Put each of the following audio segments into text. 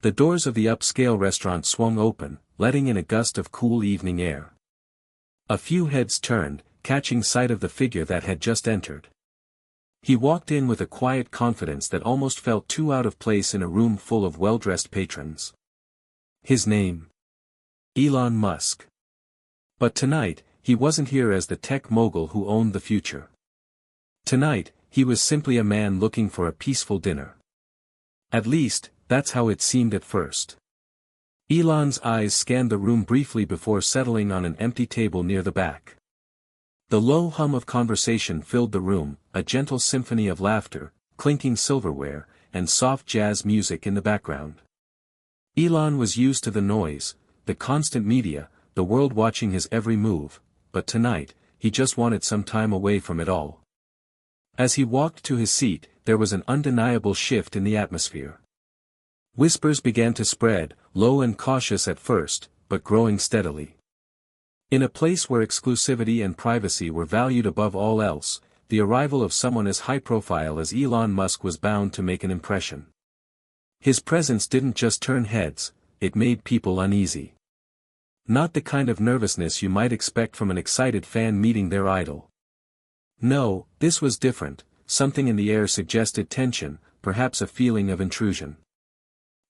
The doors of the upscale restaurant swung open, letting in a gust of cool evening air. A few heads turned, catching sight of the figure that had just entered. He walked in with a quiet confidence that almost felt too out of place in a room full of well-dressed patrons. His name? Elon Musk. But tonight, he wasn't here as the tech mogul who owned the future. Tonight, he was simply a man looking for a peaceful dinner. At least, that's how it seemed at first. Elon's eyes scanned the room briefly before settling on an empty table near the back. The low hum of conversation filled the room, a gentle symphony of laughter, clinking silverware, and soft jazz music in the background. Elon was used to the noise, the constant media, the world watching his every move, but tonight, he just wanted some time away from it all. As he walked to his seat, there was an undeniable shift in the atmosphere. Whispers began to spread, low and cautious at first, but growing steadily. In a place where exclusivity and privacy were valued above all else, the arrival of someone as high-profile as Elon Musk was bound to make an impression. His presence didn't just turn heads, it made people uneasy. Not the kind of nervousness you might expect from an excited fan meeting their idol. No, this was different, something in the air suggested tension, perhaps a feeling of intrusion.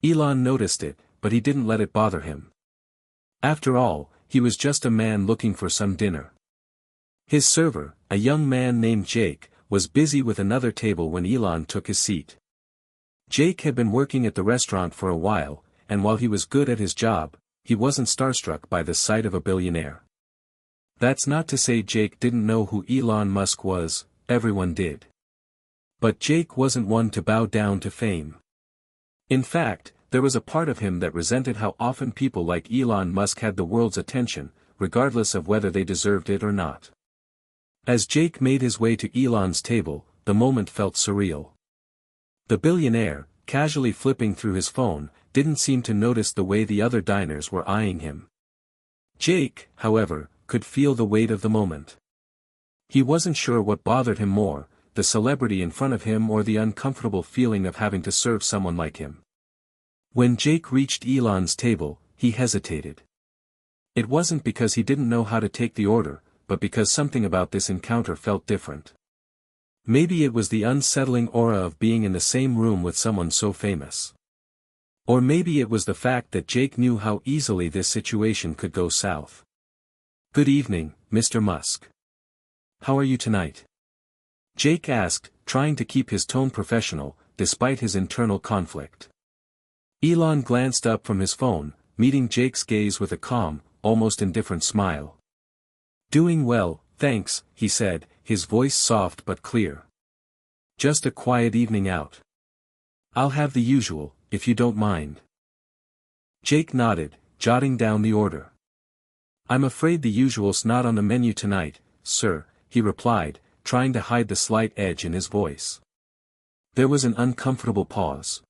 Elon noticed it, but he didn't let it bother him. After all, he was just a man looking for some dinner. His server, a young man named Jake, was busy with another table when Elon took his seat. Jake had been working at the restaurant for a while, and while he was good at his job, he wasn't starstruck by the sight of a billionaire. That's not to say Jake didn't know who Elon Musk was, everyone did. But Jake wasn't one to bow down to fame. In fact, there was a part of him that resented how often people like Elon Musk had the world's attention, regardless of whether they deserved it or not. As Jake made his way to Elon's table, the moment felt surreal. The billionaire, casually flipping through his phone, didn't seem to notice the way the other diners were eyeing him. Jake, however, could feel the weight of the moment. He wasn't sure what bothered him more, the celebrity in front of him or the uncomfortable feeling of having to serve someone like him. When Jake reached Elon's table, he hesitated. It wasn't because he didn't know how to take the order, but because something about this encounter felt different. Maybe it was the unsettling aura of being in the same room with someone so famous. Or maybe it was the fact that Jake knew how easily this situation could go south. "Good evening, Mr. Musk. How are you tonight?" Jake asked, trying to keep his tone professional, despite his internal conflict. Elon glanced up from his phone, meeting Jake's gaze with a calm, almost indifferent smile. "Doing well, thanks," he said, his voice soft but clear. "Just a quiet evening out. I'll have the usual, if you don't mind." Jake nodded, jotting down the order. "I'm afraid the usual's not on the menu tonight, sir," he replied, trying to hide the slight edge in his voice. There was an uncomfortable pause.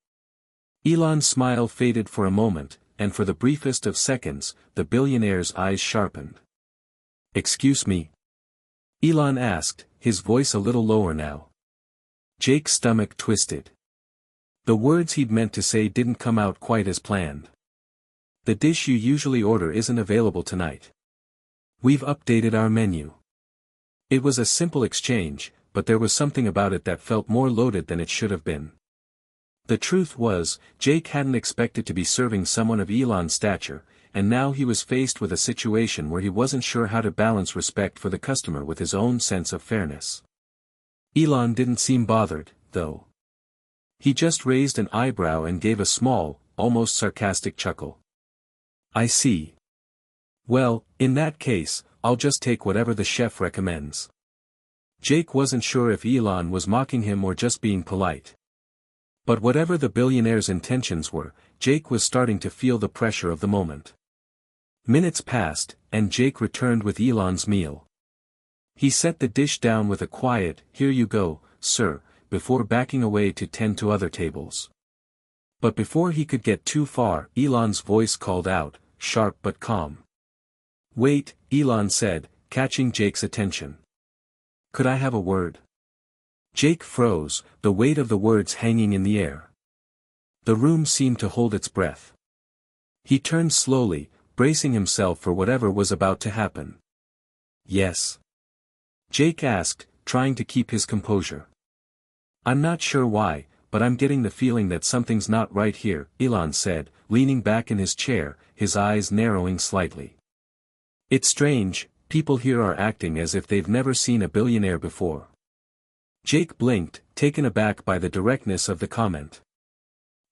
Elon's smile faded for a moment, and for the briefest of seconds, the billionaire's eyes sharpened. "Excuse me?" Elon asked, his voice a little lower now. Jake's stomach twisted. The words he'd meant to say didn't come out quite as planned. "The dish you usually order isn't available tonight. We've updated our menu." It was a simple exchange, but there was something about it that felt more loaded than it should have been. The truth was, Jake hadn't expected to be serving someone of Elon's stature, and now he was faced with a situation where he wasn't sure how to balance respect for the customer with his own sense of fairness. Elon didn't seem bothered, though. He just raised an eyebrow and gave a small, almost sarcastic chuckle. "I see. Well, in that case, I'll just take whatever the chef recommends." Jake wasn't sure if Elon was mocking him or just being polite. But whatever the billionaire's intentions were, Jake was starting to feel the pressure of the moment. Minutes passed, and Jake returned with Elon's meal. He set the dish down with a quiet, "Here you go, sir," before backing away to tend to other tables. But before he could get too far, Elon's voice called out, sharp but calm. "Wait," Elon said, catching Jake's attention. "Could I have a word?" Jake froze, the weight of the words hanging in the air. The room seemed to hold its breath. He turned slowly, bracing himself for whatever was about to happen. "Yes?" Jake asked, trying to keep his composure. "I'm not sure why, but I'm getting the feeling that something's not right here," Elon said, leaning back in his chair, his eyes narrowing slightly. "It's strange, people here are acting as if they've never seen a billionaire before." Jake blinked, taken aback by the directness of the comment.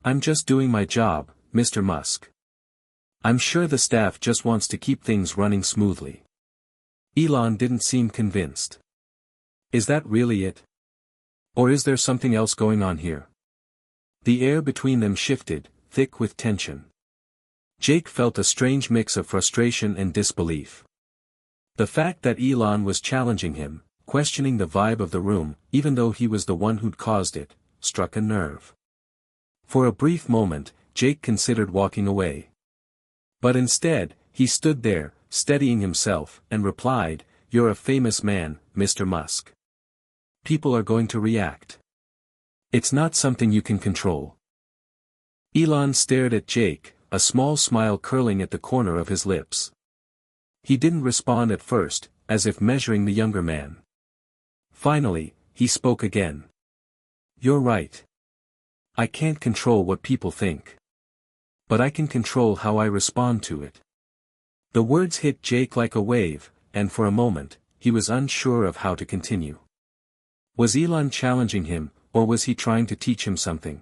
"I'm just doing my job, Mr. Musk. I'm sure the staff just wants to keep things running smoothly." Elon didn't seem convinced. "Is that really it? Or is there something else going on here?" The air between them shifted, thick with tension. Jake felt a strange mix of frustration and disbelief. The fact that Elon was challenging him, questioning the vibe of the room, even though he was the one who'd caused it, struck a nerve. For a brief moment, Jake considered walking away. But instead, he stood there, steadying himself, and replied, "You're a famous man, Mr. Musk. People are going to react. It's not something you can control." Elon stared at Jake, a small smile curling at the corner of his lips. He didn't respond at first, as if measuring the younger man. Finally, he spoke again. "You're right. I can't control what people think. But I can control how I respond to it." The words hit Jake like a wave, and for a moment, he was unsure of how to continue. Was Elon challenging him, or was he trying to teach him something?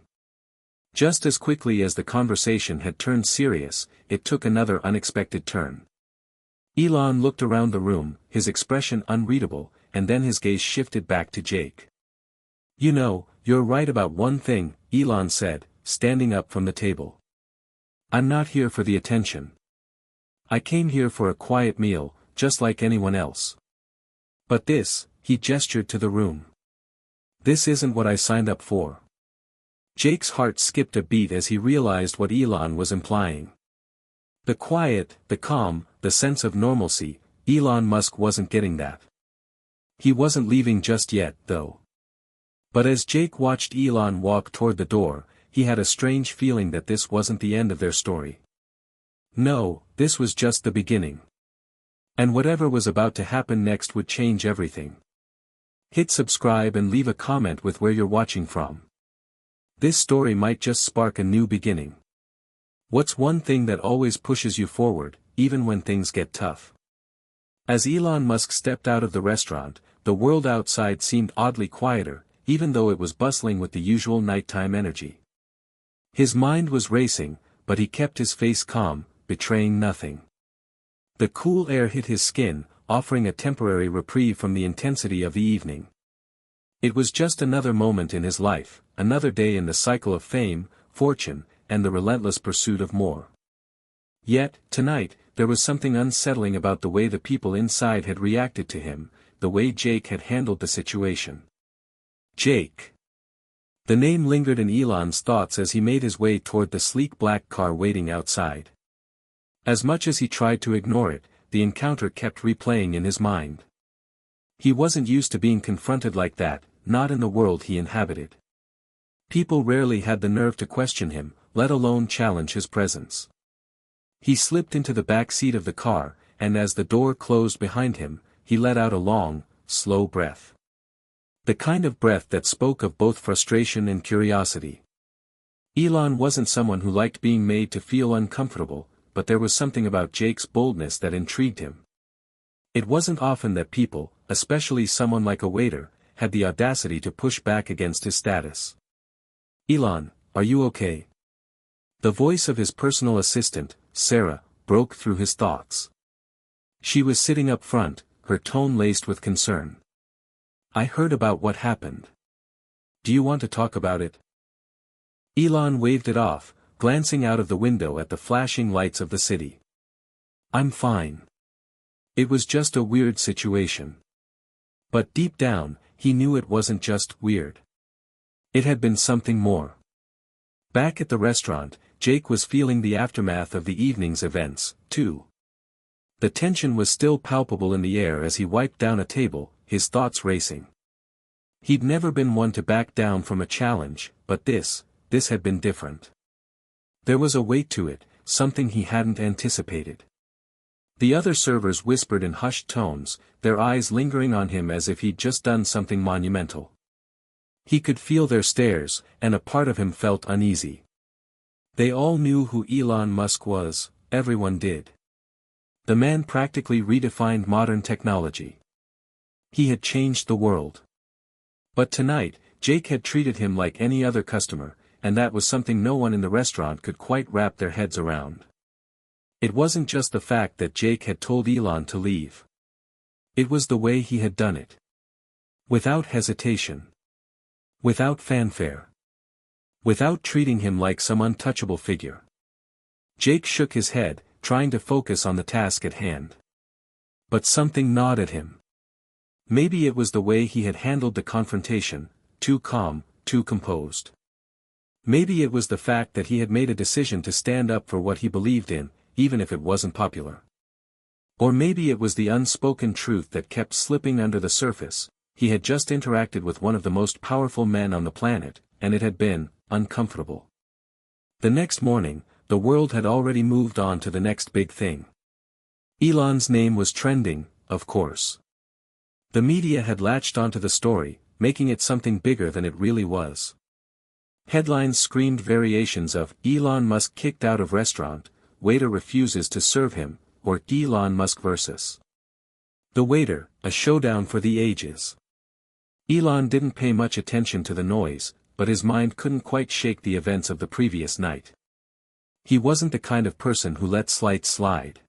Just as quickly as the conversation had turned serious, it took another unexpected turn. Elon looked around the room, his expression unreadable, and then his gaze shifted back to Jake. "You know, you're right about one thing," Elon said, standing up from the table. "I'm not here for the attention. I came here for a quiet meal, just like anyone else. But this," he gestured to the room. "This isn't what I signed up for." Jake's heart skipped a beat as he realized what Elon was implying. The quiet, the calm, the sense of normalcy, Elon Musk wasn't getting that. He wasn't leaving just yet, though. But as Jake watched Elon walk toward the door, he had a strange feeling that this wasn't the end of their story. No, this was just the beginning. And whatever was about to happen next would change everything. Hit subscribe and leave a comment with where you're watching from. This story might just spark a new beginning. What's one thing that always pushes you forward, even when things get tough? As Elon Musk stepped out of the restaurant, the world outside seemed oddly quieter, even though it was bustling with the usual nighttime energy. His mind was racing, but he kept his face calm, betraying nothing. The cool air hit his skin, offering a temporary reprieve from the intensity of the evening. It was just another moment in his life, another day in the cycle of fame, fortune, and the relentless pursuit of more. Yet, tonight, there was something unsettling about the way the people inside had reacted to him, the way Jake had handled the situation. Jake. The name lingered in Elon's thoughts as he made his way toward the sleek black car waiting outside. As much as he tried to ignore it, the encounter kept replaying in his mind. He wasn't used to being confronted like that, not in the world he inhabited. People rarely had the nerve to question him, let alone challenge his presence. He slipped into the back seat of the car, and as the door closed behind him, he let out a long, slow breath. The kind of breath that spoke of both frustration and curiosity. Elon wasn't someone who liked being made to feel uncomfortable, but there was something about Jake's boldness that intrigued him. It wasn't often that people, especially someone like a waiter, had the audacity to push back against his status. "Elon, are you okay?" The voice of his personal assistant, Sarah, broke through his thoughts. She was sitting up front, her tone laced with concern. "I heard about what happened. Do you want to talk about it?" Elon waved it off, glancing out of the window at the flashing lights of the city. "I'm fine. It was just a weird situation." But deep down, he knew it wasn't just weird. It had been something more. Back at the restaurant, Jake was feeling the aftermath of the evening's events, too. The tension was still palpable in the air as he wiped down a table, his thoughts racing. He'd never been one to back down from a challenge, but this had been different. There was a weight to it, something he hadn't anticipated. The other servers whispered in hushed tones, their eyes lingering on him as if he'd just done something monumental. He could feel their stares, and a part of him felt uneasy. They all knew who Elon Musk was, everyone did. The man practically redefined modern technology. He had changed the world. But tonight, Jake had treated him like any other customer, and that was something no one in the restaurant could quite wrap their heads around. It wasn't just the fact that Jake had told Elon to leave. It was the way he had done it. Without hesitation. Without fanfare. Without treating him like some untouchable figure. Jake shook his head, trying to focus on the task at hand. But something gnawed at him. Maybe it was the way he had handled the confrontation, too calm, too composed. Maybe it was the fact that he had made a decision to stand up for what he believed in, even if it wasn't popular. Or maybe it was the unspoken truth that kept slipping under the surface. He had just interacted with one of the most powerful men on the planet, and it had been uncomfortable. The next morning, the world had already moved on to the next big thing. Elon's name was trending, of course. The media had latched onto the story, making it something bigger than it really was. Headlines screamed variations of Elon Musk kicked out of restaurant, waiter refuses to serve him, or Elon Musk versus the waiter, a showdown for the ages. Elon didn't pay much attention to the noise, but his mind couldn't quite shake the events of the previous night. He wasn't the kind of person who let slights slide.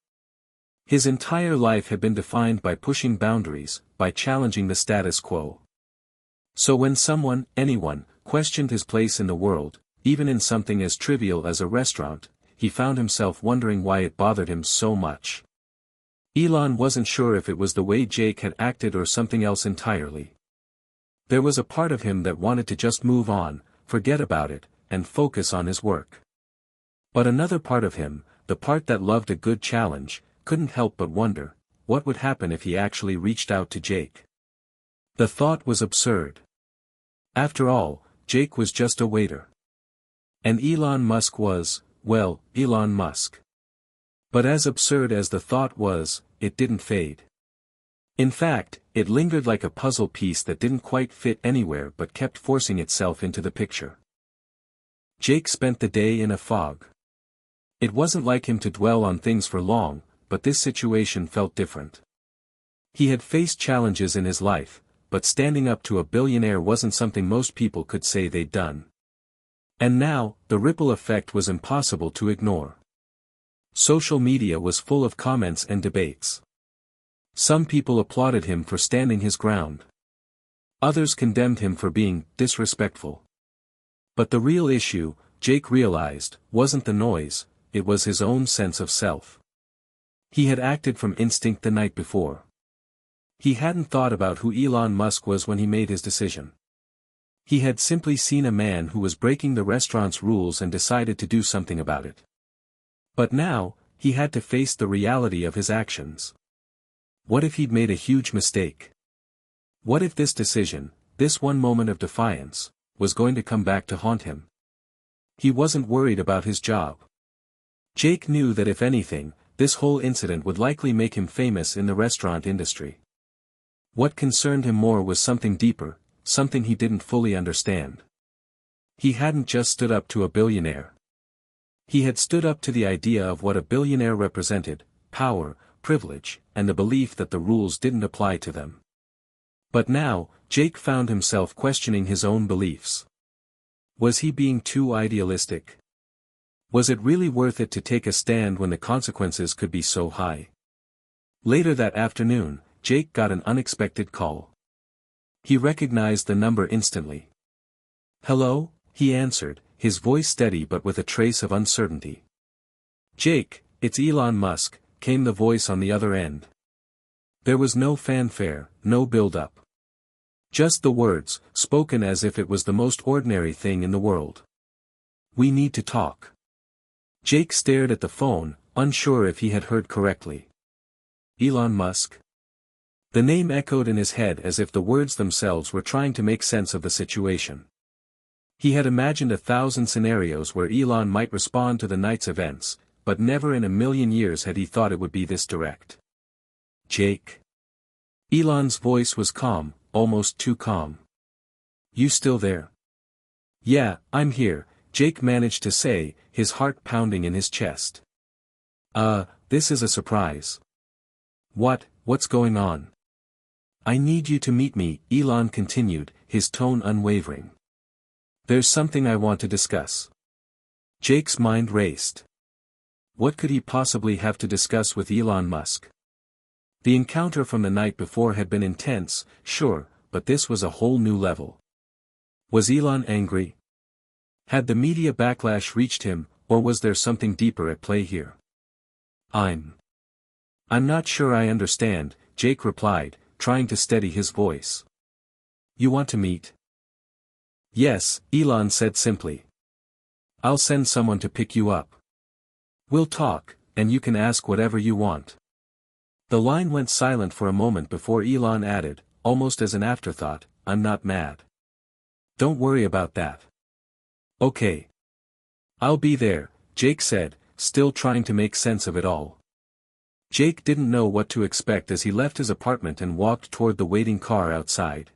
His entire life had been defined by pushing boundaries, by challenging the status quo. So when someone, anyone, questioned his place in the world, even in something as trivial as a restaurant, he found himself wondering why it bothered him so much. Elon wasn't sure if it was the way Jake had acted or something else entirely. There was a part of him that wanted to just move on, forget about it, and focus on his work. But another part of him, the part that loved a good challenge, couldn't help but wonder, what would happen if he actually reached out to Jake? The thought was absurd. After all, Jake was just a waiter. And Elon Musk was, well, Elon Musk. But as absurd as the thought was, it didn't fade. In fact, it lingered like a puzzle piece that didn't quite fit anywhere but kept forcing itself into the picture. Jake spent the day in a fog. It wasn't like him to dwell on things for long, but this situation felt different. He had faced challenges in his life, but standing up to a billionaire wasn't something most people could say they'd done. And now, the ripple effect was impossible to ignore. Social media was full of comments and debates. Some people applauded him for standing his ground. Others condemned him for being disrespectful. But the real issue, Jake realized, wasn't the noise, it was his own sense of self. He had acted from instinct the night before. He hadn't thought about who Elon Musk was when he made his decision. He had simply seen a man who was breaking the restaurant's rules and decided to do something about it. But now, he had to face the reality of his actions. What if he'd made a huge mistake? What if this decision, this one moment of defiance, was going to come back to haunt him? He wasn't worried about his job. Jake knew that if anything, this whole incident would likely make him famous in the restaurant industry. What concerned him more was something deeper, something he didn't fully understand. He hadn't just stood up to a billionaire. He had stood up to the idea of what a billionaire represented, power, privilege, and the belief that the rules didn't apply to them. But now, Jake found himself questioning his own beliefs. Was he being too idealistic? Was it really worth it to take a stand when the consequences could be so high? Later that afternoon, Jake got an unexpected call. He recognized the number instantly. "Hello?" he answered, his voice steady but with a trace of uncertainty. "Jake, it's Elon Musk," came the voice on the other end. There was no fanfare, no build-up. Just the words, spoken as if it was the most ordinary thing in the world. "We need to talk." Jake stared at the phone, unsure if he had heard correctly. Elon Musk? The name echoed in his head as if the words themselves were trying to make sense of the situation. He had imagined 1,000 scenarios where Elon might respond to the night's events, but never in a million years had he thought it would be this direct. "Jake?" Elon's voice was calm, almost too calm. "You still there?" "Yeah, I'm here," Jake managed to say, his heart pounding in his chest. This is a surprise." What's going on?" "I need you to meet me," Elon continued, his tone unwavering. "There's something I want to discuss." Jake's mind raced. What could he possibly have to discuss with Elon Musk? The encounter from the night before had been intense, sure, but this was a whole new level. Was Elon angry? Had the media backlash reached him, or was there something deeper at play here? I'm not sure I understand," Jake replied, trying to steady his voice. "You want to meet?" "Yes," Elon said simply. "I'll send someone to pick you up. We'll talk, and you can ask whatever you want." The line went silent for a moment before Elon added, almost as an afterthought, "I'm not mad. Don't worry about that." "Okay. I'll be there," Jake said, still trying to make sense of it all. Jake didn't know what to expect as he left his apartment and walked toward the waiting car outside.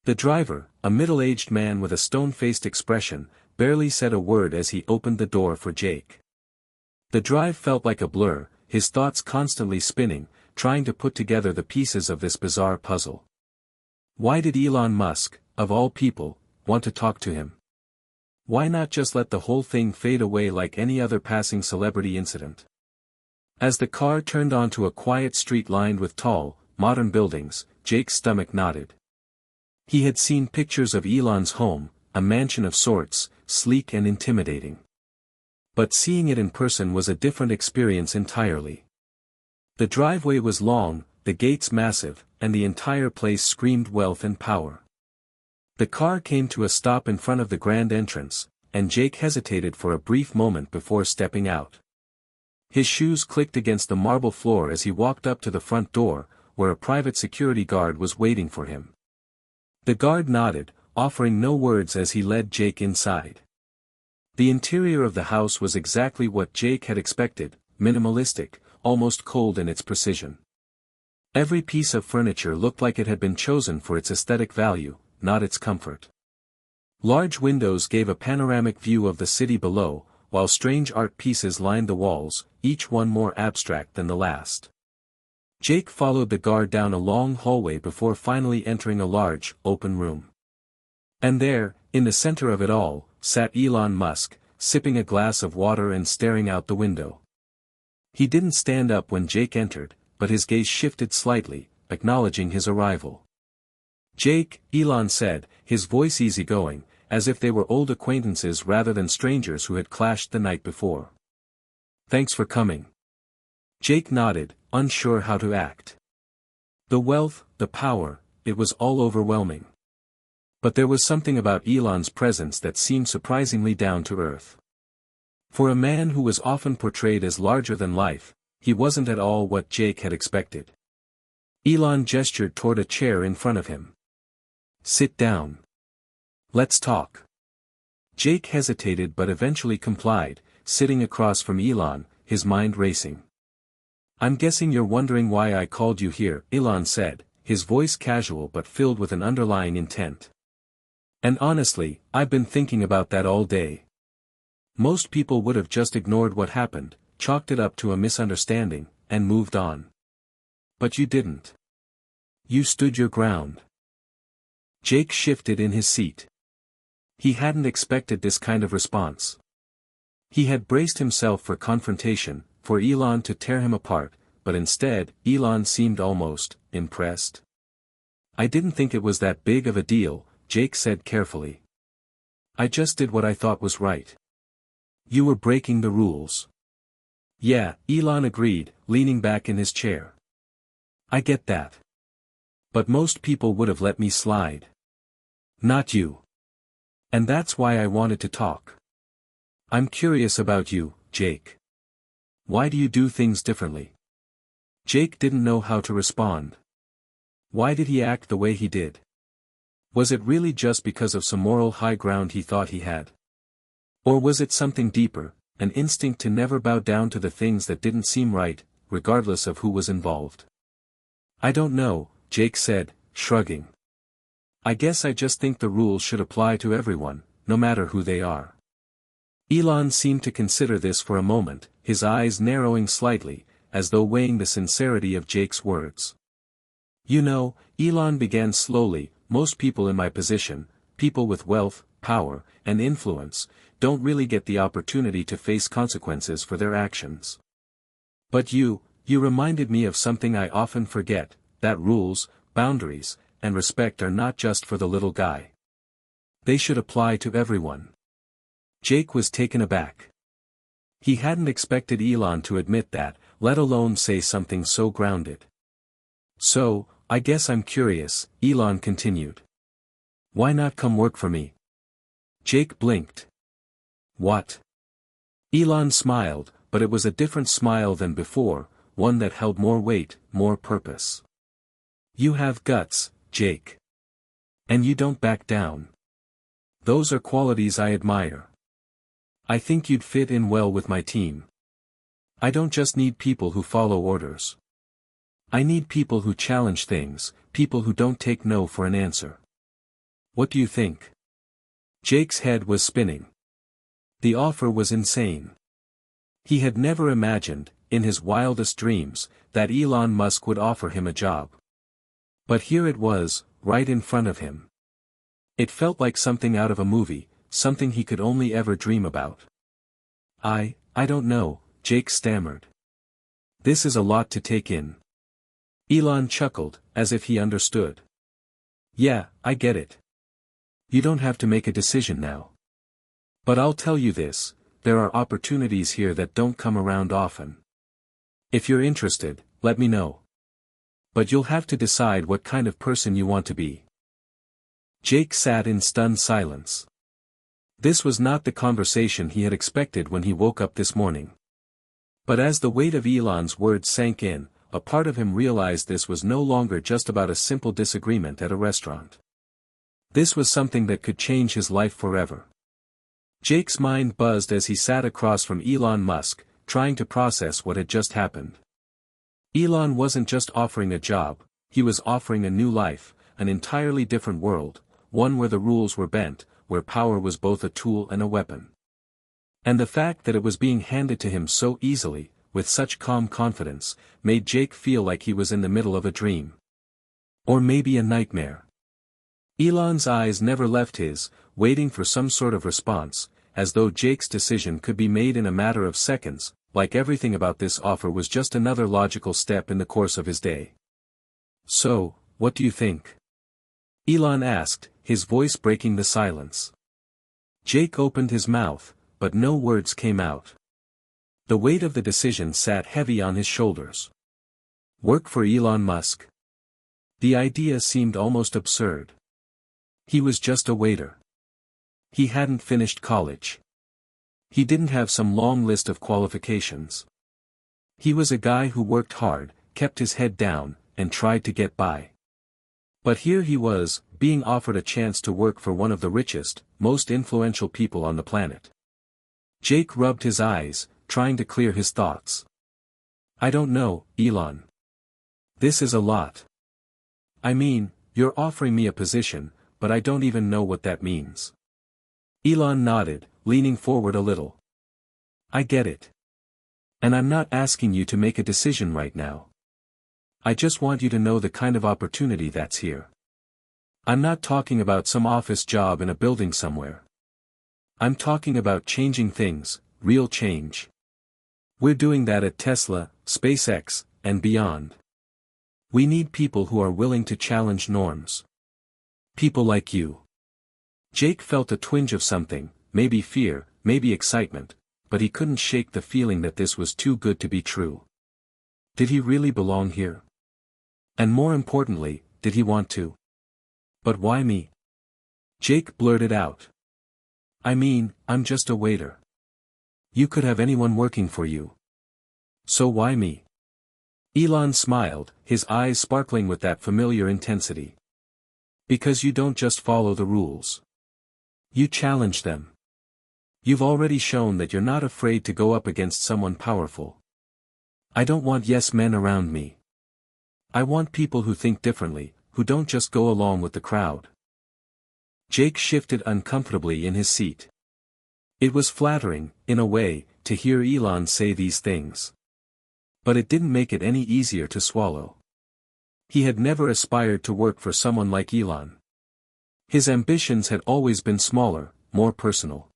The driver, a middle-aged man with a stone-faced expression, barely said a word as he opened the door for Jake. The drive felt like a blur, his thoughts constantly spinning, trying to put together the pieces of this bizarre puzzle. Why did Elon Musk, of all people, want to talk to him? Why not just let the whole thing fade away like any other passing celebrity incident? As the car turned onto a quiet street lined with tall, modern buildings, Jake's stomach knotted. He had seen pictures of Elon's home, a mansion of sorts, sleek and intimidating. But seeing it in person was a different experience entirely. The driveway was long, the gates massive, and the entire place screamed wealth and power. The car came to a stop in front of the grand entrance, and Jake hesitated for a brief moment before stepping out. His shoes clicked against the marble floor as he walked up to the front door, where a private security guard was waiting for him. The guard nodded, offering no words as he led Jake inside. The interior of the house was exactly what Jake had expected, minimalistic, almost cold in its precision. Every piece of furniture looked like it had been chosen for its aesthetic value, not its comfort. Large windows gave a panoramic view of the city below, while strange art pieces lined the walls, each one more abstract than the last. Jake followed the guard down a long hallway before finally entering a large, open room. And there, in the center of it all, sat Elon Musk, sipping a glass of water and staring out the window. He didn't stand up when Jake entered, but his gaze shifted slightly, acknowledging his arrival. "Jake," Elon said, his voice easygoing, as if they were old acquaintances rather than strangers who had clashed the night before. "Thanks for coming." Jake nodded, unsure how to act. The wealth, the power, it was all overwhelming. But there was something about Elon's presence that seemed surprisingly down to earth. For a man who was often portrayed as larger than life, he wasn't at all what Jake had expected. Elon gestured toward a chair in front of him. "Sit down. Let's talk." Jake hesitated but eventually complied, sitting across from Elon, his mind racing. "I'm guessing you're wondering why I called you here," Elon said, his voice casual but filled with an underlying intent. "And honestly, I've been thinking about that all day. Most people would have just ignored what happened, chalked it up to a misunderstanding, and moved on. But you didn't. You stood your ground." Jake shifted in his seat. He hadn't expected this kind of response. He had braced himself for confrontation, for Elon to tear him apart, but instead, Elon seemed almost impressed. "I didn't think it was that big of a deal," Jake said carefully. "I just did what I thought was right." "You were breaking the rules." "Yeah," Elon agreed, leaning back in his chair. "I get that. But most people would have let me slide. Not you. And that's why I wanted to talk. I'm curious about you, Jake. Why do you do things differently?" Jake didn't know how to respond. Why did he act the way he did? Was it really just because of some moral high ground he thought he had? Or was it something deeper, an instinct to never bow down to the things that didn't seem right, regardless of who was involved? I don't know, Jake said, shrugging. I guess I just think the rules should apply to everyone, no matter who they are. Elon seemed to consider this for a moment, his eyes narrowing slightly, as though weighing the sincerity of Jake's words. You know, Elon began slowly, most people in my position, people with wealth, power, and influence, don't really get the opportunity to face consequences for their actions. But you reminded me of something I often forget, that rules, boundaries, and respect are not just for the little guy. They should apply to everyone. Jake was taken aback. He hadn't expected Elon to admit that, let alone say something so grounded. So, I guess I'm curious, Elon continued. Why not come work for me? Jake blinked. What? Elon smiled, but it was a different smile than before, one that held more weight, more purpose. You have guts, Jake. And you don't back down. Those are qualities I admire. I think you'd fit in well with my team. I don't just need people who follow orders. I need people who challenge things, people who don't take no for an answer. What do you think? Jake's head was spinning. The offer was insane. He had never imagined, in his wildest dreams, that Elon Musk would offer him a job. But here it was, right in front of him. It felt like something out of a movie, something he could only ever dream about. I don't know, Jake stammered. This is a lot to take in. Elon chuckled, as if he understood. Yeah, I get it. You don't have to make a decision now. But I'll tell you this, there are opportunities here that don't come around often. If you're interested, let me know. But you'll have to decide what kind of person you want to be. Jake sat in stunned silence. This was not the conversation he had expected when he woke up this morning. But as the weight of Elon's words sank in, a part of him realized this was no longer just about a simple disagreement at a restaurant. This was something that could change his life forever. Jake's mind buzzed as he sat across from Elon Musk, trying to process what had just happened. Elon wasn't just offering a job, he was offering a new life, an entirely different world, one where the rules were bent, where power was both a tool and a weapon. And the fact that it was being handed to him so easily, with such calm confidence, made Jake feel like he was in the middle of a dream. Or maybe a nightmare. Elon's eyes never left his, waiting for some sort of response, as though Jake's decision could be made in a matter of seconds, like everything about this offer was just another logical step in the course of his day. So, what do you think? Elon asked, his voice breaking the silence. Jake opened his mouth, but no words came out. The weight of the decision sat heavy on his shoulders. Work for Elon Musk? The idea seemed almost absurd. He was just a waiter. He hadn't finished college. He didn't have some long list of qualifications. He was a guy who worked hard, kept his head down, and tried to get by. But here he was, being offered a chance to work for one of the richest, most influential people on the planet. Jake rubbed his eyes, trying to clear his thoughts. I don't know, Elon. This is a lot. I mean, you're offering me a position, but I don't even know what that means. Elon nodded, leaning forward a little. I get it. And I'm not asking you to make a decision right now. I just want you to know the kind of opportunity that's here. I'm not talking about some office job in a building somewhere. I'm talking about changing things, real change. We're doing that at Tesla, SpaceX, and beyond. We need people who are willing to challenge norms. People like you. Jake felt a twinge of something, maybe fear, maybe excitement, but he couldn't shake the feeling that this was too good to be true. Did he really belong here? And more importantly, did he want to? But why me? Jake blurted out. I mean, I'm just a waiter. You could have anyone working for you. So why me? Elon smiled, his eyes sparkling with that familiar intensity. Because you don't just follow the rules. You challenge them. You've already shown that you're not afraid to go up against someone powerful. I don't want yes men around me. I want people who think differently, who don't just go along with the crowd. Jake shifted uncomfortably in his seat. It was flattering, in a way, to hear Elon say these things. But it didn't make it any easier to swallow. He had never aspired to work for someone like Elon. His ambitions had always been smaller, more personal.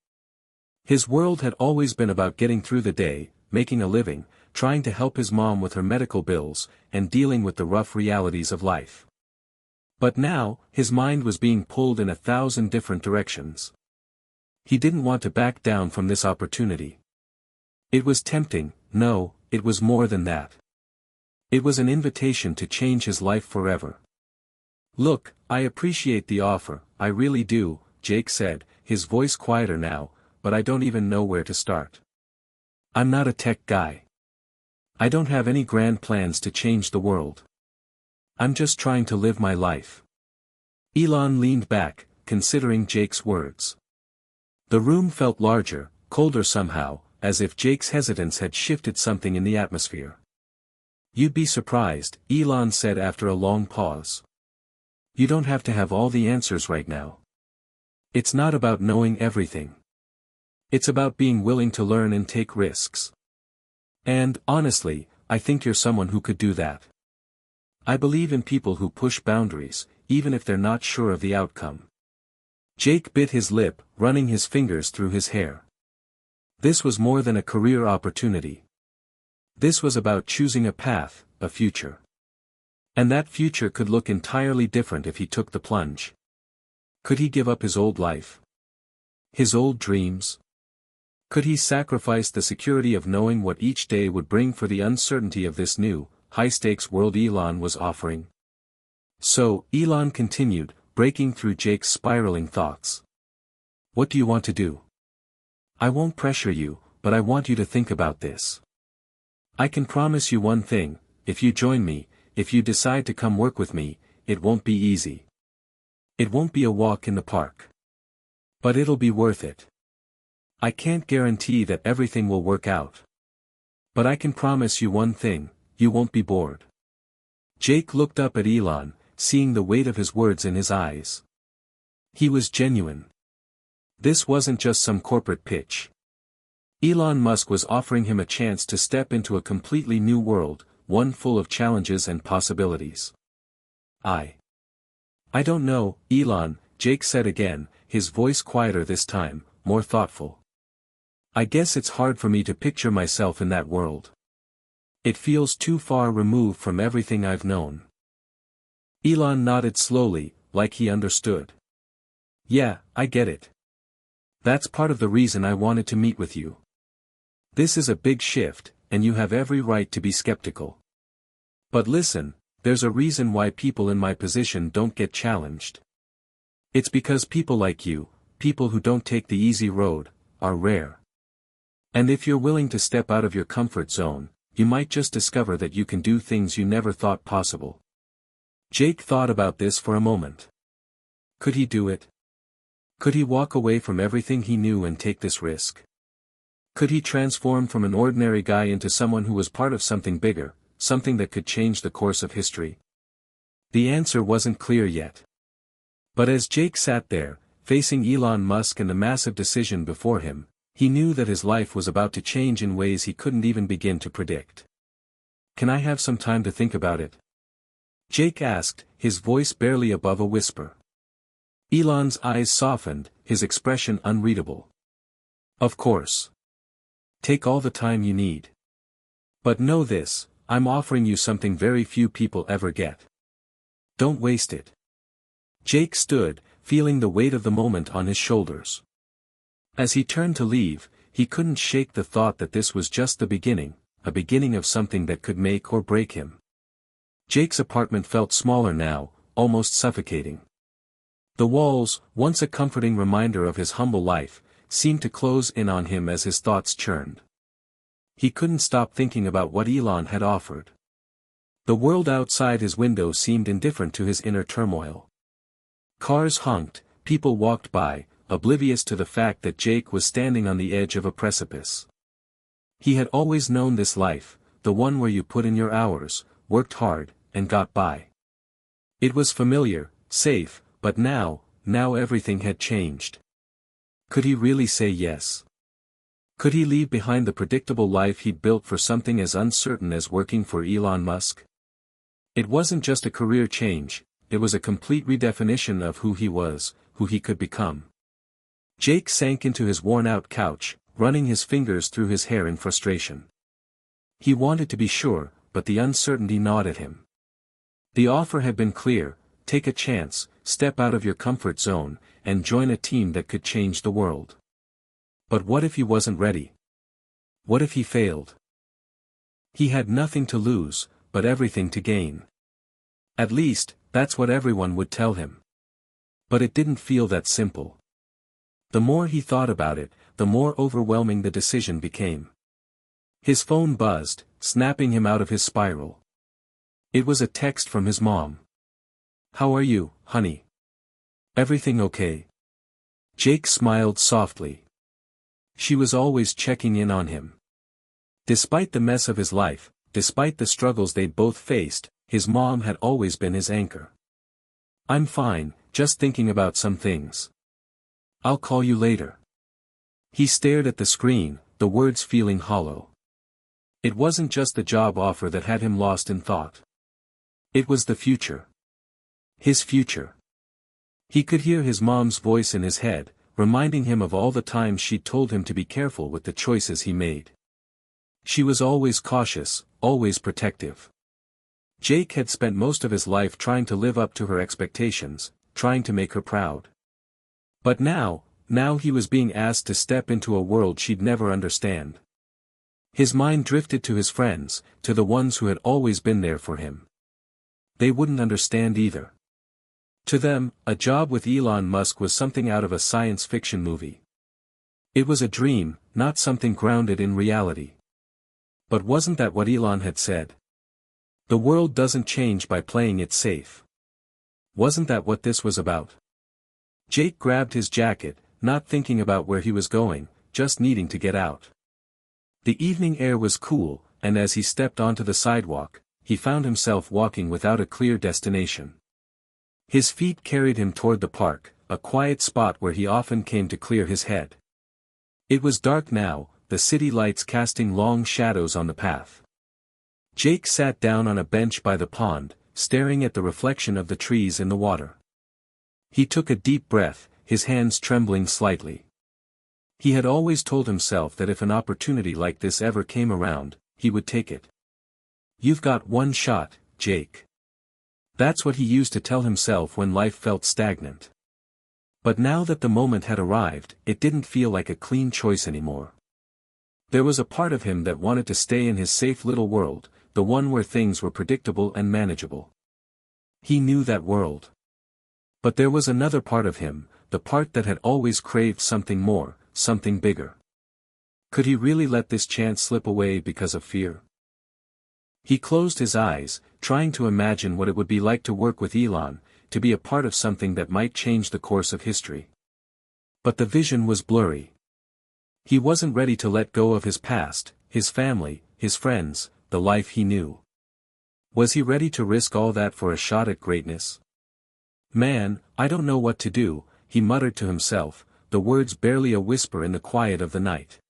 His world had always been about getting through the day, making a living, trying to help his mom with her medical bills, and dealing with the rough realities of life. But now, his mind was being pulled in 1,000 different directions. He didn't want to back down from this opportunity. It was tempting, no, it was more than that. It was an invitation to change his life forever. Look, I appreciate the offer, I really do, Jake said, his voice quieter now, but I don't even know where to start. I'm not a tech guy. I don't have any grand plans to change the world. I'm just trying to live my life. Elon leaned back, considering Jake's words. The room felt larger, colder somehow, as if Jake's hesitance had shifted something in the atmosphere. You'd be surprised, Elon said after a long pause. You don't have to have all the answers right now. It's not about knowing everything. It's about being willing to learn and take risks. And, honestly, I think you're someone who could do that. I believe in people who push boundaries, even if they're not sure of the outcome. Jake bit his lip, running his fingers through his hair. This was more than a career opportunity. This was about choosing a path, a future. And that future could look entirely different if he took the plunge. Could he give up his old life? His old dreams? Could he sacrifice the security of knowing what each day would bring for the uncertainty of this new, high-stakes world Elon was offering? So, Elon continued, breaking through Jake's spiraling thoughts. What do you want to do? I won't pressure you, but I want you to think about this. I can promise you one thing, if you join me, if you decide to come work with me, it won't be easy. It won't be a walk in the park. But it'll be worth it. I can't guarantee that everything will work out. But I can promise you one thing, you won't be bored. Jake looked up at Elon, seeing the weight of his words in his eyes. He was genuine. This wasn't just some corporate pitch. Elon Musk was offering him a chance to step into a completely new world, one full of challenges and possibilities. I don't know, Elon, Jake said again, his voice quieter this time, more thoughtful. I guess it's hard for me to picture myself in that world. It feels too far removed from everything I've known. Elon nodded slowly, like he understood. Yeah, I get it. That's part of the reason I wanted to meet with you. This is a big shift, and you have every right to be skeptical. But listen, there's a reason why people in my position don't get challenged. It's because people like you, people who don't take the easy road, are rare. And if you're willing to step out of your comfort zone, you might just discover that you can do things you never thought possible. Jake thought about this for a moment. Could he do it? Could he walk away from everything he knew and take this risk? Could he transform from an ordinary guy into someone who was part of something bigger, something that could change the course of history? The answer wasn't clear yet. But as Jake sat there, facing Elon Musk and the massive decision before him, he knew that his life was about to change in ways he couldn't even begin to predict. Can I have some time to think about it? Jake asked, his voice barely above a whisper. Elon's eyes softened, his expression unreadable. Of course. Take all the time you need. But know this, I'm offering you something very few people ever get. Don't waste it. Jake stood, feeling the weight of the moment on his shoulders. As he turned to leave, he couldn't shake the thought that this was just the beginning, a beginning of something that could make or break him. Jake's apartment felt smaller now, almost suffocating. The walls, once a comforting reminder of his humble life, seemed to close in on him as his thoughts churned. He couldn't stop thinking about what Elon had offered. The world outside his window seemed indifferent to his inner turmoil. Cars honked, people walked by, oblivious to the fact that Jake was standing on the edge of a precipice. He had always known this life, the one where you put in your hours, worked hard, and got by. It was familiar, safe, but now everything had changed. Could he really say yes? Could he leave behind the predictable life he'd built for something as uncertain as working for Elon Musk? It wasn't just a career change, it was a complete redefinition of who he was, who he could become. Jake sank into his worn-out couch, running his fingers through his hair in frustration. He wanted to be sure, but the uncertainty gnawed at him. The offer had been clear: take a chance, step out of your comfort zone, and join a team that could change the world. But what if he wasn't ready? What if he failed? He had nothing to lose, but everything to gain. At least, that's what everyone would tell him. But it didn't feel that simple. The more he thought about it, the more overwhelming the decision became. His phone buzzed, snapping him out of his spiral. It was a text from his mom. "How are you, honey? Everything okay?" Jake smiled softly. She was always checking in on him. Despite the mess of his life, despite the struggles they'd both faced, his mom had always been his anchor. "I'm fine, just thinking about some things. I'll call you later." He stared at the screen, the words feeling hollow. It wasn't just the job offer that had him lost in thought. It was the future. His future. He could hear his mom's voice in his head, reminding him of all the times she'd told him to be careful with the choices he made. She was always cautious, always protective. Jake had spent most of his life trying to live up to her expectations, trying to make her proud. But now he was being asked to step into a world she'd never understand. His mind drifted to his friends, to the ones who had always been there for him. They wouldn't understand either. To them, a job with Elon Musk was something out of a science fiction movie. It was a dream, not something grounded in reality. But wasn't that what Elon had said? The world doesn't change by playing it safe. Wasn't that what this was about? Jake grabbed his jacket, not thinking about where he was going, just needing to get out. The evening air was cool, and as he stepped onto the sidewalk, he found himself walking without a clear destination. His feet carried him toward the park, a quiet spot where he often came to clear his head. It was dark now, the city lights casting long shadows on the path. Jake sat down on a bench by the pond, staring at the reflection of the trees in the water. He took a deep breath, his hands trembling slightly. He had always told himself that if an opportunity like this ever came around, he would take it. "You've got one shot, Jake." That's what he used to tell himself when life felt stagnant. But now that the moment had arrived, it didn't feel like a clean choice anymore. There was a part of him that wanted to stay in his safe little world, the one where things were predictable and manageable. He knew that world. But there was another part of him, the part that had always craved something more, something bigger. Could he really let this chance slip away because of fear? He closed his eyes, trying to imagine what it would be like to work with Elon, to be a part of something that might change the course of history. But the vision was blurry. He wasn't ready to let go of his past, his family, his friends, the life he knew. Was he ready to risk all that for a shot at greatness? "Man, I don't know what to do," he muttered to himself, the words barely a whisper in the quiet of the night.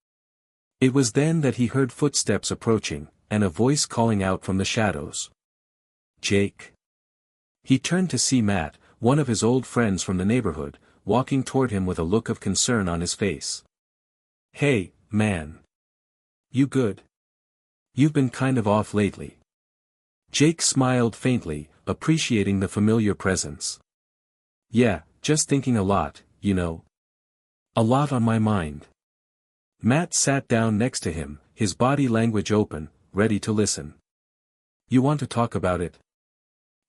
It was then that he heard footsteps approaching, and a voice calling out from the shadows. "Jake." He turned to see Matt, one of his old friends from the neighborhood, walking toward him with a look of concern on his face. "Hey, man. You good? You've been kind of off lately." Jake smiled faintly, appreciating the familiar presence. "Yeah, just thinking a lot, you know. A lot on my mind." Matt sat down next to him, his body language open, ready to listen. "You want to talk about it?"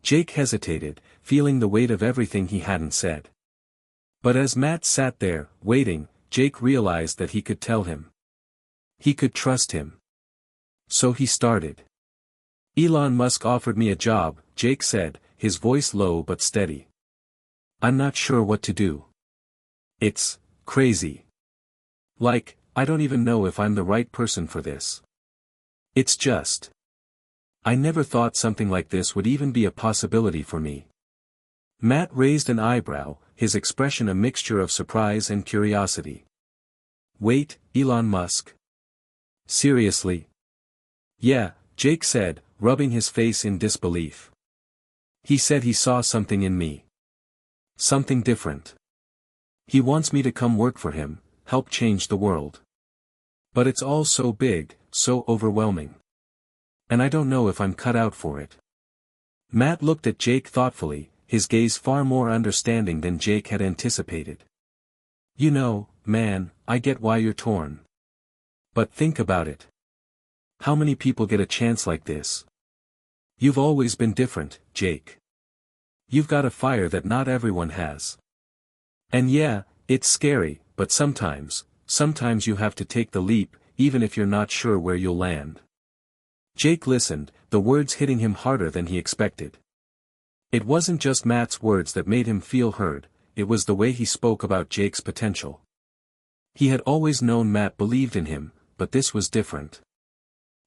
Jake hesitated, feeling the weight of everything he hadn't said. But as Matt sat there, waiting, Jake realized that he could tell him. He could trust him. So he started. "Elon Musk offered me a job," Jake said, his voice low but steady. I'm not sure what to do. It's crazy. Like, I don't even know if I'm the right person for this. It's just. I never thought something like this would even be a possibility for me. Matt raised an eyebrow, his expression a mixture of surprise and curiosity. Wait, Elon Musk? Seriously? Yeah, Jake said, rubbing his face in disbelief. He said he saw something in me. Something different. He wants me to come work for him, help change the world. But it's all so big, so overwhelming. And I don't know if I'm cut out for it. Matt looked at Jake thoughtfully, his gaze far more understanding than Jake had anticipated. You know, man, I get why you're torn. But think about it. How many people get a chance like this? You've always been different, Jake. You've got a fire that not everyone has. And yeah, it's scary, but sometimes you have to take the leap, even if you're not sure where you'll land. Jake listened, the words hitting him harder than he expected. It wasn't just Matt's words that made him feel heard, it was the way he spoke about Jake's potential. He had always known Matt believed in him, but this was different.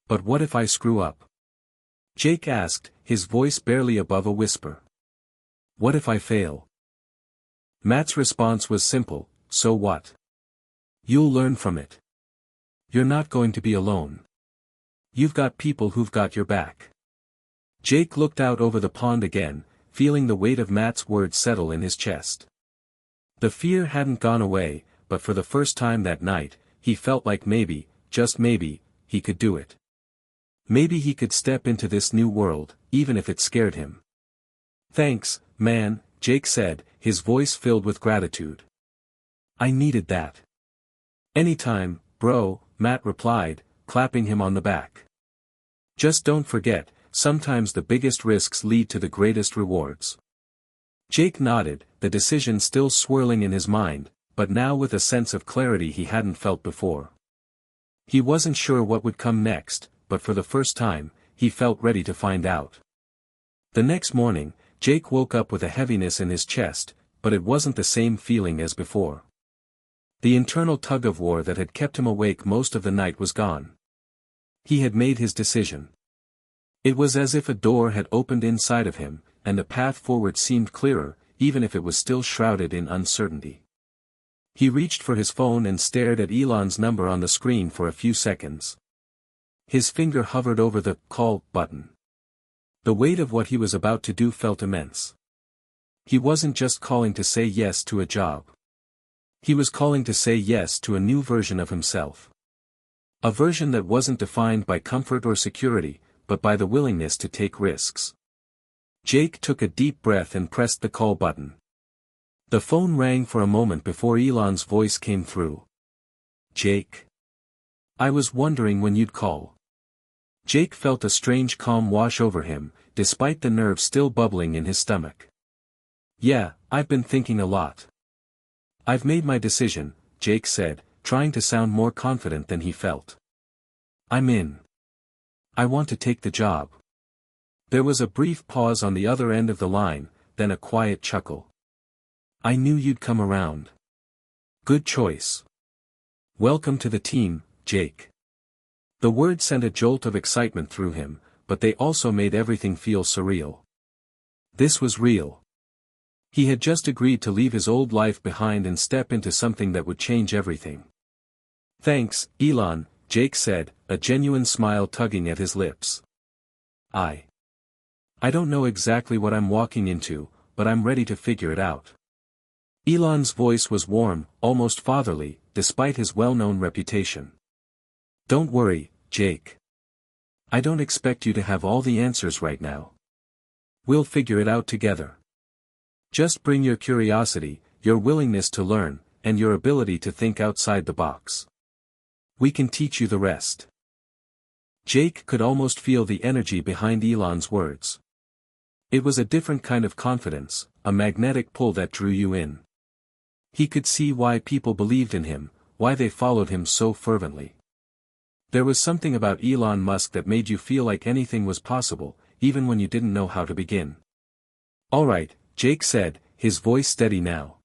But what if I screw up? Jake asked, his voice barely above a whisper. What if I fail? Matt's response was simple, so what? You'll learn from it. You're not going to be alone. You've got people who've got your back. Jake looked out over the pond again, feeling the weight of Matt's words settle in his chest. The fear hadn't gone away, but for the first time that night, he felt like maybe, just maybe, he could do it. Maybe he could step into this new world, even if it scared him. Thanks, man, Jake said, his voice filled with gratitude. I needed that. Anytime, bro, Matt replied, clapping him on the back. Just don't forget, sometimes the biggest risks lead to the greatest rewards. Jake nodded, the decision still swirling in his mind, but now with a sense of clarity he hadn't felt before. He wasn't sure what would come next, but for the first time, he felt ready to find out. The next morning, Jake woke up with a heaviness in his chest, but it wasn't the same feeling as before. The internal tug-of-war that had kept him awake most of the night was gone. He had made his decision. It was as if a door had opened inside of him, and the path forward seemed clearer, even if it was still shrouded in uncertainty. He reached for his phone and stared at Elon's number on the screen for a few seconds. His finger hovered over the call button. The weight of what he was about to do felt immense. He wasn't just calling to say yes to a job. He was calling to say yes to a new version of himself. A version that wasn't defined by comfort or security, but by the willingness to take risks. Jake took a deep breath and pressed the call button. The phone rang for a moment before Elon's voice came through. Jake. I was wondering when you'd call. Jake felt a strange calm wash over him, despite the nerves still bubbling in his stomach. Yeah, I've been thinking a lot. I've made my decision, Jake said, trying to sound more confident than he felt. I'm in. I want to take the job. There was a brief pause on the other end of the line, then a quiet chuckle. I knew you'd come around. Good choice. Welcome to the team, Jake. The words sent a jolt of excitement through him, but they also made everything feel surreal. This was real. He had just agreed to leave his old life behind and step into something that would change everything. Thanks, Elon, Jake said, a genuine smile tugging at his lips. I don't know exactly what I'm walking into, but I'm ready to figure it out. Elon's voice was warm, almost fatherly, despite his well-known reputation. Don't worry, Jake. I don't expect you to have all the answers right now. We'll figure it out together. Just bring your curiosity, your willingness to learn, and your ability to think outside the box. We can teach you the rest. Jake could almost feel the energy behind Elon's words. It was a different kind of confidence, a magnetic pull that drew you in. He could see why people believed in him, why they followed him so fervently. There was something about Elon Musk that made you feel like anything was possible, even when you didn't know how to begin. All right, Jake said, his voice steady now.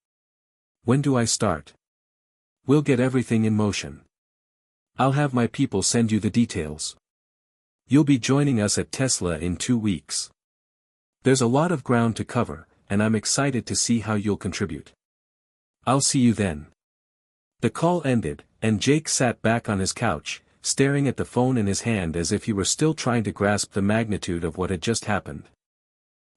When do I start? We'll get everything in motion. I'll have my people send you the details. You'll be joining us at Tesla in 2 weeks. There's a lot of ground to cover, and I'm excited to see how you'll contribute. I'll see you then. The call ended, and Jake sat back on his couch, staring at the phone in his hand as if he were still trying to grasp the magnitude of what had just happened.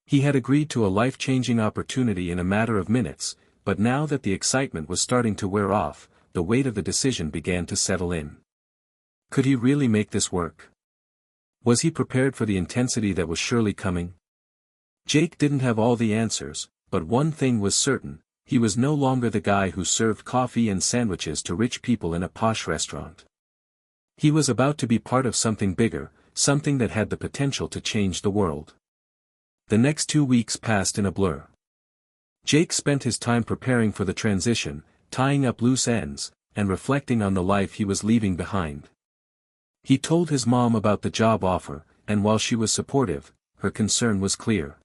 He had agreed to a life-changing opportunity in a matter of minutes, but now that the excitement was starting to wear off, the weight of the decision began to settle in. Could he really make this work? Was he prepared for the intensity that was surely coming? Jake didn't have all the answers, but one thing was certain: he was no longer the guy who served coffee and sandwiches to rich people in a posh restaurant. He was about to be part of something bigger, something that had the potential to change the world. The next 2 weeks passed in a blur. Jake spent his time preparing for the transition, tying up loose ends, and reflecting on the life he was leaving behind. He told his mom about the job offer, and while she was supportive, her concern was clear.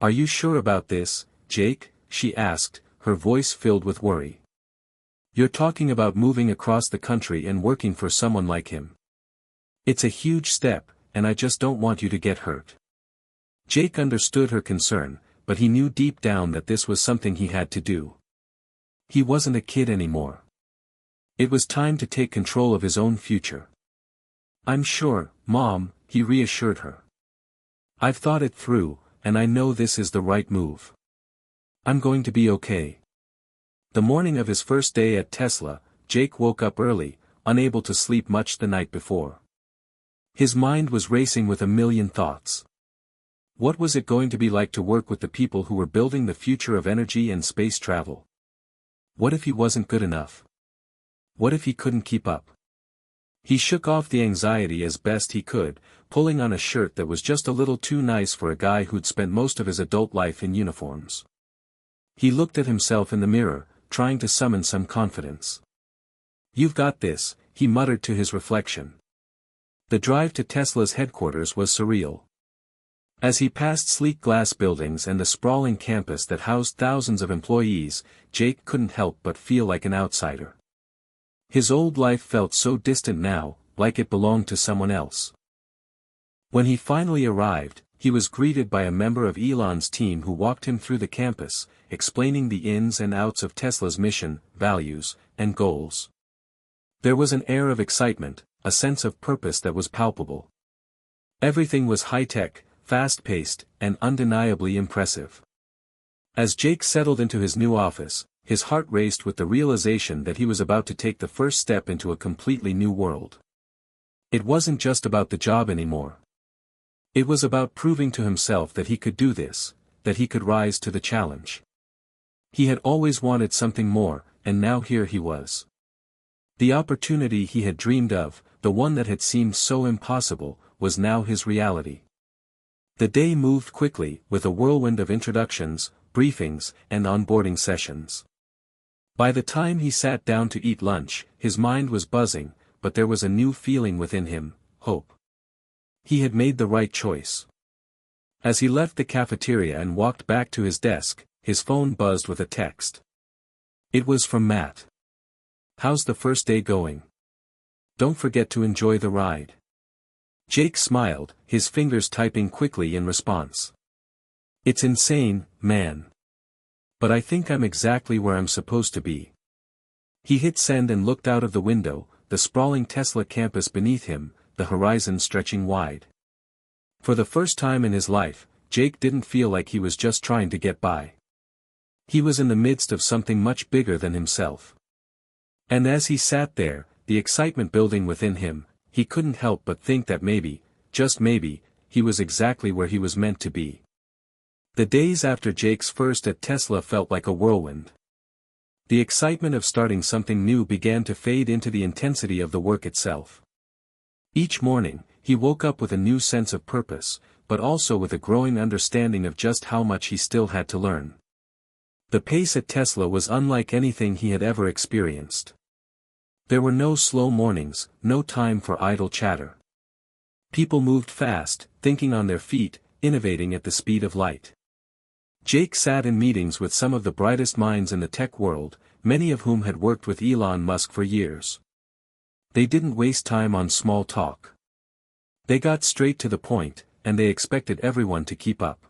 "Are you sure about this, Jake?" she asked, her voice filled with worry. "You're talking about moving across the country and working for someone like him. It's a huge step, and I just don't want you to get hurt." Jake understood her concern, but he knew deep down that this was something he had to do. He wasn't a kid anymore. It was time to take control of his own future. "I'm sure, Mom," he reassured her. "I've thought it through, and I know this is the right move. I'm going to be okay." The morning of his first day at Tesla, Jake woke up early, unable to sleep much the night before. His mind was racing with a million thoughts. What was it going to be like to work with the people who were building the future of energy and space travel? What if he wasn't good enough? What if he couldn't keep up? He shook off the anxiety as best he could, pulling on a shirt that was just a little too nice for a guy who'd spent most of his adult life in uniforms. He looked at himself in the mirror, trying to summon some confidence. "You've got this," he muttered to his reflection. The drive to Tesla's headquarters was surreal. As he passed sleek glass buildings and the sprawling campus that housed thousands of employees, Jake couldn't help but feel like an outsider. His old life felt so distant now, like it belonged to someone else. When he finally arrived, he was greeted by a member of Elon's team who walked him through the campus, explaining the ins and outs of Tesla's mission, values, and goals. There was an air of excitement, a sense of purpose that was palpable. Everything was high-tech, fast-paced, and undeniably impressive. As Jake settled into his new office, his heart raced with the realization that he was about to take the first step into a completely new world. It wasn't just about the job anymore. It was about proving to himself that he could do this, that he could rise to the challenge. He had always wanted something more, and now here he was. The opportunity he had dreamed of, the one that had seemed so impossible, was now his reality. The day moved quickly, with a whirlwind of introductions, briefings, and onboarding sessions. By the time he sat down to eat lunch, his mind was buzzing, but there was a new feeling within him: hope. He had made the right choice. As he left the cafeteria and walked back to his desk, his phone buzzed with a text. It was from Matt. "How's the first day going? Don't forget to enjoy the ride." Jake smiled, his fingers typing quickly in response. "It's insane, man. But I think I'm exactly where I'm supposed to be." He hit send and looked out of the window, the sprawling Tesla campus beneath him, the horizon stretching wide. For the first time in his life, Jake didn't feel like he was just trying to get by. He was in the midst of something much bigger than himself. And as he sat there, the excitement building within him, he couldn't help but think that maybe, just maybe, he was exactly where he was meant to be. The days after Jake's first at Tesla felt like a whirlwind. The excitement of starting something new began to fade into the intensity of the work itself. Each morning, he woke up with a new sense of purpose, but also with a growing understanding of just how much he still had to learn. The pace at Tesla was unlike anything he had ever experienced. There were no slow mornings, no time for idle chatter. People moved fast, thinking on their feet, innovating at the speed of light. Jake sat in meetings with some of the brightest minds in the tech world, many of whom had worked with Elon Musk for years. They didn't waste time on small talk. They got straight to the point, and they expected everyone to keep up.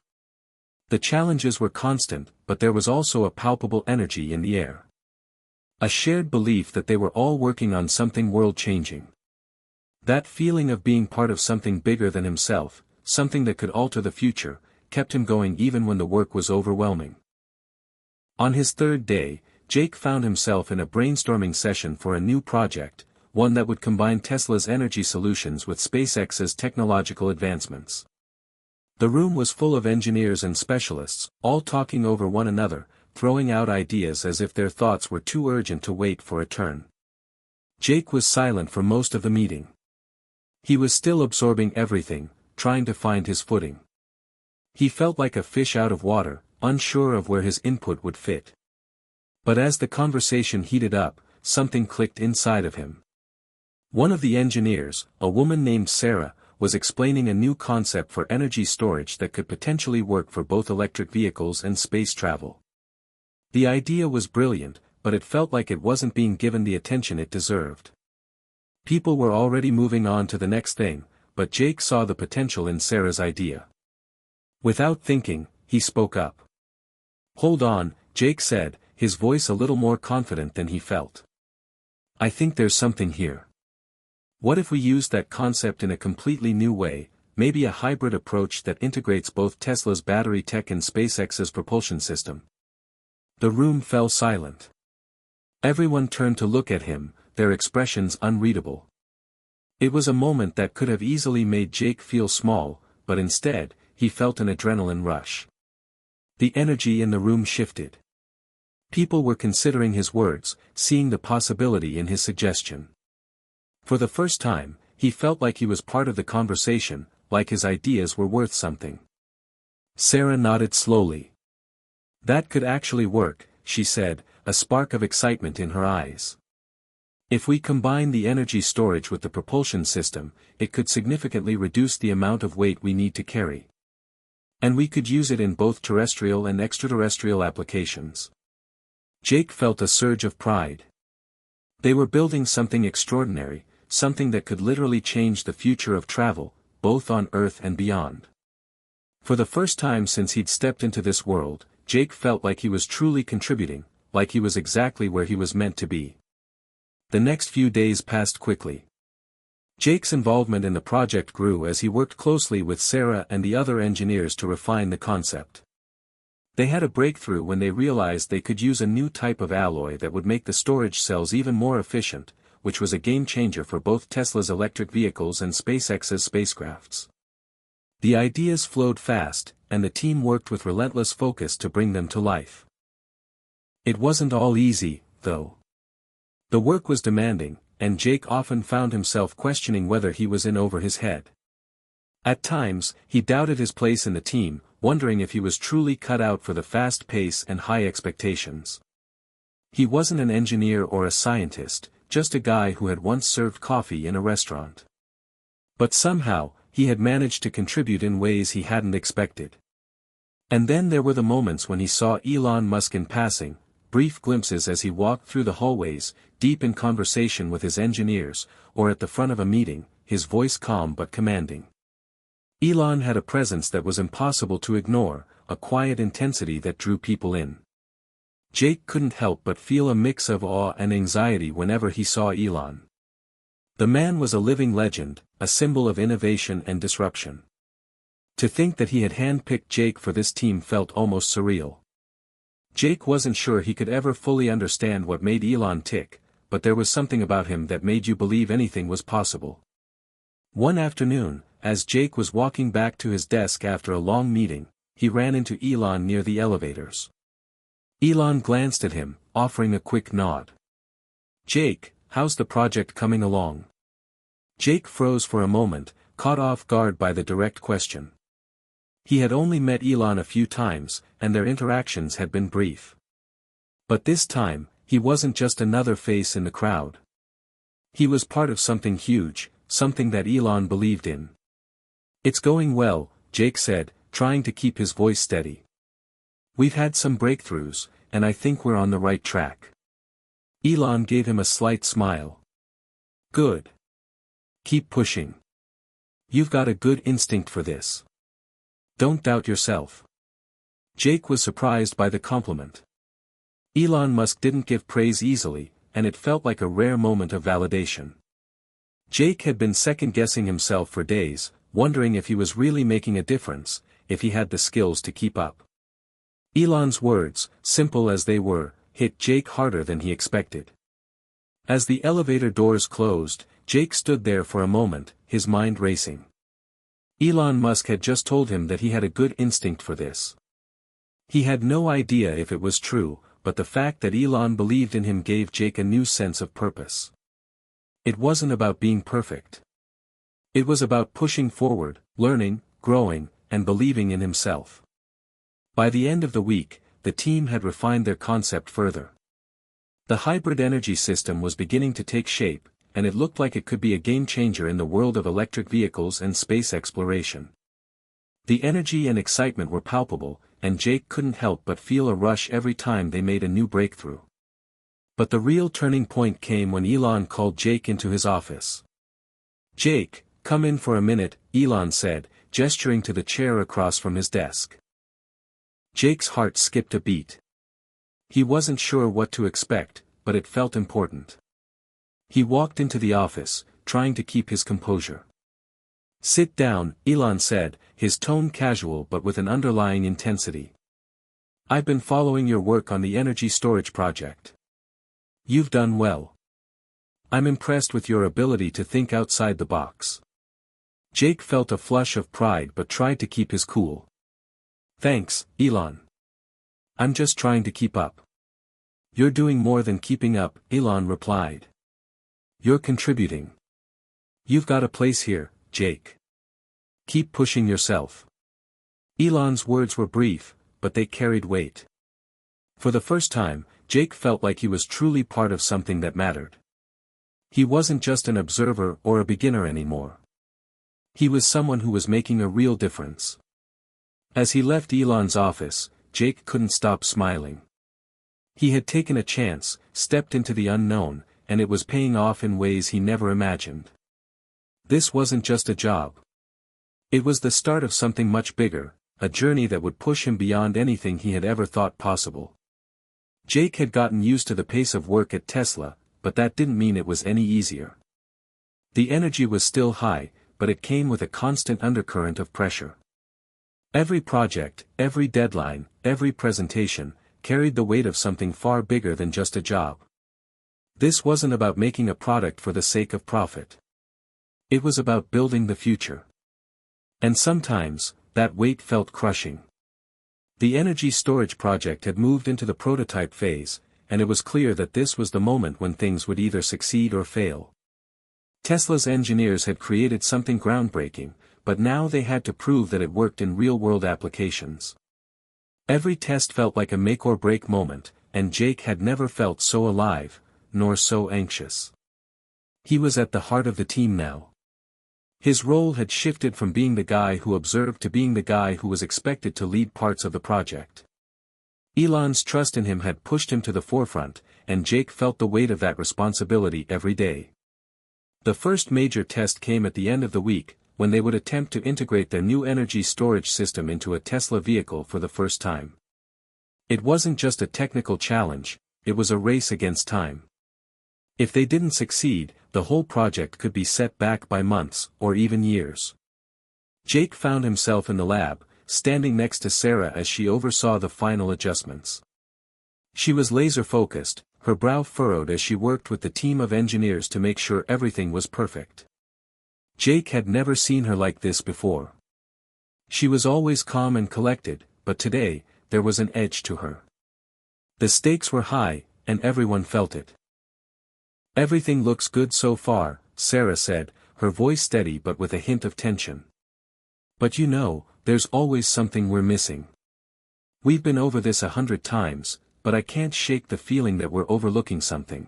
The challenges were constant, but there was also a palpable energy in the air. A shared belief that they were all working on something world-changing. That feeling of being part of something bigger than himself, something that could alter the future, kept him going even when the work was overwhelming. On his third day, Jake found himself in a brainstorming session for a new project, one that would combine Tesla's energy solutions with SpaceX's technological advancements. The room was full of engineers and specialists, all talking over one another, throwing out ideas as if their thoughts were too urgent to wait for a turn. Jake was silent for most of the meeting. He was still absorbing everything, trying to find his footing. He felt like a fish out of water, unsure of where his input would fit. But as the conversation heated up, something clicked inside of him. One of the engineers, a woman named Sarah, was explaining a new concept for energy storage that could potentially work for both electric vehicles and space travel. The idea was brilliant, but it felt like it wasn't being given the attention it deserved. People were already moving on to the next thing, but Jake saw the potential in Sarah's idea. Without thinking, he spoke up. "Hold on," Jake said, his voice a little more confident than he felt. "I think there's something here. What if we used that concept in a completely new way, maybe a hybrid approach that integrates both Tesla's battery tech and SpaceX's propulsion system?" The room fell silent. Everyone turned to look at him, their expressions unreadable. It was a moment that could have easily made Jake feel small, but instead, he felt an adrenaline rush. The energy in the room shifted. People were considering his words, seeing the possibility in his suggestion. For the first time, he felt like he was part of the conversation, like his ideas were worth something. Sarah nodded slowly. "That could actually work," she said, a spark of excitement in her eyes. "If we combine the energy storage with the propulsion system, it could significantly reduce the amount of weight we need to carry. And we could use it in both terrestrial and extraterrestrial applications." Jake felt a surge of pride. They were building something extraordinary, something that could literally change the future of travel, both on Earth and beyond. For the first time since he'd stepped into this world, Jake felt like he was truly contributing, like he was exactly where he was meant to be. The next few days passed quickly. Jake's involvement in the project grew as he worked closely with Sarah and the other engineers to refine the concept. They had a breakthrough when they realized they could use a new type of alloy that would make the storage cells even more efficient, which was a game-changer for both Tesla's electric vehicles and SpaceX's spacecrafts. The ideas flowed fast, and the team worked with relentless focus to bring them to life. It wasn't all easy, though. The work was demanding, and Jake often found himself questioning whether he was in over his head. At times, he doubted his place in the team, wondering if he was truly cut out for the fast pace and high expectations. He wasn't an engineer or a scientist, just a guy who had once served coffee in a restaurant. But somehow, he had managed to contribute in ways he hadn't expected. And then there were the moments when he saw Elon Musk in passing, brief glimpses as he walked through the hallways, deep in conversation with his engineers, or at the front of a meeting, his voice calm but commanding. Elon had a presence that was impossible to ignore, a quiet intensity that drew people in. Jake couldn't help but feel a mix of awe and anxiety whenever he saw Elon. The man was a living legend, a symbol of innovation and disruption. To think that he had handpicked Jake for this team felt almost surreal. Jake wasn't sure he could ever fully understand what made Elon tick, but there was something about him that made you believe anything was possible. One afternoon, as Jake was walking back to his desk after a long meeting, he ran into Elon near the elevators. Elon glanced at him, offering a quick nod. "Jake, how's the project coming along?" Jake froze for a moment, caught off guard by the direct question. He had only met Elon a few times, and their interactions had been brief. But this time, he wasn't just another face in the crowd. He was part of something huge, something that Elon believed in. "It's going well," Jake said, trying to keep his voice steady. We've had some breakthroughs, and I think we're on the right track. Elon gave him a slight smile. Good. Keep pushing. You've got a good instinct for this. Don't doubt yourself. Jake was surprised by the compliment. Elon Musk didn't give praise easily, and it felt like a rare moment of validation. Jake had been second-guessing himself for days, wondering if he was really making a difference, if he had the skills to keep up. Elon's words, simple as they were, hit Jake harder than he expected. As the elevator doors closed, Jake stood there for a moment, his mind racing. Elon Musk had just told him that he had a good instinct for this. He had no idea if it was true, but the fact that Elon believed in him gave Jake a new sense of purpose. It wasn't about being perfect. It was about pushing forward, learning, growing, and believing in himself. By the end of the week, the team had refined their concept further. The hybrid energy system was beginning to take shape, and it looked like it could be a game-changer in the world of electric vehicles and space exploration. The energy and excitement were palpable, and Jake couldn't help but feel a rush every time they made a new breakthrough. But the real turning point came when Elon called Jake into his office. "Jake, come in for a minute," Elon said, gesturing to the chair across from his desk. Jake's heart skipped a beat. He wasn't sure what to expect, but it felt important. He walked into the office, trying to keep his composure. "Sit down," Elon said, his tone casual but with an underlying intensity. "I've been following your work on the energy storage project. You've done well. I'm impressed with your ability to think outside the box." Jake felt a flush of pride but tried to keep his cool. "Thanks, Elon. I'm just trying to keep up." "You're doing more than keeping up," Elon replied. "You're contributing. You've got a place here, Jake. Keep pushing yourself." Elon's words were brief, but they carried weight. For the first time, Jake felt like he was truly part of something that mattered. He wasn't just an observer or a beginner anymore. He was someone who was making a real difference. As he left Elon's office, Jake couldn't stop smiling. He had taken a chance, stepped into the unknown, and it was paying off in ways he never imagined. This wasn't just a job. It was the start of something much bigger, a journey that would push him beyond anything he had ever thought possible. Jake had gotten used to the pace of work at Tesla, but that didn't mean it was any easier. The energy was still high, but it came with a constant undercurrent of pressure. Every project, every deadline, every presentation, carried the weight of something far bigger than just a job. This wasn't about making a product for the sake of profit. It was about building the future. And sometimes, that weight felt crushing. The energy storage project had moved into the prototype phase, and it was clear that this was the moment when things would either succeed or fail. Tesla's engineers had created something groundbreaking, but now they had to prove that it worked in real-world applications. Every test felt like a make-or-break moment, and Jake had never felt so alive, nor so anxious. He was at the heart of the team now. His role had shifted from being the guy who observed to being the guy who was expected to lead parts of the project. Elon's trust in him had pushed him to the forefront, and Jake felt the weight of that responsibility every day. The first major test came at the end of the week, when they would attempt to integrate their new energy storage system into a Tesla vehicle for the first time. It wasn't just a technical challenge, it was a race against time. If they didn't succeed, the whole project could be set back by months, or even years. Jake found himself in the lab, standing next to Sarah as she oversaw the final adjustments. She was laser-focused, her brow furrowed as she worked with the team of engineers to make sure everything was perfect. Jake had never seen her like this before. She was always calm and collected, but today, there was an edge to her. The stakes were high, and everyone felt it. "Everything looks good so far," Sarah said, her voice steady but with a hint of tension. "But you know, there's always something we're missing. We've been over this 100 times, but I can't shake the feeling that we're overlooking something."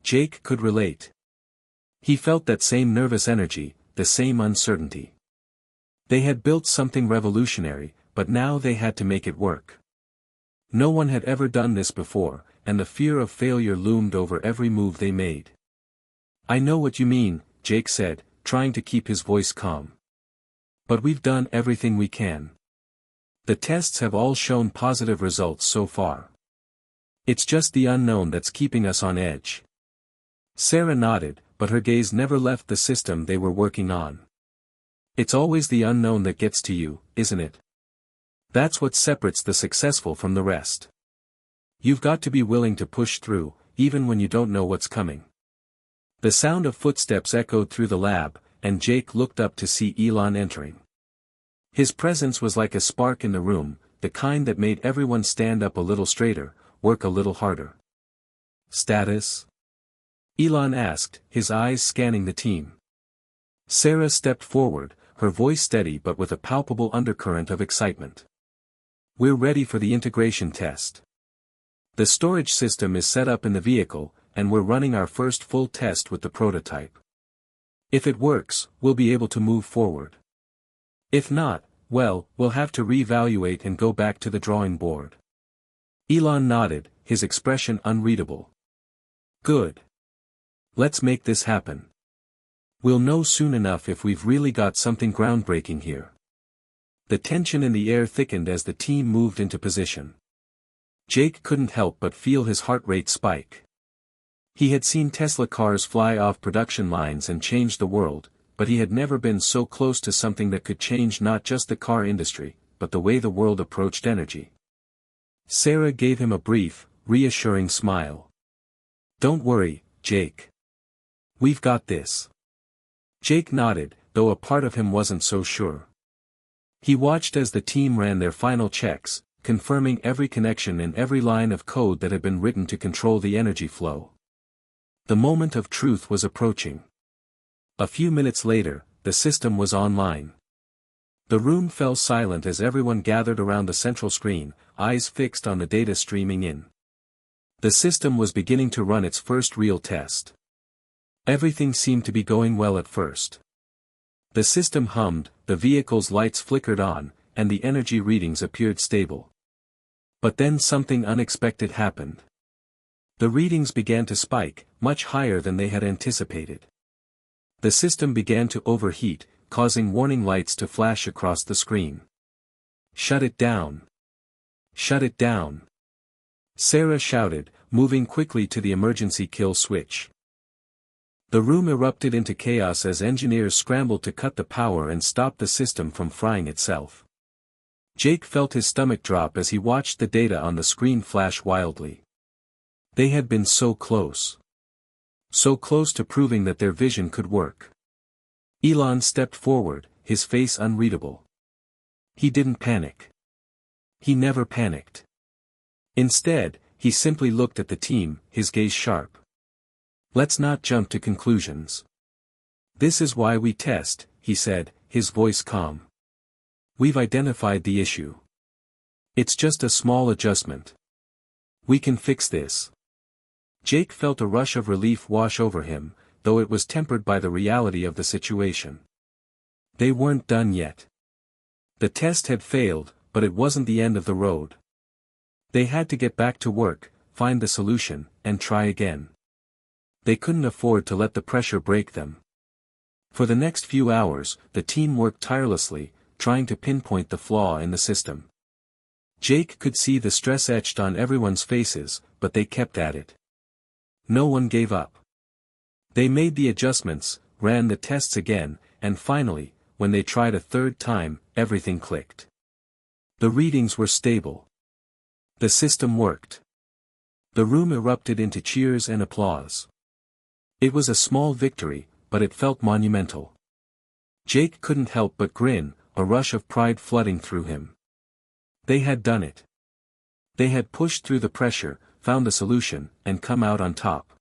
Jake could relate. He felt that same nervous energy, the same uncertainty. They had built something revolutionary, but now they had to make it work. No one had ever done this before, and the fear of failure loomed over every move they made. "I know what you mean," Jake said, trying to keep his voice calm. "But we've done everything we can. The tests have all shown positive results so far. It's just the unknown that's keeping us on edge." Sarah nodded, but her gaze never left the system they were working on. "It's always the unknown that gets to you, isn't it? That's what separates the successful from the rest. You've got to be willing to push through, even when you don't know what's coming." The sound of footsteps echoed through the lab, and Jake looked up to see Elon entering. His presence was like a spark in the room, the kind that made everyone stand up a little straighter, work a little harder. "Status?" Elon asked, his eyes scanning the team. Sarah stepped forward, her voice steady but with a palpable undercurrent of excitement. "We're ready for the integration test. The storage system is set up in the vehicle, and we're running our first full test with the prototype. If it works, we'll be able to move forward. If not, well, we'll have to reevaluate and go back to the drawing board." Elon nodded, his expression unreadable. "Good. Let's make this happen. We'll know soon enough if we've really got something groundbreaking here." The tension in the air thickened as the team moved into position. Jake couldn't help but feel his heart rate spike. He had seen Tesla cars fly off production lines and change the world, but he had never been so close to something that could change not just the car industry, but the way the world approached energy. Sarah gave him a brief, reassuring smile. "Don't worry, Jake. We've got this." Jake nodded, though a part of him wasn't so sure. He watched as the team ran their final checks, confirming every connection and every line of code that had been written to control the energy flow. The moment of truth was approaching. A few minutes later, the system was online. The room fell silent as everyone gathered around the central screen, eyes fixed on the data streaming in. The system was beginning to run its first real test. Everything seemed to be going well at first. The system hummed, the vehicle's lights flickered on, and the energy readings appeared stable. But then something unexpected happened. The readings began to spike, much higher than they had anticipated. The system began to overheat, causing warning lights to flash across the screen. "Shut it down! Shut it down!" Sarah shouted, moving quickly to the emergency kill switch. The room erupted into chaos as engineers scrambled to cut the power and stop the system from frying itself. Jake felt his stomach drop as he watched the data on the screen flash wildly. They had been so close. So close to proving that their vision could work. Elon stepped forward, his face unreadable. He didn't panic. He never panicked. Instead, he simply looked at the team, his gaze sharp. "Let's not jump to conclusions. This is why we test," he said, his voice calm. "We've identified the issue. It's just a small adjustment. We can fix this." Jake felt a rush of relief wash over him, though it was tempered by the reality of the situation. They weren't done yet. The test had failed, but it wasn't the end of the road. They had to get back to work, find the solution, and try again. They couldn't afford to let the pressure break them. For the next few hours, the team worked tirelessly, trying to pinpoint the flaw in the system. Jake could see the stress etched on everyone's faces, but they kept at it. No one gave up. They made the adjustments, ran the tests again, and finally, when they tried a third time, everything clicked. The readings were stable. The system worked. The room erupted into cheers and applause. It was a small victory, but it felt monumental. Jake couldn't help but grin, a rush of pride flooding through him. They had done it. They had pushed through the pressure, found the solution, and come out on top.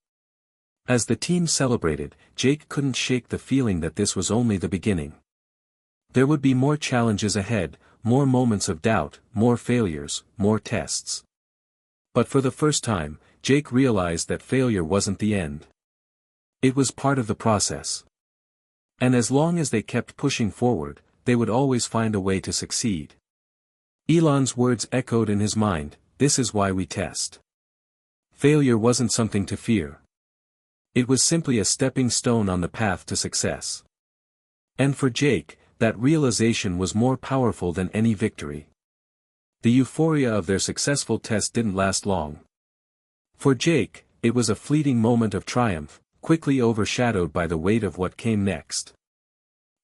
As the team celebrated, Jake couldn't shake the feeling that this was only the beginning. There would be more challenges ahead, more moments of doubt, more failures, more tests. But for the first time, Jake realized that failure wasn't the end. It was part of the process. And as long as they kept pushing forward, they would always find a way to succeed. Elon's words echoed in his mind, this is why we test. Failure wasn't something to fear. It was simply a stepping stone on the path to success. And for Jake, that realization was more powerful than any victory. The euphoria of their successful test didn't last long. For Jake, it was a fleeting moment of triumph, quickly overshadowed by the weight of what came next.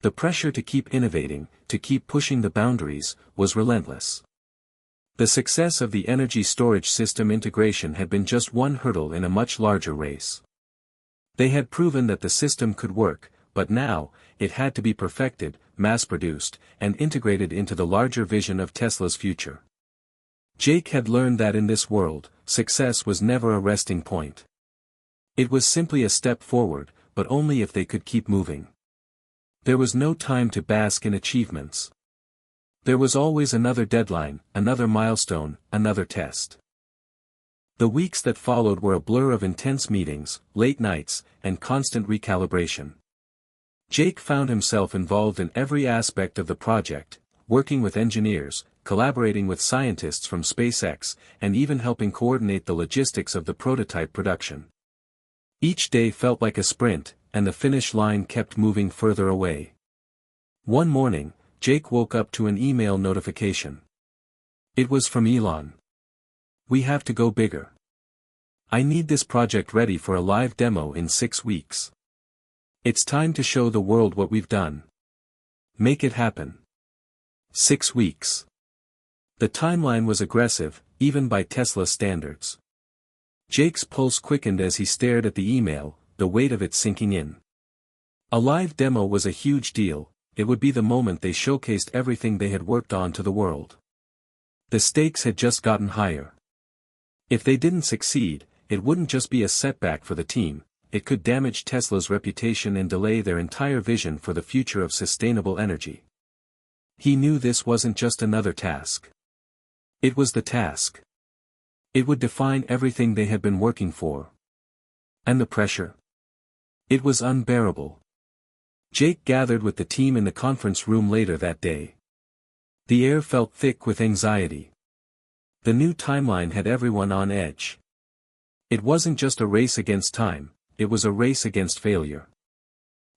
The pressure to keep innovating, to keep pushing the boundaries, was relentless. The success of the energy storage system integration had been just one hurdle in a much larger race. They had proven that the system could work, but now, it had to be perfected, mass-produced, and integrated into the larger vision of Tesla's future. Jake had learned that in this world, success was never a resting point. It was simply a step forward, but only if they could keep moving. There was no time to bask in achievements. There was always another deadline, another milestone, another test. The weeks that followed were a blur of intense meetings, late nights, and constant recalibration. Jake found himself involved in every aspect of the project, working with engineers, collaborating with scientists from SpaceX, and even helping coordinate the logistics of the prototype production. Each day felt like a sprint, and the finish line kept moving further away. One morning, Jake woke up to an email notification. It was from Elon. "We have to go bigger. I need this project ready for a live demo in 6 weeks. It's time to show the world what we've done. Make it happen." 6 weeks. The timeline was aggressive, even by Tesla standards. Jake's pulse quickened as he stared at the email, the weight of it sinking in. A live demo was a huge deal. It would be the moment they showcased everything they had worked on to the world. The stakes had just gotten higher. If they didn't succeed, it wouldn't just be a setback for the team, it could damage Tesla's reputation and delay their entire vision for the future of sustainable energy. He knew this wasn't just another task. It was the task. It would define everything they had been working for. And the pressure? It was unbearable. Jake gathered with the team in the conference room later that day. The air felt thick with anxiety. The new timeline had everyone on edge. It wasn't just a race against time, it was a race against failure.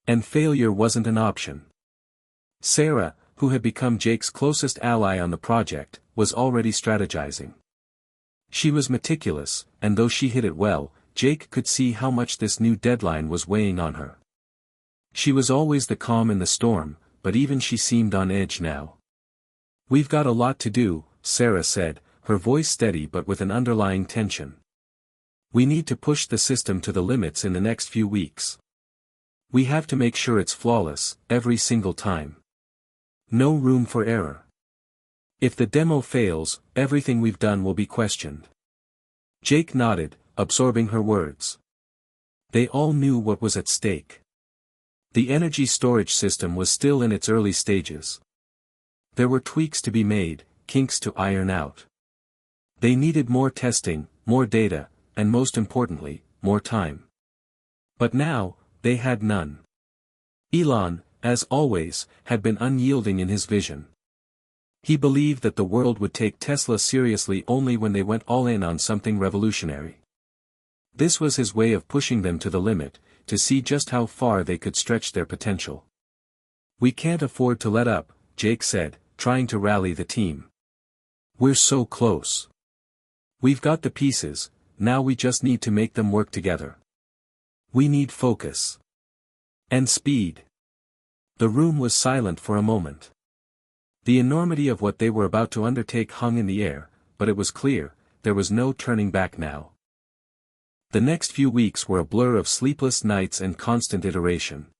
And failure wasn't an option. Sarah, who had become Jake's closest ally on the project, was already strategizing. She was meticulous, and though she hid it well, Jake could see how much this new deadline was weighing on her. She was always the calm in the storm, but even she seemed on edge now. "We've got a lot to do," Sarah said, her voice steady but with an underlying tension. "We need to push the system to the limits in the next few weeks. We have to make sure it's flawless, every single time. No room for error. If the demo fails, everything we've done will be questioned." Jake nodded, absorbing her words. They all knew what was at stake. The energy storage system was still in its early stages. There were tweaks to be made, kinks to iron out. They needed more testing, more data, and most importantly, more time. But now, they had none. Elon, as always, had been unyielding in his vision. He believed that the world would take Tesla seriously only when they went all in on something revolutionary. This was his way of pushing them to the limit, to see just how far they could stretch their potential. "We can't afford to let up," Jake said, trying to rally the team. "We're so close. We've got the pieces, now we just need to make them work together. We need focus. And speed." The room was silent for a moment. The enormity of what they were about to undertake hung in the air, but it was clear, there was no turning back now. The next few weeks were a blur of sleepless nights and constant iteration.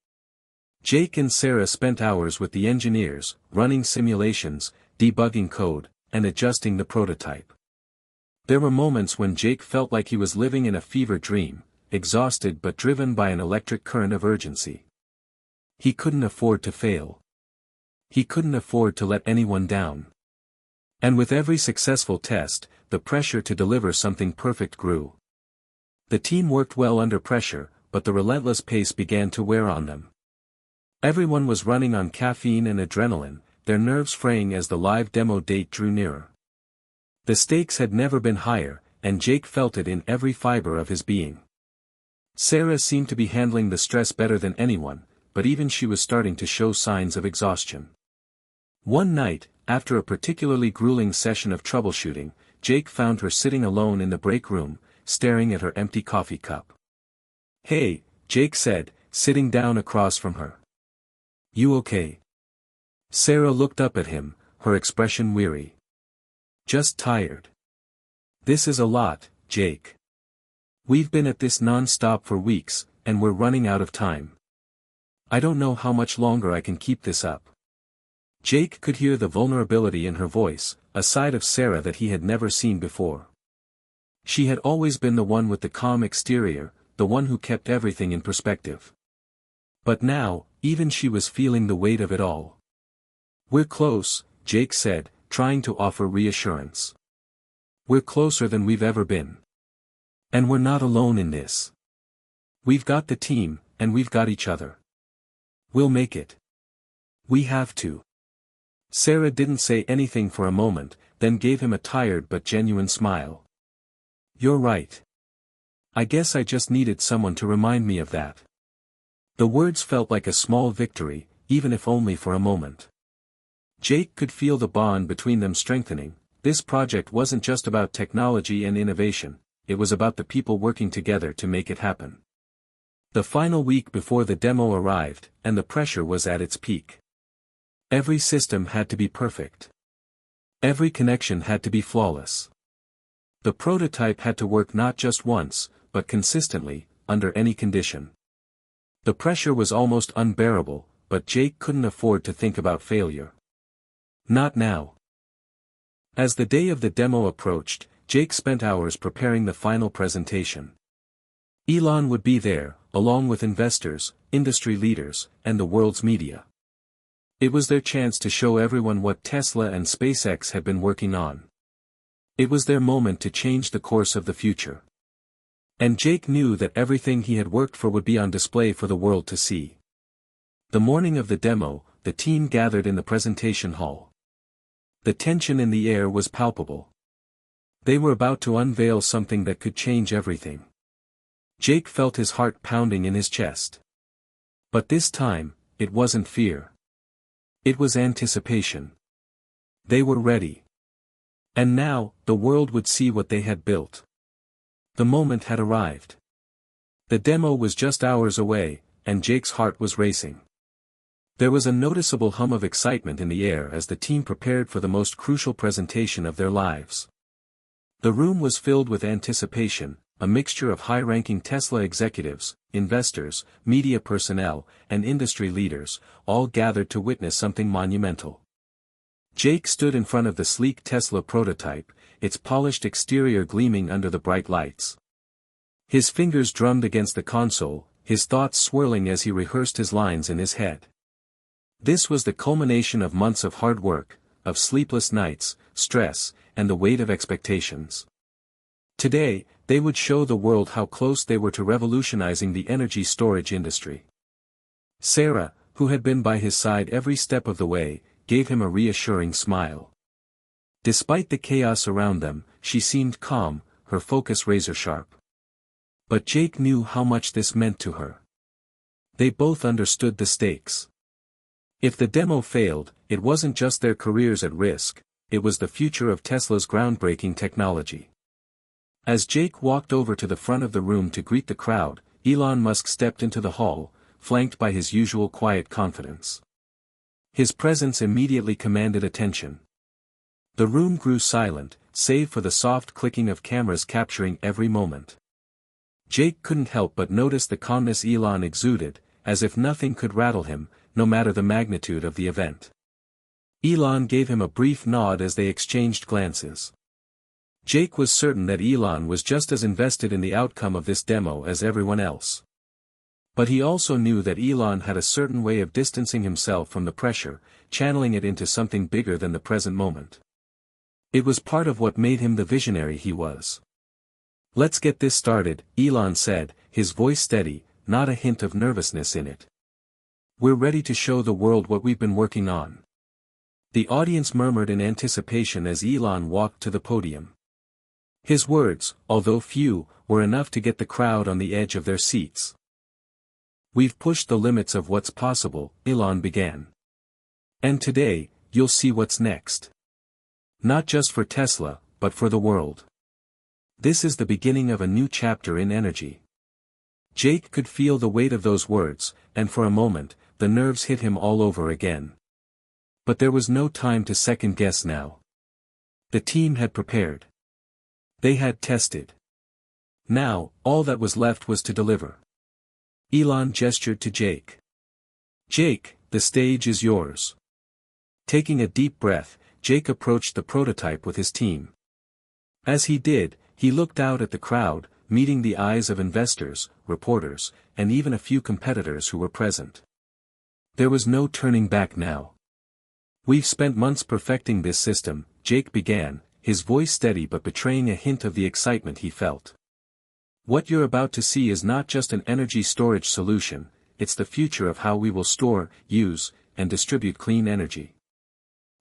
Jake and Sarah spent hours with the engineers, running simulations, debugging code, and adjusting the prototype. There were moments when Jake felt like he was living in a fever dream, exhausted but driven by an electric current of urgency. He couldn't afford to fail. He couldn't afford to let anyone down. And with every successful test, the pressure to deliver something perfect grew. The team worked well under pressure, but the relentless pace began to wear on them. Everyone was running on caffeine and adrenaline, their nerves fraying as the live demo date drew nearer. The stakes had never been higher, and Jake felt it in every fiber of his being. Sarah seemed to be handling the stress better than anyone, but even she was starting to show signs of exhaustion. One night, after a particularly grueling session of troubleshooting, Jake found her sitting alone in the break room, staring at her empty coffee cup. "Hey," Jake said, sitting down across from her. "You okay?" Sarah looked up at him, her expression weary. "Just tired." "This is a lot, Jake. We've been at this non-stop for weeks, and we're running out of time. I don't know how much longer I can keep this up." Jake could hear the vulnerability in her voice, a side of Sarah that he had never seen before. She had always been the one with the calm exterior, the one who kept everything in perspective. But now, even she was feeling the weight of it all. "We're close," Jake said, trying to offer reassurance. "We're closer than we've ever been. And we're not alone in this. We've got the team, and we've got each other. We'll make it. We have to." Sarah didn't say anything for a moment, then gave him a tired but genuine smile. "You're right. I guess I just needed someone to remind me of that." The words felt like a small victory, even if only for a moment. Jake could feel the bond between them strengthening. This project wasn't just about technology and innovation, it was about the people working together to make it happen. The final week before the demo arrived, and the pressure was at its peak. Every system had to be perfect. Every connection had to be flawless. The prototype had to work not just once, but consistently, under any condition. The pressure was almost unbearable, but Jake couldn't afford to think about failure. Not now. As the day of the demo approached, Jake spent hours preparing the final presentation. Elon would be there, along with investors, industry leaders, and the world's media. It was their chance to show everyone what Tesla and SpaceX had been working on. It was their moment to change the course of the future. And Jake knew that everything he had worked for would be on display for the world to see. The morning of the demo, the team gathered in the presentation hall. The tension in the air was palpable. They were about to unveil something that could change everything. Jake felt his heart pounding in his chest. But this time, it wasn't fear. It was anticipation. They were ready. And now, the world would see what they had built. The moment had arrived. The demo was just hours away, and Jake's heart was racing. There was a noticeable hum of excitement in the air as the team prepared for the most crucial presentation of their lives. The room was filled with anticipation, a mixture of high-ranking Tesla executives, investors, media personnel, and industry leaders, all gathered to witness something monumental. Jake stood in front of the sleek Tesla prototype, its polished exterior gleaming under the bright lights. His fingers drummed against the console, his thoughts swirling as he rehearsed his lines in his head. This was the culmination of months of hard work, of sleepless nights, stress, and the weight of expectations. Today, they would show the world how close they were to revolutionizing the energy storage industry. Sarah, who had been by his side every step of the way, gave him a reassuring smile. Despite the chaos around them, she seemed calm, her focus razor-sharp. But Jake knew how much this meant to her. They both understood the stakes. If the demo failed, it wasn't just their careers at risk, it was the future of Tesla's groundbreaking technology. As Jake walked over to the front of the room to greet the crowd, Elon Musk stepped into the hall, flanked by his usual quiet confidence. His presence immediately commanded attention. The room grew silent, save for the soft clicking of cameras capturing every moment. Jake couldn't help but notice the calmness Elon exuded, as if nothing could rattle him, no matter the magnitude of the event. Elon gave him a brief nod as they exchanged glances. Jake was certain that Elon was just as invested in the outcome of this demo as everyone else. But he also knew that Elon had a certain way of distancing himself from the pressure, channeling it into something bigger than the present moment. It was part of what made him the visionary he was. "Let's get this started," Elon said, his voice steady, not a hint of nervousness in it. "We're ready to show the world what we've been working on. The audience murmured in anticipation as Elon walked to the podium. His words, although few, were enough to get the crowd on the edge of their seats. "We've pushed the limits of what's possible," Elon began. "And today, you'll see what's next. Not just for Tesla, but for the world. This is the beginning of a new chapter in energy." Jake could feel the weight of those words, and for a moment, the nerves hit him all over again. But there was no time to second-guess now. The team had prepared. They had tested. Now, all that was left was to deliver. Elon gestured to Jake. "Jake, the stage is yours." Taking a deep breath, Jake approached the prototype with his team. As he did, he looked out at the crowd, meeting the eyes of investors, reporters, and even a few competitors who were present. There was no turning back now. "We've spent months perfecting this system," Jake began, his voice steady but betraying a hint of the excitement he felt. "What you're about to see is not just an energy storage solution, it's the future of how we will store, use, and distribute clean energy."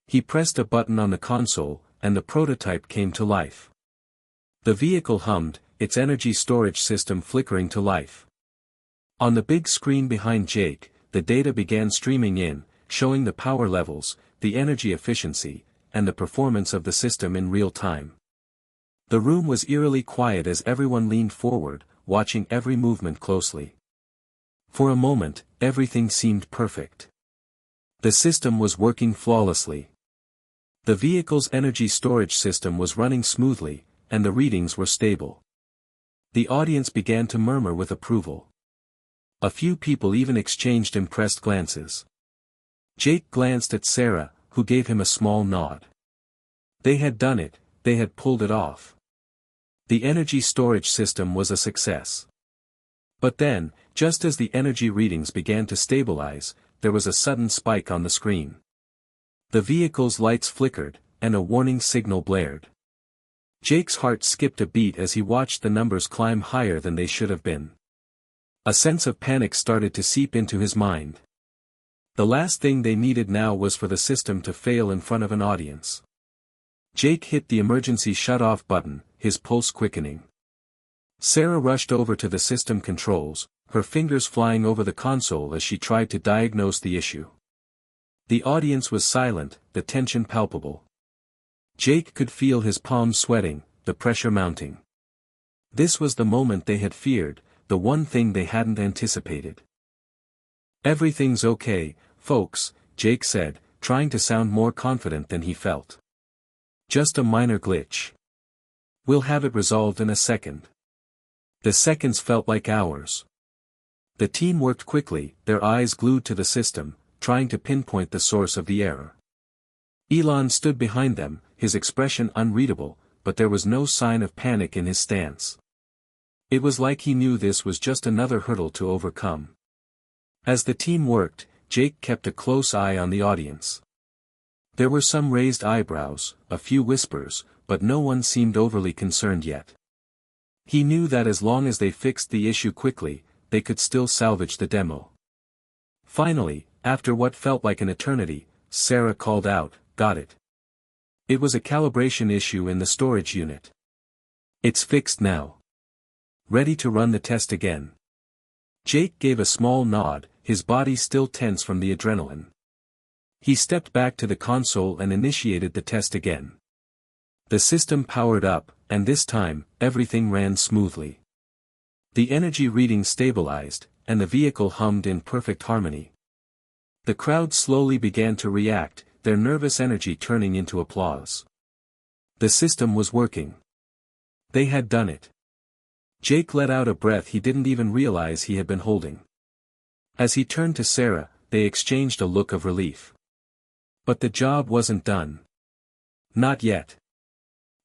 He pressed a button on the console, and the prototype came to life. The vehicle hummed, its energy storage system flickering to life. On the big screen behind Jake, the data began streaming in, showing the power levels, the energy efficiency, and the performance of the system in real time. The room was eerily quiet as everyone leaned forward, watching every movement closely. For a moment, everything seemed perfect. The system was working flawlessly. The vehicle's energy storage system was running smoothly, and the readings were stable. The audience began to murmur with approval. A few people even exchanged impressed glances. Jake glanced at Sarah, who gave him a small nod. They had done it, they had pulled it off. The energy storage system was a success. But then, just as the energy readings began to stabilize, there was a sudden spike on the screen. The vehicle's lights flickered, and a warning signal blared. Jake's heart skipped a beat as he watched the numbers climb higher than they should have been. A sense of panic started to seep into his mind. The last thing they needed now was for the system to fail in front of an audience. Jake hit the emergency shut-off button, his pulse quickening. Sarah rushed over to the system controls, her fingers flying over the console as she tried to diagnose the issue. The audience was silent, the tension palpable. Jake could feel his palms sweating, the pressure mounting. This was the moment they had feared, the one thing they hadn't anticipated. "Everything's okay, folks," Jake said, trying to sound more confident than he felt. "Just a minor glitch. We'll have it resolved in a second." The seconds felt like hours. The team worked quickly, their eyes glued to the system, trying to pinpoint the source of the error. Elon stood behind them, his expression unreadable, but there was no sign of panic in his stance. It was like he knew this was just another hurdle to overcome. As the team worked, Jake kept a close eye on the audience. There were some raised eyebrows, a few whispers, but no one seemed overly concerned yet. He knew that as long as they fixed the issue quickly, they could still salvage the demo. Finally, after what felt like an eternity, Sarah called out, "Got it." It was a calibration issue in the storage unit. "It's fixed now. Ready to run the test again." Jake gave a small nod, his body still tense from the adrenaline. He stepped back to the console and initiated the test again. The system powered up, and this time, everything ran smoothly. The energy reading stabilized, and the vehicle hummed in perfect harmony. The crowd slowly began to react, their nervous energy turning into applause. The system was working. They had done it. Jake let out a breath he didn't even realize he had been holding. As he turned to Sarah, they exchanged a look of relief. But the job wasn't done. Not yet.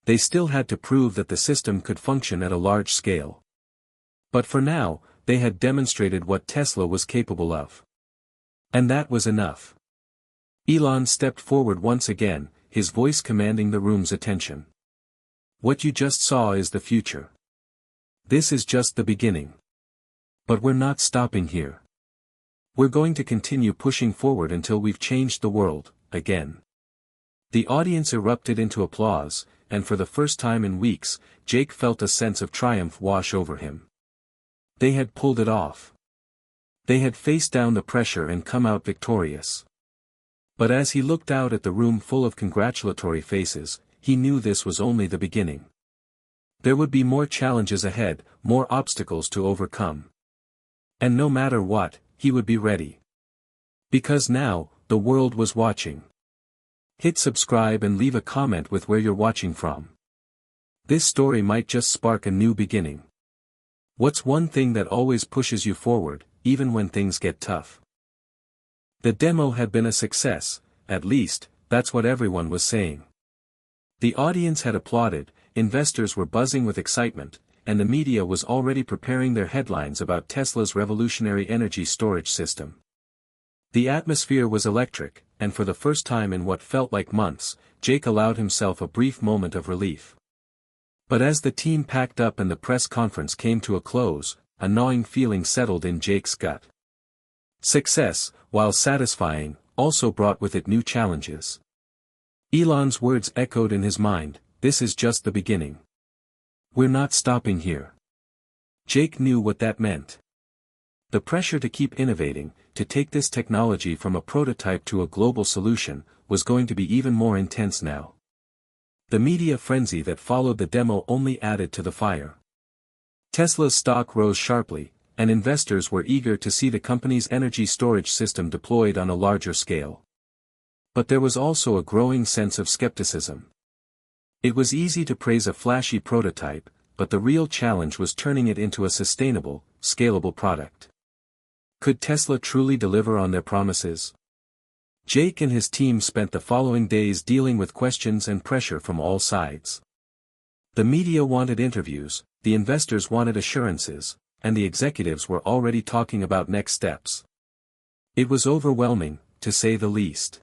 They still had to prove that the system could function at a large scale. But for now, they had demonstrated what Tesla was capable of. And that was enough. Elon stepped forward once again, his voice commanding the room's attention. "What you just saw is the future. This is just the beginning. But we're not stopping here. We're going to continue pushing forward until we've changed the world, again." The audience erupted into applause, and for the first time in weeks, Jake felt a sense of triumph wash over him. They had pulled it off. They had faced down the pressure and come out victorious. But as he looked out at the room full of congratulatory faces, he knew this was only the beginning. There would be more challenges ahead, more obstacles to overcome. And no matter what, he would be ready. Because now, the world was watching. Hit subscribe and leave a comment with where you're watching from. This story might just spark a new beginning. What's one thing that always pushes you forward, even when things get tough? The demo had been a success, at least, that's what everyone was saying. The audience had applauded, investors were buzzing with excitement, and the media was already preparing their headlines about Tesla's revolutionary energy storage system. The atmosphere was electric, and for the first time in what felt like months, Jake allowed himself a brief moment of relief. But as the team packed up and the press conference came to a close, a gnawing feeling settled in Jake's gut. Success, while satisfying, also brought with it new challenges. Elon's words echoed in his mind, "This is just the beginning. We're not stopping here." Jake knew what that meant. The pressure to keep innovating, to take this technology from a prototype to a global solution, was going to be even more intense now. The media frenzy that followed the demo only added to the fire. Tesla's stock rose sharply, and investors were eager to see the company's energy storage system deployed on a larger scale. But there was also a growing sense of skepticism. It was easy to praise a flashy prototype, but the real challenge was turning it into a sustainable, scalable product. Could Tesla truly deliver on their promises? Jake and his team spent the following days dealing with questions and pressure from all sides. The media wanted interviews, the investors wanted assurances, and the executives were already talking about next steps. It was overwhelming, to say the least.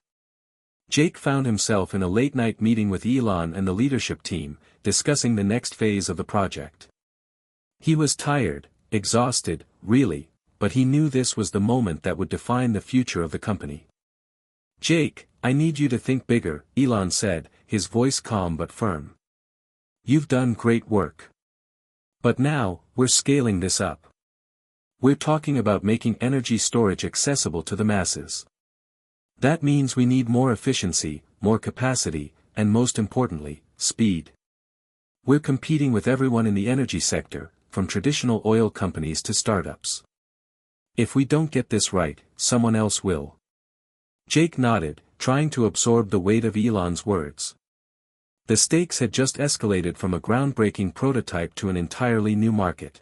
Jake found himself in a late-night meeting with Elon and the leadership team, discussing the next phase of the project. He was tired, exhausted, really, but he knew this was the moment that would define the future of the company. "Jake, I need you to think bigger," Elon said, his voice calm but firm. "You've done great work. But now, we're scaling this up. We're talking about making energy storage accessible to the masses. That means we need more efficiency, more capacity, and most importantly, speed. We're competing with everyone in the energy sector, from traditional oil companies to startups. If we don't get this right, someone else will." Jake nodded, trying to absorb the weight of Elon's words. The stakes had just escalated from a groundbreaking prototype to an entirely new market.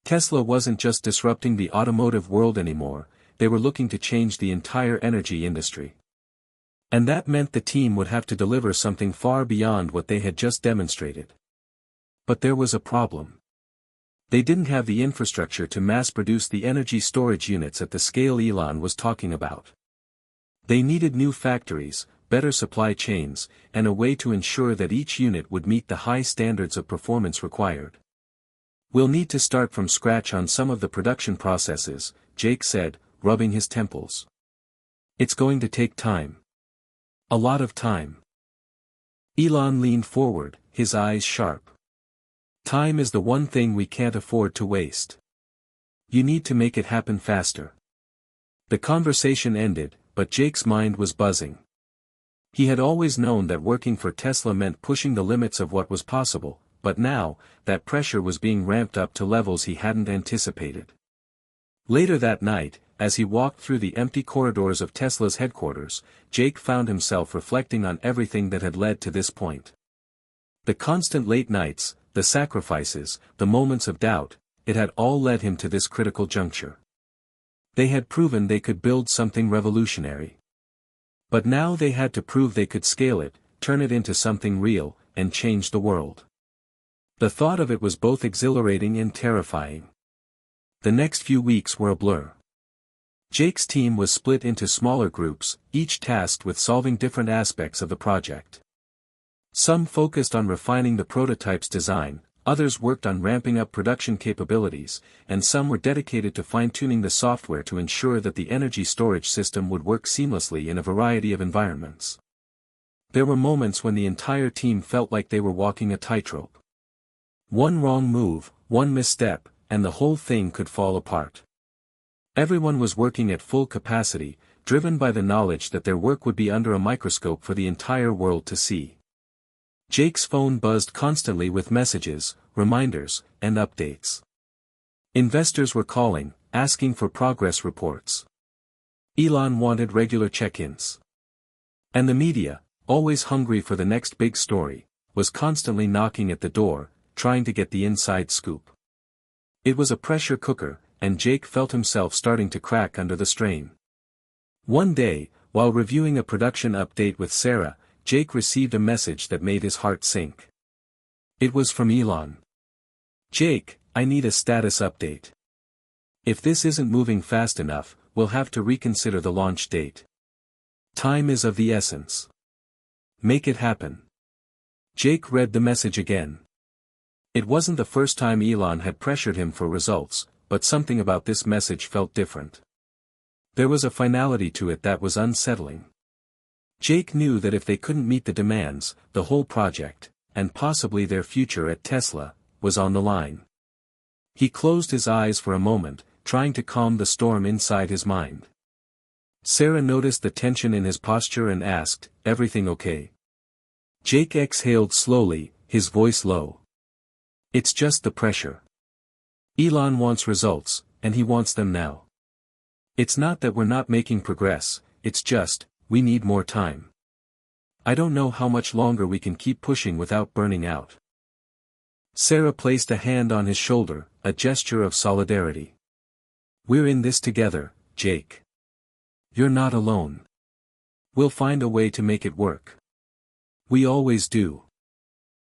Tesla wasn't just disrupting the automotive world anymore, they were looking to change the entire energy industry. And that meant the team would have to deliver something far beyond what they had just demonstrated. But there was a problem. They didn't have the infrastructure to mass-produce the energy storage units at the scale Elon was talking about. They needed new factories, better supply chains, and a way to ensure that each unit would meet the high standards of performance required. "We'll need to start from scratch on some of the production processes," Jake said, rubbing his temples. "It's going to take time. A lot of time." Elon leaned forward, his eyes sharp. "Time is the one thing we can't afford to waste. You need to make it happen faster." The conversation ended, but Jake's mind was buzzing. He had always known that working for Tesla meant pushing the limits of what was possible, but now, that pressure was being ramped up to levels he hadn't anticipated. Later that night, as he walked through the empty corridors of Tesla's headquarters, Jake found himself reflecting on everything that had led to this point. The constant late nights, the sacrifices, the moments of doubt, it had all led him to this critical juncture. They had proven they could build something revolutionary. But now they had to prove they could scale it, turn it into something real, and change the world. The thought of it was both exhilarating and terrifying. The next few weeks were a blur. Jake's team was split into smaller groups, each tasked with solving different aspects of the project. Some focused on refining the prototype's design, others worked on ramping up production capabilities, and some were dedicated to fine-tuning the software to ensure that the energy storage system would work seamlessly in a variety of environments. There were moments when the entire team felt like they were walking a tightrope. One wrong move, one misstep, and the whole thing could fall apart. Everyone was working at full capacity, driven by the knowledge that their work would be under a microscope for the entire world to see. Jake's phone buzzed constantly with messages, reminders, and updates. Investors were calling, asking for progress reports. Elon wanted regular check-ins. And the media, always hungry for the next big story, was constantly knocking at the door, trying to get the inside scoop. It was a pressure cooker, and Jake felt himself starting to crack under the strain. One day, while reviewing a production update with Sarah, Jake received a message that made his heart sink. It was from Elon. "Jake, I need a status update. If this isn't moving fast enough, we'll have to reconsider the launch date. Time is of the essence. Make it happen." Jake read the message again. It wasn't the first time Elon had pressured him for results, but something about this message felt different. There was a finality to it that was unsettling. Jake knew that if they couldn't meet the demands, the whole project, and possibly their future at Tesla, was on the line. He closed his eyes for a moment, trying to calm the storm inside his mind. Sarah noticed the tension in his posture and asked, "Everything okay?" Jake exhaled slowly, his voice low. "It's just the pressure. Elon wants results, and he wants them now. It's not that we're not making progress, it's just, we need more time. I don't know how much longer we can keep pushing without burning out." Sarah placed a hand on his shoulder, a gesture of solidarity. "We're in this together, Jake. You're not alone. We'll find a way to make it work. We always do."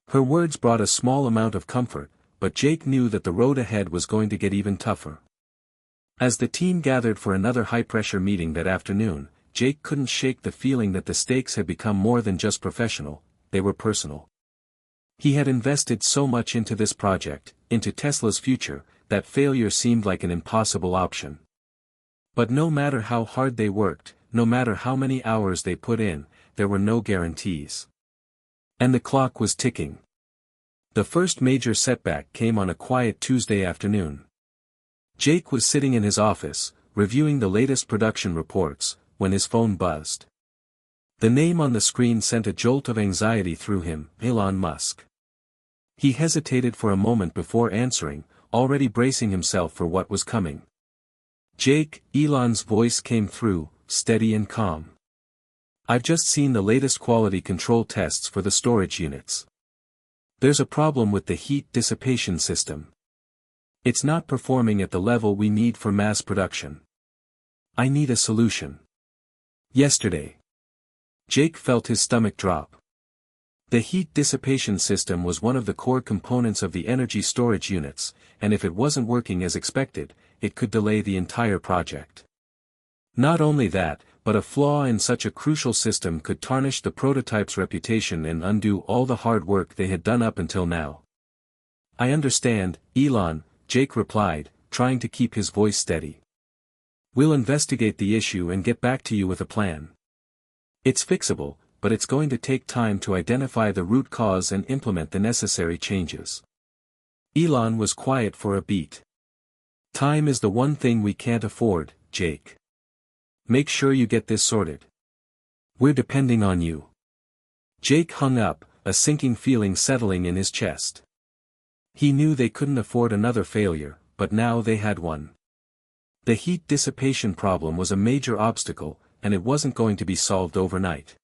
Her words brought a small amount of comfort, but Jake knew that the road ahead was going to get even tougher. As the team gathered for another high-pressure meeting that afternoon, Jake couldn't shake the feeling that the stakes had become more than just professional, they were personal. He had invested so much into this project, into Tesla's future, that failure seemed like an impossible option. But no matter how hard they worked, no matter how many hours they put in, there were no guarantees. And the clock was ticking. The first major setback came on a quiet Tuesday afternoon. Jake was sitting in his office, reviewing the latest production reports, when his phone buzzed. The name on the screen sent a jolt of anxiety through him, Elon Musk. He hesitated for a moment before answering, already bracing himself for what was coming. "Jake," Elon's voice came through, steady and calm. "I've just seen the latest quality control tests for the storage units. There's a problem with the heat dissipation system. It's not performing at the level we need for mass production. I need a solution. Yesterday." Jake felt his stomach drop. The heat dissipation system was one of the core components of the energy storage units, and if it wasn't working as expected, it could delay the entire project. Not only that, but a flaw in such a crucial system could tarnish the prototype's reputation and undo all the hard work they had done up until now. "I understand, Elon," Jake replied, trying to keep his voice steady. "We'll investigate the issue and get back to you with a plan. It's fixable, but it's going to take time to identify the root cause and implement the necessary changes." Elon was quiet for a beat. "Time is the one thing we can't afford, Jake. Make sure you get this sorted. We're depending on you." Jake hung up, a sinking feeling settling in his chest. He knew they couldn't afford another failure, but now they had one. The heat dissipation problem was a major obstacle, and it wasn't going to be solved overnight.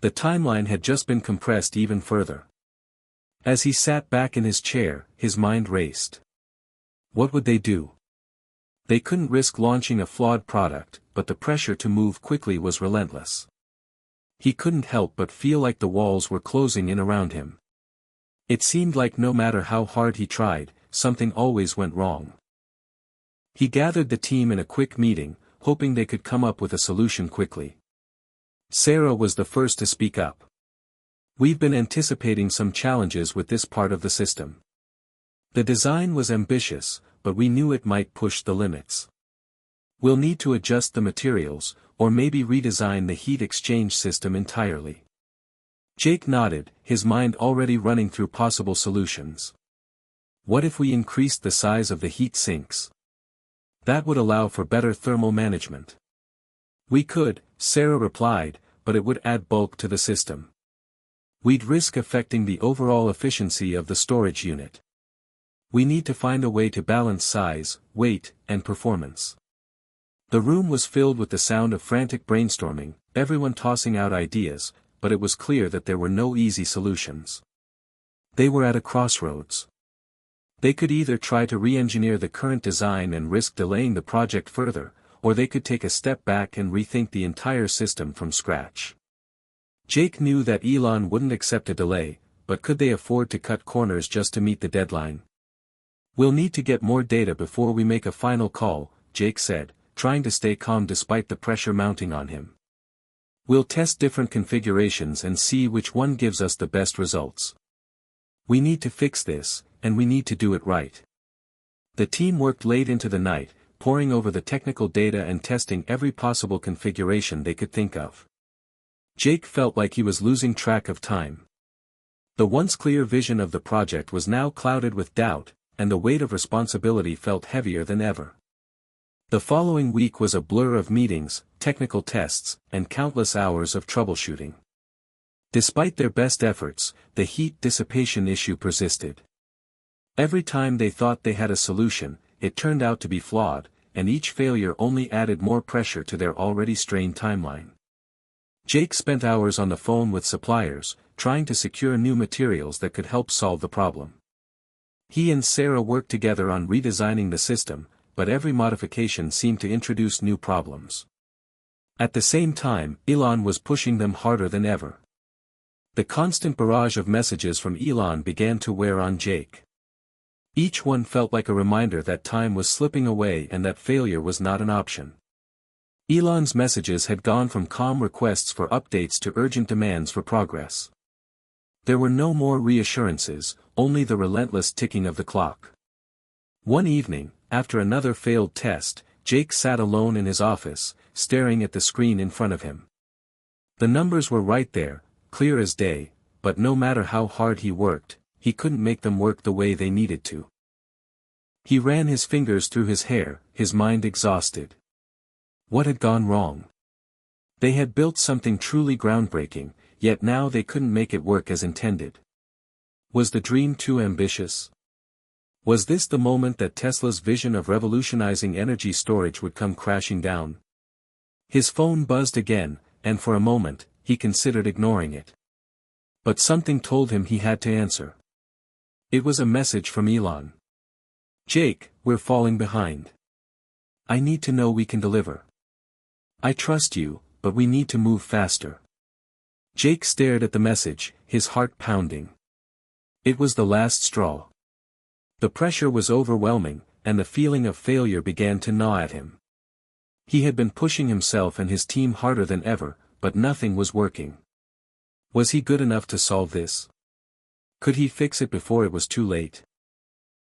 The timeline had just been compressed even further. As he sat back in his chair, his mind raced. What would they do? They couldn't risk launching a flawed product, but the pressure to move quickly was relentless. He couldn't help but feel like the walls were closing in around him. It seemed like no matter how hard he tried, something always went wrong. He gathered the team in a quick meeting, hoping they could come up with a solution quickly. Sarah was the first to speak up. "We've been anticipating some challenges with this part of the system. The design was ambitious, but we knew it might push the limits. We'll need to adjust the materials, or maybe redesign the heat exchange system entirely. Jake nodded, his mind already running through possible solutions. What if we increased the size of the heat sinks? That would allow for better thermal management. We could, Sarah replied, but it would add bulk to the system. We'd risk affecting the overall efficiency of the storage unit. We need to find a way to balance size, weight, and performance. The room was filled with the sound of frantic brainstorming, everyone tossing out ideas, but it was clear that there were no easy solutions. They were at a crossroads. They could either try to re-engineer the current design and risk delaying the project further, or they could take a step back and rethink the entire system from scratch. Jake knew that Elon wouldn't accept a delay, but could they afford to cut corners just to meet the deadline? We'll need to get more data before we make a final call, Jake said, trying to stay calm despite the pressure mounting on him. We'll test different configurations and see which one gives us the best results. We need to fix this, and we need to do it right. The team worked late into the night, poring over the technical data and testing every possible configuration they could think of. Jake felt like he was losing track of time. The once clear vision of the project was now clouded with doubt, and the weight of responsibility felt heavier than ever. The following week was a blur of meetings, technical tests, and countless hours of troubleshooting. Despite their best efforts, the heat dissipation issue persisted. Every time they thought they had a solution, it turned out to be flawed, and each failure only added more pressure to their already strained timeline. Jake spent hours on the phone with suppliers, trying to secure new materials that could help solve the problem. He and Sarah worked together on redesigning the system, but every modification seemed to introduce new problems. At the same time, Elon was pushing them harder than ever. The constant barrage of messages from Elon began to wear on Jake. Each one felt like a reminder that time was slipping away and that failure was not an option. Elon's messages had gone from calm requests for updates to urgent demands for progress. There were no more reassurances, only the relentless ticking of the clock. One evening, after another failed test, Jake sat alone in his office, staring at the screen in front of him. The numbers were right there, clear as day, but no matter how hard he worked, he couldn't make them work the way they needed to. He ran his fingers through his hair, his mind exhausted. What had gone wrong? They had built something truly groundbreaking, yet now they couldn't make it work as intended. Was the dream too ambitious? Was this the moment that Tesla's vision of revolutionizing energy storage would come crashing down? His phone buzzed again, and for a moment, he considered ignoring it. But something told him he had to answer. It was a message from Elon. Jake, we're falling behind. I need to know we can deliver. I trust you, but we need to move faster. Jake stared at the message, his heart pounding. It was the last straw. The pressure was overwhelming, and the feeling of failure began to gnaw at him. He had been pushing himself and his team harder than ever, but nothing was working. Was he good enough to solve this? Could he fix it before it was too late?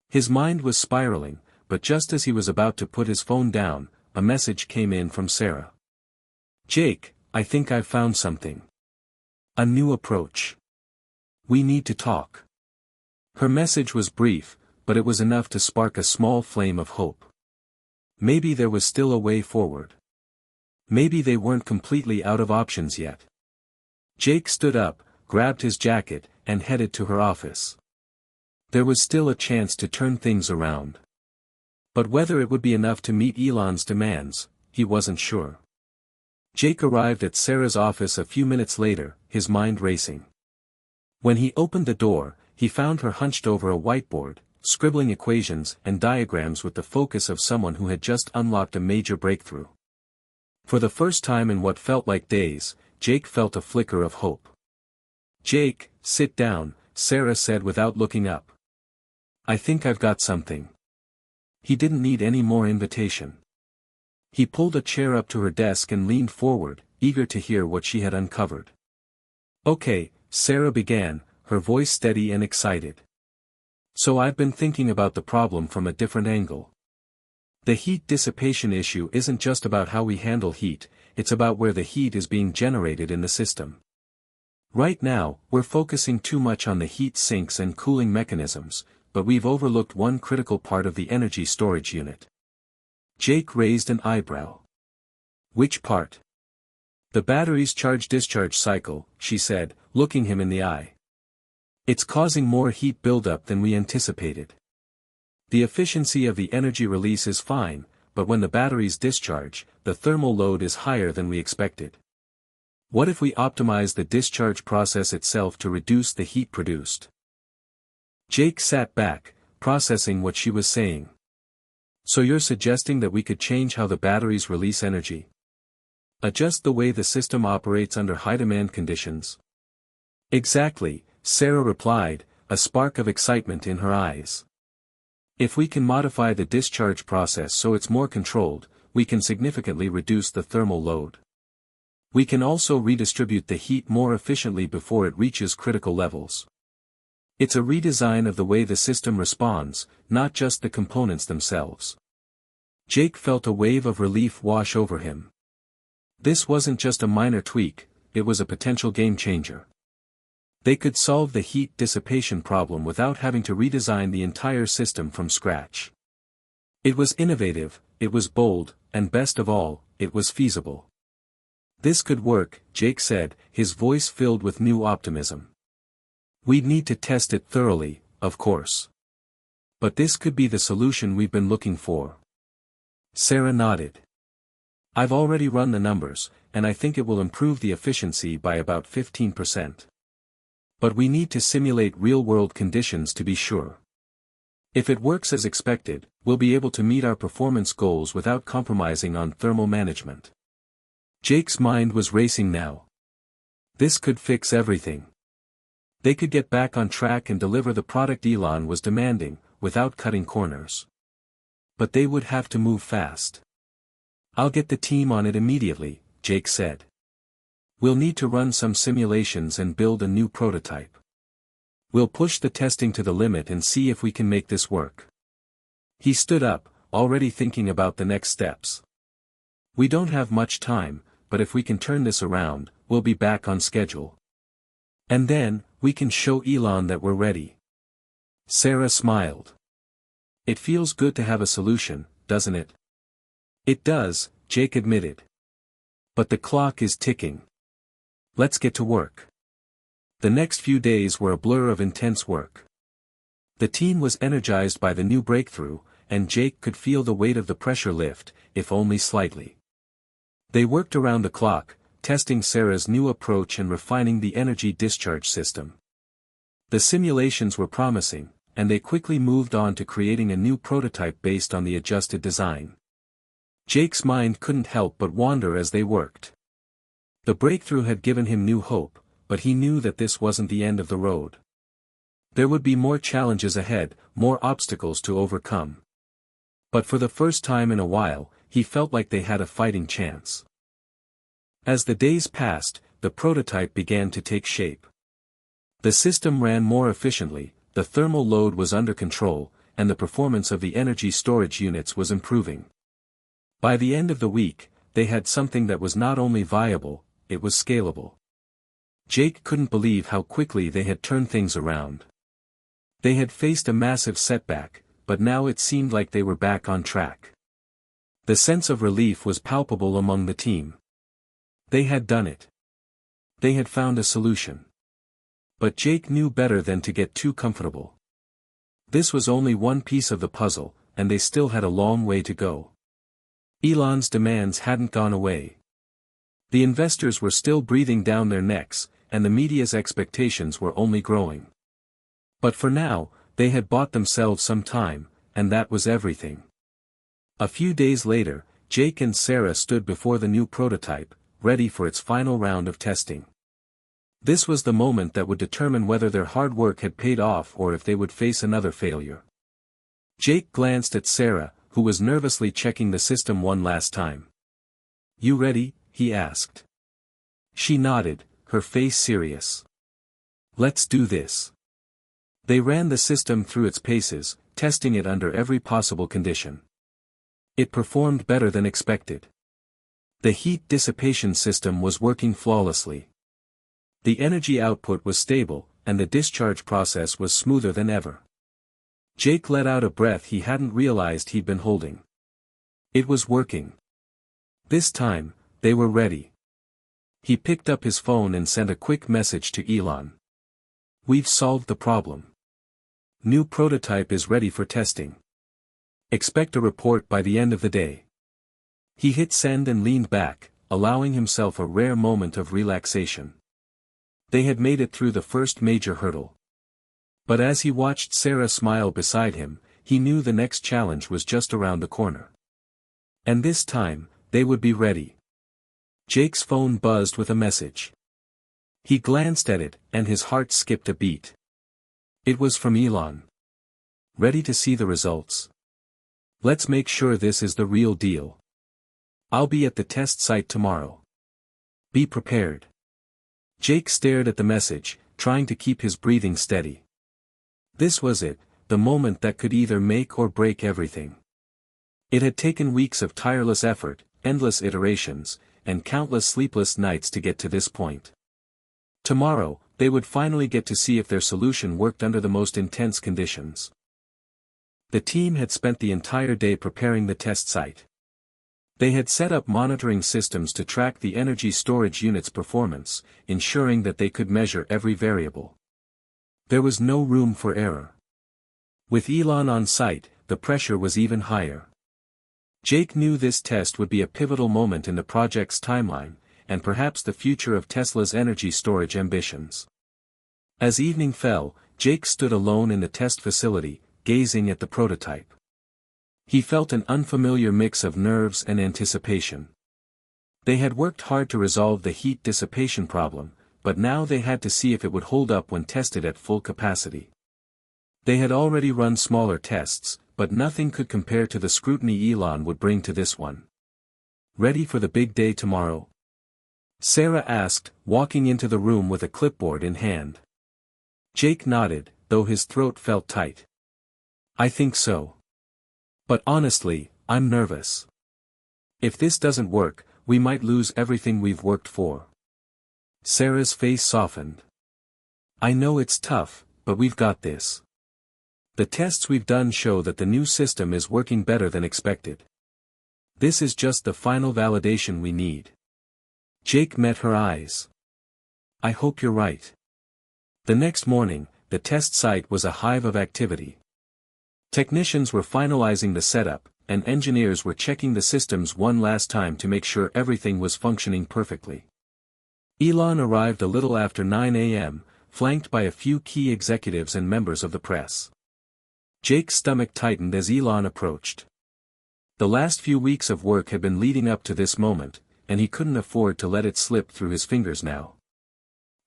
His mind was spiraling, but just as he was about to put his phone down, a message came in from Sarah. Jake, I think I've found something. A new approach. We need to talk. Her message was brief, but it was enough to spark a small flame of hope. Maybe there was still a way forward. Maybe they weren't completely out of options yet. Jake stood up, grabbed his jacket, and headed to her office. There was still a chance to turn things around. But whether it would be enough to meet Elon's demands, he wasn't sure. Jake arrived at Sarah's office a few minutes later, his mind racing. When he opened the door, he found her hunched over a whiteboard, scribbling equations and diagrams with the focus of someone who had just unlocked a major breakthrough. For the first time in what felt like days, Jake felt a flicker of hope. Jake, sit down, Sarah said without looking up. I think I've got something. He didn't need any more invitation. He pulled a chair up to her desk and leaned forward, eager to hear what she had uncovered. Okay, Sarah began, her voice steady and excited. So I've been thinking about the problem from a different angle. The heat dissipation issue isn't just about how we handle heat, it's about where the heat is being generated in the system. Right now, we're focusing too much on the heat sinks and cooling mechanisms, but we've overlooked one critical part of the energy storage unit. Jake raised an eyebrow. Which part? The battery's charge-discharge cycle, she said, looking him in the eye. It's causing more heat buildup than we anticipated. The efficiency of the energy release is fine, but when the batteries discharge, the thermal load is higher than we expected. What if we optimize the discharge process itself to reduce the heat produced? Jake sat back, processing what she was saying. So you're suggesting that we could change how the batteries release energy? Adjust the way the system operates under high-demand conditions? Exactly, Sarah replied, a spark of excitement in her eyes. If we can modify the discharge process so it's more controlled, we can significantly reduce the thermal load. We can also redistribute the heat more efficiently before it reaches critical levels. It's a redesign of the way the system responds, not just the components themselves. Jake felt a wave of relief wash over him. This wasn't just a minor tweak, it was a potential game changer. They could solve the heat dissipation problem without having to redesign the entire system from scratch. It was innovative, it was bold, and best of all, it was feasible. This could work, Jake said, his voice filled with new optimism. We'd need to test it thoroughly, of course. But this could be the solution we've been looking for. Sarah nodded. I've already run the numbers, and I think it will improve the efficiency by about 15%. But we need to simulate real-world conditions to be sure. If it works as expected, we'll be able to meet our performance goals without compromising on thermal management. Jake's mind was racing now. This could fix everything. They could get back on track and deliver the product Elon was demanding, without cutting corners. But they would have to move fast. I'll get the team on it immediately, Jake said. We'll need to run some simulations and build a new prototype. We'll push the testing to the limit and see if we can make this work. He stood up, already thinking about the next steps. We don't have much time, but if we can turn this around, we'll be back on schedule. And then, we can show Elon that we're ready. Sarah smiled. It feels good to have a solution, doesn't it? It does, Jake admitted. But the clock is ticking. Let's get to work. The next few days were a blur of intense work. The team was energized by the new breakthrough, and Jake could feel the weight of the pressure lift, if only slightly. They worked around the clock, testing Sarah's new approach and refining the energy discharge system. The simulations were promising, and they quickly moved on to creating a new prototype based on the adjusted design. Jake's mind couldn't help but wander as they worked. The breakthrough had given him new hope, but he knew that this wasn't the end of the road. There would be more challenges ahead, more obstacles to overcome. But for the first time in a while, he felt like they had a fighting chance. As the days passed, the prototype began to take shape. The system ran more efficiently, the thermal load was under control, and the performance of the energy storage units was improving. By the end of the week, they had something that was not only viable, it was scalable. Jake couldn't believe how quickly they had turned things around. They had faced a massive setback, but now it seemed like they were back on track. The sense of relief was palpable among the team. They had done it. They had found a solution. But Jake knew better than to get too comfortable. This was only one piece of the puzzle, and they still had a long way to go. Elon's demands hadn't gone away. The investors were still breathing down their necks, and the media's expectations were only growing. But for now, they had bought themselves some time, and that was everything. A few days later, Jake and Sarah stood before the new prototype, ready for its final round of testing. This was the moment that would determine whether their hard work had paid off or if they would face another failure. Jake glanced at Sarah, who was nervously checking the system one last time. "You ready?" he asked. She nodded, her face serious. "Let's do this." They ran the system through its paces, testing it under every possible condition. It performed better than expected. The heat dissipation system was working flawlessly. The energy output was stable, and the discharge process was smoother than ever. Jake let out a breath he hadn't realized he'd been holding. It was working. This time, they were ready. He picked up his phone and sent a quick message to Elon. "We've solved the problem. New prototype is ready for testing. Expect a report by the end of the day." He hit send and leaned back, allowing himself a rare moment of relaxation. They had made it through the first major hurdle. But as he watched Sarah smile beside him, he knew the next challenge was just around the corner. And this time, they would be ready. Jake's phone buzzed with a message. He glanced at it, and his heart skipped a beat. It was from Elon. "Ready to see the results? Let's make sure this is the real deal. I'll be at the test site tomorrow. Be prepared." Jake stared at the message, trying to keep his breathing steady. This was it, the moment that could either make or break everything. It had taken weeks of tireless effort, endless iterations, and countless sleepless nights to get to this point. Tomorrow, they would finally get to see if their solution worked under the most intense conditions. The team had spent the entire day preparing the test site. They had set up monitoring systems to track the energy storage unit's performance, ensuring that they could measure every variable. There was no room for error. With Elon on site, the pressure was even higher. Jake knew this test would be a pivotal moment in the project's timeline, and perhaps the future of Tesla's energy storage ambitions. As evening fell, Jake stood alone in the test facility, gazing at the prototype. He felt an unfamiliar mix of nerves and anticipation. They had worked hard to resolve the heat dissipation problem, but now they had to see if it would hold up when tested at full capacity. They had already run smaller tests, but nothing could compare to the scrutiny Elon would bring to this one. "Ready for the big day tomorrow?" Sarah asked, walking into the room with a clipboard in hand. Jake nodded, though his throat felt tight. "I think so. But honestly, I'm nervous. If this doesn't work, we might lose everything we've worked for." Sarah's face softened. "I know it's tough, but we've got this. The tests we've done show that the new system is working better than expected. This is just the final validation we need." Jake met her eyes. "I hope you're right." The next morning, the test site was a hive of activity. Technicians were finalizing the setup, and engineers were checking the systems one last time to make sure everything was functioning perfectly. Elon arrived a little after 9 a.m., flanked by a few key executives and members of the press. Jake's stomach tightened as Elon approached. The last few weeks of work had been leading up to this moment, and he couldn't afford to let it slip through his fingers now.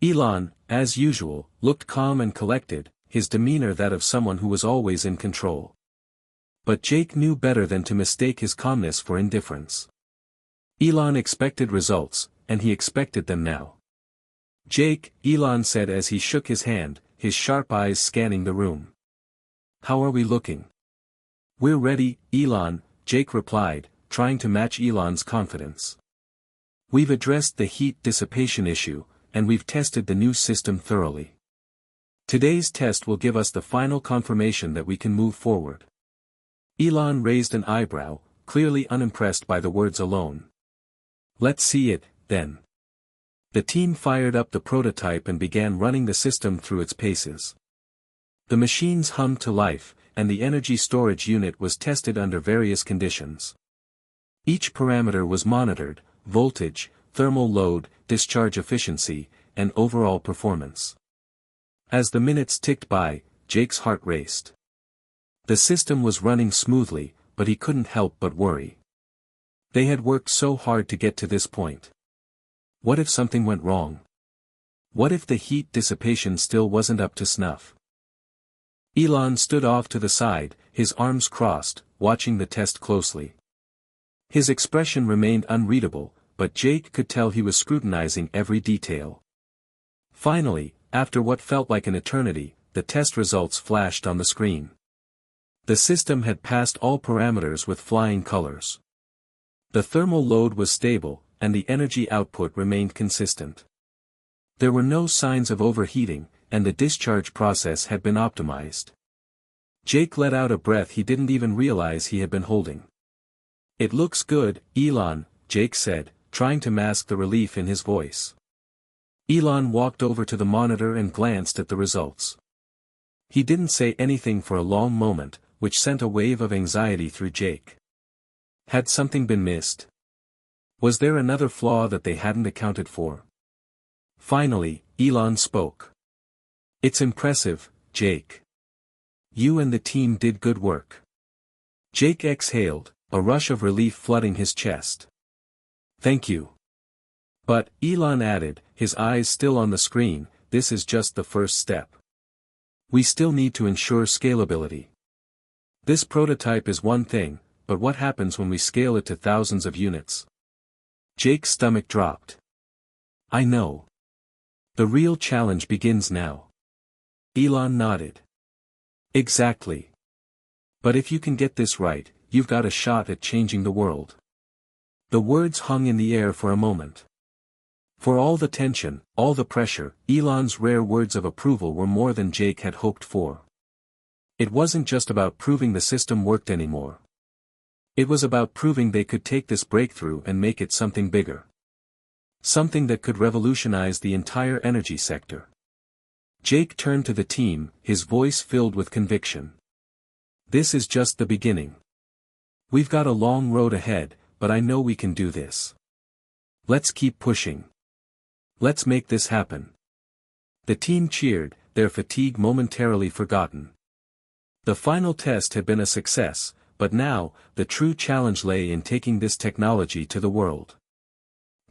Elon, as usual, looked calm and collected, his demeanor that of someone who was always in control. But Jake knew better than to mistake his calmness for indifference. Elon expected results, and he expected them now. "Jake," Elon said as he shook his hand, his sharp eyes scanning the room. "How are we looking?" "We're ready, Elon," Jake replied, trying to match Elon's confidence. "We've addressed the heat dissipation issue, and we've tested the new system thoroughly. Today's test will give us the final confirmation that we can move forward." Elon raised an eyebrow, clearly unimpressed by the words alone. "Let's see it, then." The team fired up the prototype and began running the system through its paces. The machines hummed to life, and the energy storage unit was tested under various conditions. Each parameter was monitored: voltage, thermal load, discharge efficiency, and overall performance. As the minutes ticked by, Jake's heart raced. The system was running smoothly, but he couldn't help but worry. They had worked so hard to get to this point. What if something went wrong? What if the heat dissipation still wasn't up to snuff? Elon stood off to the side, his arms crossed, watching the test closely. His expression remained unreadable, but Jake could tell he was scrutinizing every detail. Finally, after what felt like an eternity, the test results flashed on the screen. The system had passed all parameters with flying colors. The thermal load was stable, and the energy output remained consistent. There were no signs of overheating, and the discharge process had been optimized. Jake let out a breath he didn't even realize he had been holding. "It looks good, Elon," Jake said, trying to mask the relief in his voice. Elon walked over to the monitor and glanced at the results. He didn't say anything for a long moment, which sent a wave of anxiety through Jake. Had something been missed? Was there another flaw that they hadn't accounted for? Finally, Elon spoke. "It's impressive, Jake. You and the team did good work." Jake exhaled, a rush of relief flooding his chest. "Thank you." "But," Elon added, his eyes still on the screen, "this is just the first step. We still need to ensure scalability. This prototype is one thing, but what happens when we scale it to thousands of units?" Jake's stomach dropped. "I know. The real challenge begins now." Elon nodded. "Exactly. But if you can get this right, you've got a shot at changing the world." The words hung in the air for a moment. For all the tension, all the pressure, Elon's rare words of approval were more than Jake had hoped for. It wasn't just about proving the system worked anymore. It was about proving they could take this breakthrough and make it something bigger. Something that could revolutionize the entire energy sector. Jake turned to the team, his voice filled with conviction. "This is just the beginning. We've got a long road ahead, but I know we can do this. Let's keep pushing. Let's make this happen." The team cheered, their fatigue momentarily forgotten. The final test had been a success, but now, the true challenge lay in taking this technology to the world.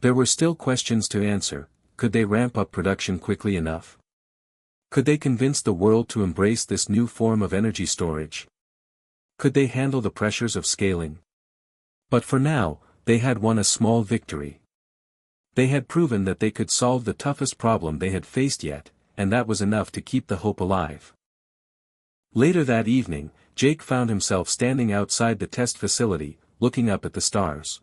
There were still questions to answer. Could they ramp up production quickly enough? Could they convince the world to embrace this new form of energy storage? Could they handle the pressures of scaling? But for now, they had won a small victory. They had proven that they could solve the toughest problem they had faced yet, and that was enough to keep the hope alive. Later that evening, Jake found himself standing outside the test facility, looking up at the stars.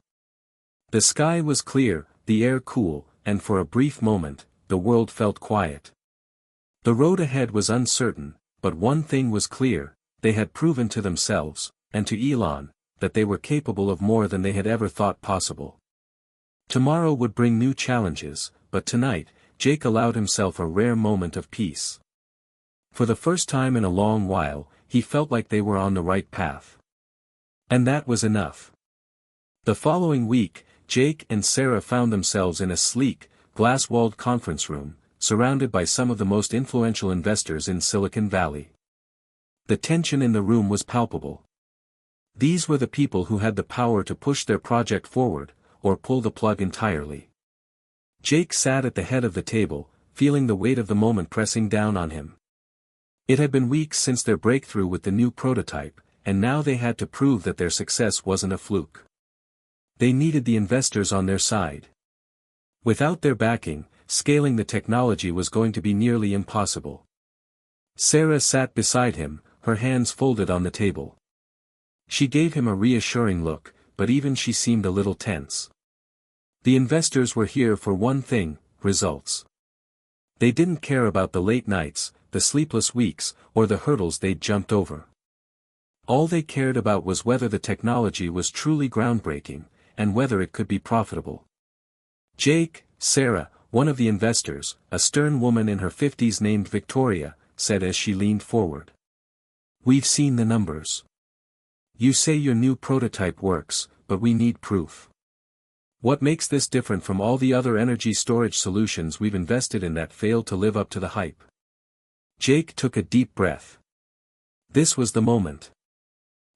The sky was clear, the air cool, and for a brief moment, the world felt quiet. The road ahead was uncertain, but one thing was clear: they had proven to themselves, and to Elon, that they were capable of more than they had ever thought possible. Tomorrow would bring new challenges, but tonight, Jake allowed himself a rare moment of peace. For the first time in a long while, he felt like they were on the right path. And that was enough. The following week, Jake and Sarah found themselves in a sleek, glass-walled conference room, surrounded by some of the most influential investors in Silicon Valley. The tension in the room was palpable. These were the people who had the power to push their project forward, or pull the plug entirely. Jake sat at the head of the table, feeling the weight of the moment pressing down on him. It had been weeks since their breakthrough with the new prototype, and now they had to prove that their success wasn't a fluke. They needed the investors on their side. Without their backing, scaling the technology was going to be nearly impossible. Sarah sat beside him, her hands folded on the table. She gave him a reassuring look, but even she seemed a little tense. The investors were here for one thing: results. They didn't care about the late nights, the sleepless weeks, or the hurdles they'd jumped over. All they cared about was whether the technology was truly groundbreaking, and whether it could be profitable. Jake, Sarah, one of the investors, a stern woman in her 50s named Victoria, said as she leaned forward. "We've seen the numbers. You say your new prototype works, but we need proof. What makes this different from all the other energy storage solutions we've invested in that failed to live up to the hype?" Jake took a deep breath. This was the moment.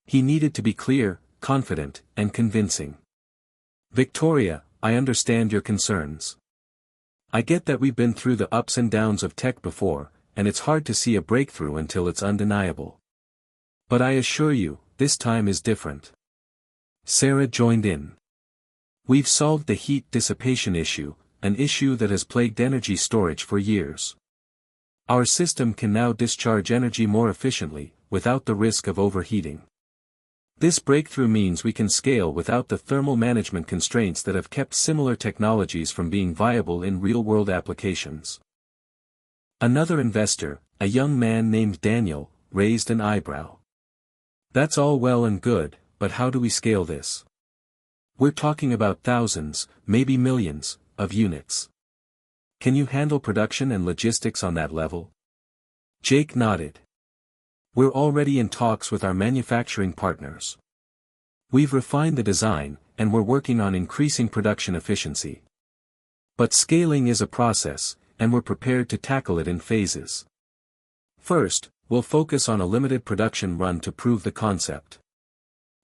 He needed to be clear, confident, and convincing. "Victoria, I understand your concerns. I get that we've been through the ups and downs of tech before, and it's hard to see a breakthrough until it's undeniable. But I assure you, this time is different." Sarah joined in. "We've solved the heat dissipation issue, an issue that has plagued energy storage for years. Our system can now discharge energy more efficiently, without the risk of overheating. This breakthrough means we can scale without the thermal management constraints that have kept similar technologies from being viable in real-world applications. Another investor, a young man named Daniel, raised an eyebrow. That's all well and good, but how do we scale this? We're talking about thousands, maybe millions, of units. Can you handle production and logistics on that level? Jake nodded. We're already in talks with our manufacturing partners. We've refined the design, and we're working on increasing production efficiency. But scaling is a process, and we're prepared to tackle it in phases. First, we'll focus on a limited production run to prove the concept.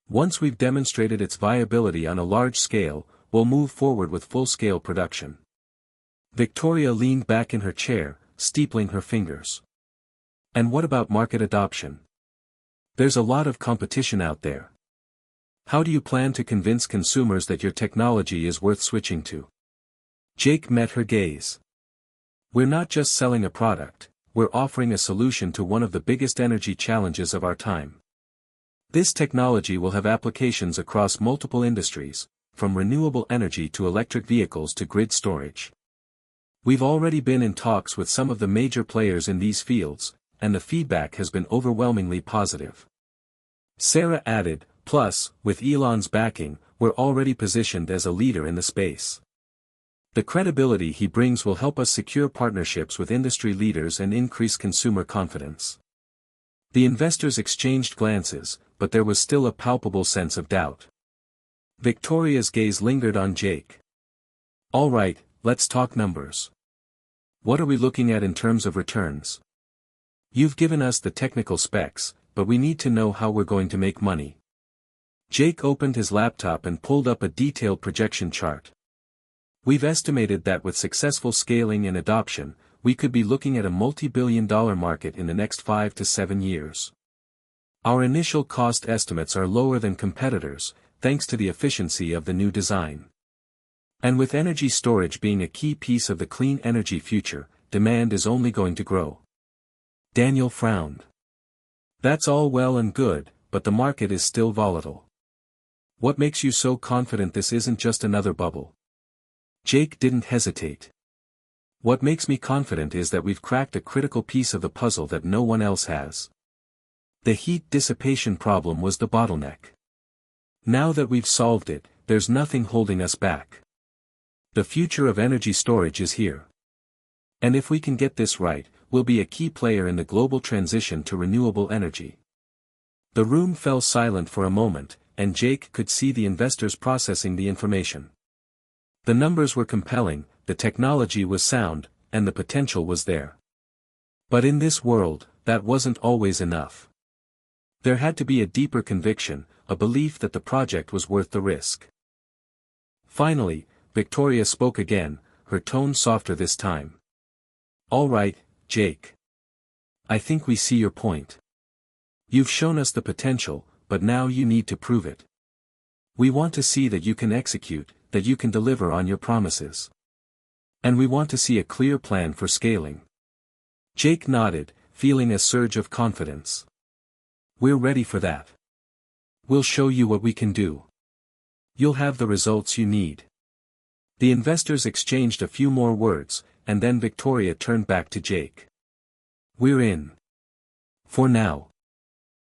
Once we've demonstrated its viability on a large scale, we'll move forward with full-scale production. Victoria leaned back in her chair, steepling her fingers. And what about market adoption? There's a lot of competition out there. How do you plan to convince consumers that your technology is worth switching to? Jake met her gaze. We're not just selling a product, we're offering a solution to one of the biggest energy challenges of our time. This technology will have applications across multiple industries, from renewable energy to electric vehicles to grid storage. We've already been in talks with some of the major players in these fields, and the feedback has been overwhelmingly positive. Sarah added, plus, with Elon's backing, we're already positioned as a leader in the space. The credibility he brings will help us secure partnerships with industry leaders and increase consumer confidence. The investors exchanged glances, but there was still a palpable sense of doubt. Victoria's gaze lingered on Jake. All right, let's talk numbers. What are we looking at in terms of returns? You've given us the technical specs, but we need to know how we're going to make money. Jake opened his laptop and pulled up a detailed projection chart. We've estimated that with successful scaling and adoption, we could be looking at a multi-billion-dollar market in the next 5 to 7 years. Our initial cost estimates are lower than competitors, thanks to the efficiency of the new design. And with energy storage being a key piece of the clean energy future, demand is only going to grow. Daniel frowned. That's all well and good, but the market is still volatile. What makes you so confident this isn't just another bubble? Jake didn't hesitate. What makes me confident is that we've cracked a critical piece of the puzzle that no one else has. The heat dissipation problem was the bottleneck. Now that we've solved it, there's nothing holding us back. The future of energy storage is here. And if we can get this right, we'll be a key player in the global transition to renewable energy. The room fell silent for a moment, and Jake could see the investors processing the information. The numbers were compelling, the technology was sound, and the potential was there. But in this world, that wasn't always enough. There had to be a deeper conviction, a belief that the project was worth the risk. Finally, Victoria spoke again, her tone softer this time. All right, Jake. I think we see your point. You've shown us the potential, but now you need to prove it. We want to see that you can execute, that you can deliver on your promises. And we want to see a clear plan for scaling. Jake nodded, feeling a surge of confidence. We're ready for that. We'll show you what we can do. You'll have the results you need. The investors exchanged a few more words, and then Victoria turned back to Jake. We're in. For now.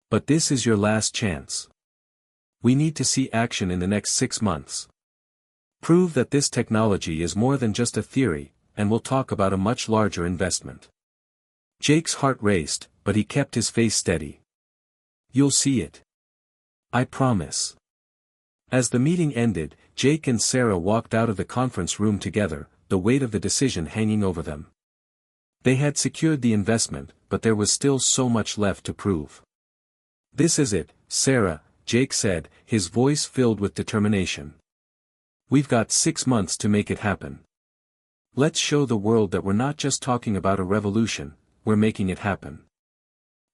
But this is your last chance. We need to see action in the next 6 months. Prove that this technology is more than just a theory, and we'll talk about a much larger investment. Jake's heart raced, but he kept his face steady. You'll see it. I promise. As the meeting ended, Jake and Sarah walked out of the conference room together, the weight of the decision hanging over them. They had secured the investment, but there was still so much left to prove. This is it, Sarah, Jake said, his voice filled with determination. We've got 6 months to make it happen. Let's show the world that we're not just talking about a revolution, we're making it happen.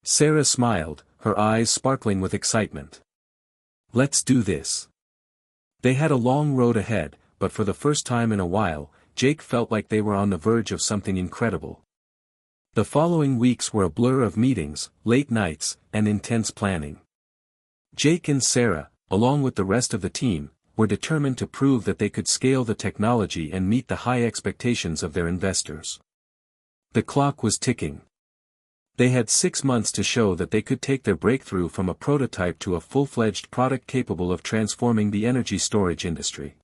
Sarah smiled, her eyes sparkling with excitement. Let's do this. They had a long road ahead, but for the first time in a while, Jake felt like they were on the verge of something incredible. The following weeks were a blur of meetings, late nights, and intense planning. Jake and Sarah, along with the rest of the team, were determined to prove that they could scale the technology and meet the high expectations of their investors. The clock was ticking. They had 6 months to show that they could take their breakthrough from a prototype to a full-fledged product capable of transforming the energy storage industry.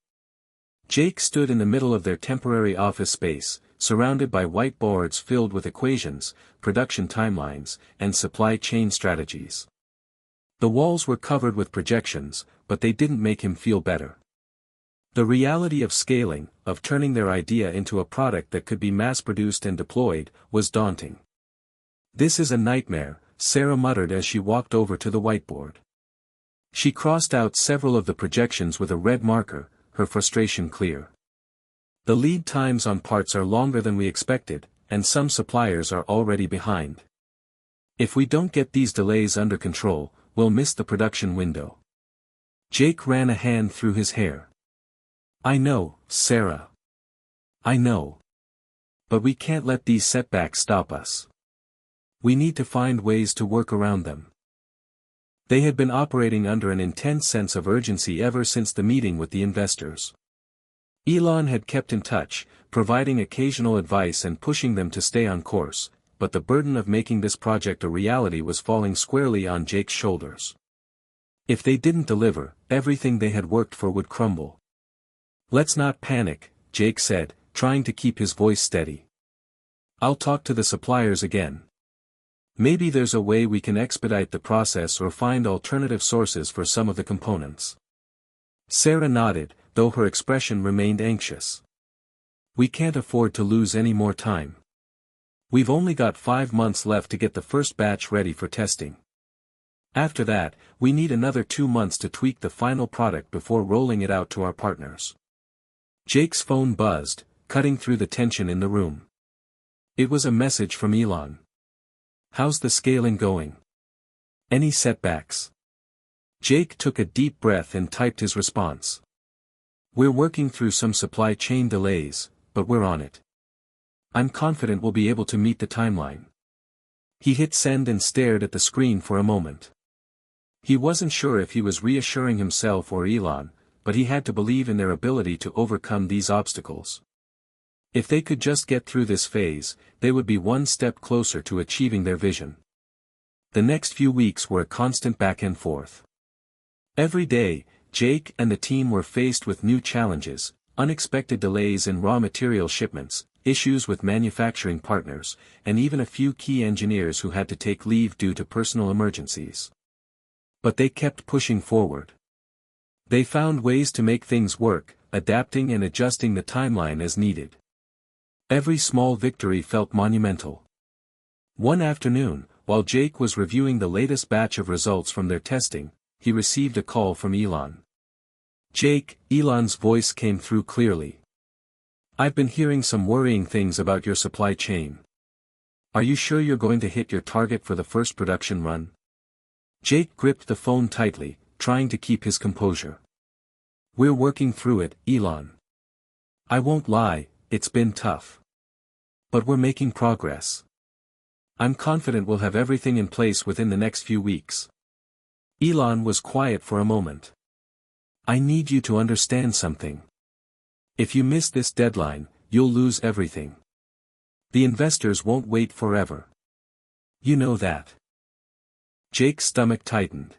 Jake stood in the middle of their temporary office space, surrounded by whiteboards filled with equations, production timelines, and supply chain strategies. The walls were covered with projections, but they didn't make him feel better. The reality of scaling, of turning their idea into a product that could be mass-produced and deployed, was daunting. "This is a nightmare," Sarah muttered as she walked over to the whiteboard. She crossed out several of the projections with a red marker, her frustration clear. "The lead times on parts are longer than we expected, and some suppliers are already behind. If we don't get these delays under control, we'll miss the production window." Jake ran a hand through his hair. "I know, Sarah. I know. But we can't let these setbacks stop us. We need to find ways to work around them." They had been operating under an intense sense of urgency ever since the meeting with the investors. Elon had kept in touch, providing occasional advice and pushing them to stay on course, but the burden of making this project a reality was falling squarely on Jake's shoulders. If they didn't deliver, everything they had worked for would crumble. "Let's not panic," Jake said, trying to keep his voice steady. "I'll talk to the suppliers again. Maybe there's a way we can expedite the process or find alternative sources for some of the components." Sarah nodded, though her expression remained anxious. "We can't afford to lose any more time. We've only got 5 months left to get the first batch ready for testing. After that, we need another 2 months to tweak the final product before rolling it out to our partners." Jake's phone buzzed, cutting through the tension in the room. It was a message from Elon. "How's the scaling going? Any setbacks?" Jake took a deep breath and typed his response. "We're working through some supply chain delays, but we're on it. I'm confident we'll be able to meet the timeline." He hit send and stared at the screen for a moment. He wasn't sure if he was reassuring himself or Elon, but he had to believe in their ability to overcome these obstacles. If they could just get through this phase, they would be one step closer to achieving their vision. The next few weeks were a constant back and forth. Every day, Jake and the team were faced with new challenges, unexpected delays in raw material shipments, issues with manufacturing partners, and even a few key engineers who had to take leave due to personal emergencies. But they kept pushing forward. They found ways to make things work, adapting and adjusting the timeline as needed. Every small victory felt monumental. One afternoon, while Jake was reviewing the latest batch of results from their testing, he received a call from Elon. "Jake," Elon's voice came through clearly. "I've been hearing some worrying things about your supply chain. Are you sure you're going to hit your target for the first production run?" Jake gripped the phone tightly, trying to keep his composure. "We're working through it, Elon. I won't lie, it's been tough. But we're making progress. I'm confident we'll have everything in place within the next few weeks." Elon was quiet for a moment. "I need you to understand something. If you miss this deadline, you'll lose everything. The investors won't wait forever. You know that." Jake's stomach tightened.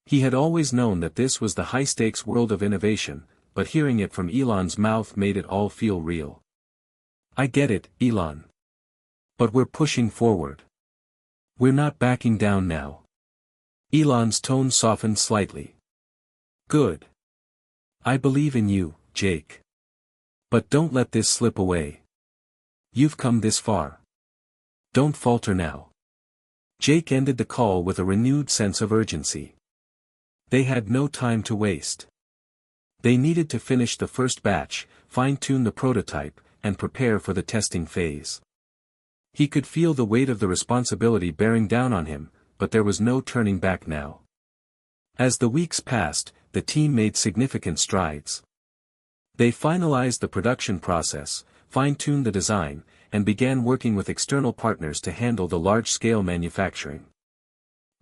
He had always known that this was the high-stakes world of innovation, but hearing it from Elon's mouth made it all feel real. "I get it, Elon. But we're pushing forward. We're not backing down now." Elon's tone softened slightly. "Good. I believe in you, Jake. But don't let this slip away. You've come this far. Don't falter now." Jake ended the call with a renewed sense of urgency. They had no time to waste. They needed to finish the first batch, fine-tune the prototype, and prepare for the testing phase. He could feel the weight of the responsibility bearing down on him, but there was no turning back now. As the weeks passed, the team made significant strides. They finalized the production process, fine-tuned the design, and began working with external partners to handle the large-scale manufacturing.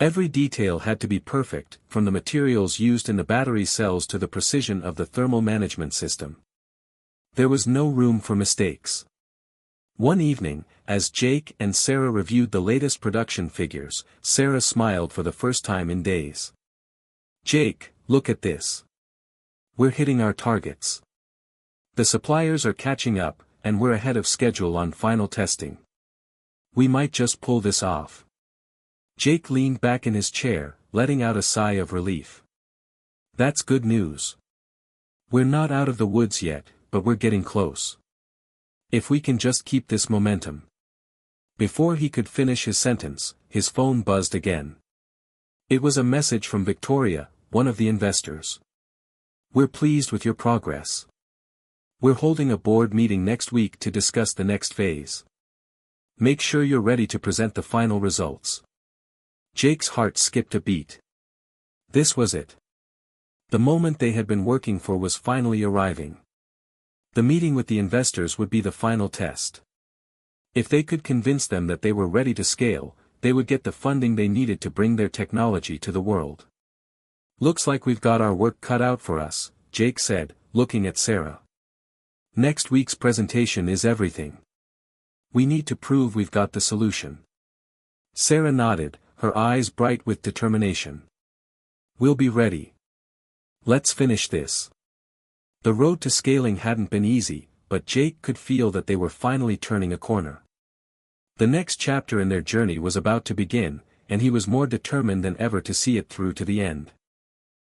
Every detail had to be perfect, from the materials used in the battery cells to the precision of the thermal management system. There was no room for mistakes. One evening, as Jake and Sarah reviewed the latest production figures, Sarah smiled for the first time in days. "Jake, look at this. We're hitting our targets. The suppliers are catching up, and we're ahead of schedule on final testing. We might just pull this off." Jake leaned back in his chair, letting out a sigh of relief. "That's good news. We're not out of the woods yet, but we're getting close. If we can just keep this momentum." Before he could finish his sentence, his phone buzzed again. It was a message from Victoria, one of the investors. "We're pleased with your progress. We're holding a board meeting next week to discuss the next phase. Make sure you're ready to present the final results." Jake's heart skipped a beat. This was it. The moment they had been working for was finally arriving. The meeting with the investors would be the final test. If they could convince them that they were ready to scale, they would get the funding they needed to bring their technology to the world. "Looks like we've got our work cut out for us," Jake said, looking at Sarah. "Next week's presentation is everything. We need to prove we've got the solution." Sarah nodded, her eyes bright with determination. "We'll be ready. Let's finish this." The road to scaling hadn't been easy, but Jake could feel that they were finally turning a corner. The next chapter in their journey was about to begin, and he was more determined than ever to see it through to the end.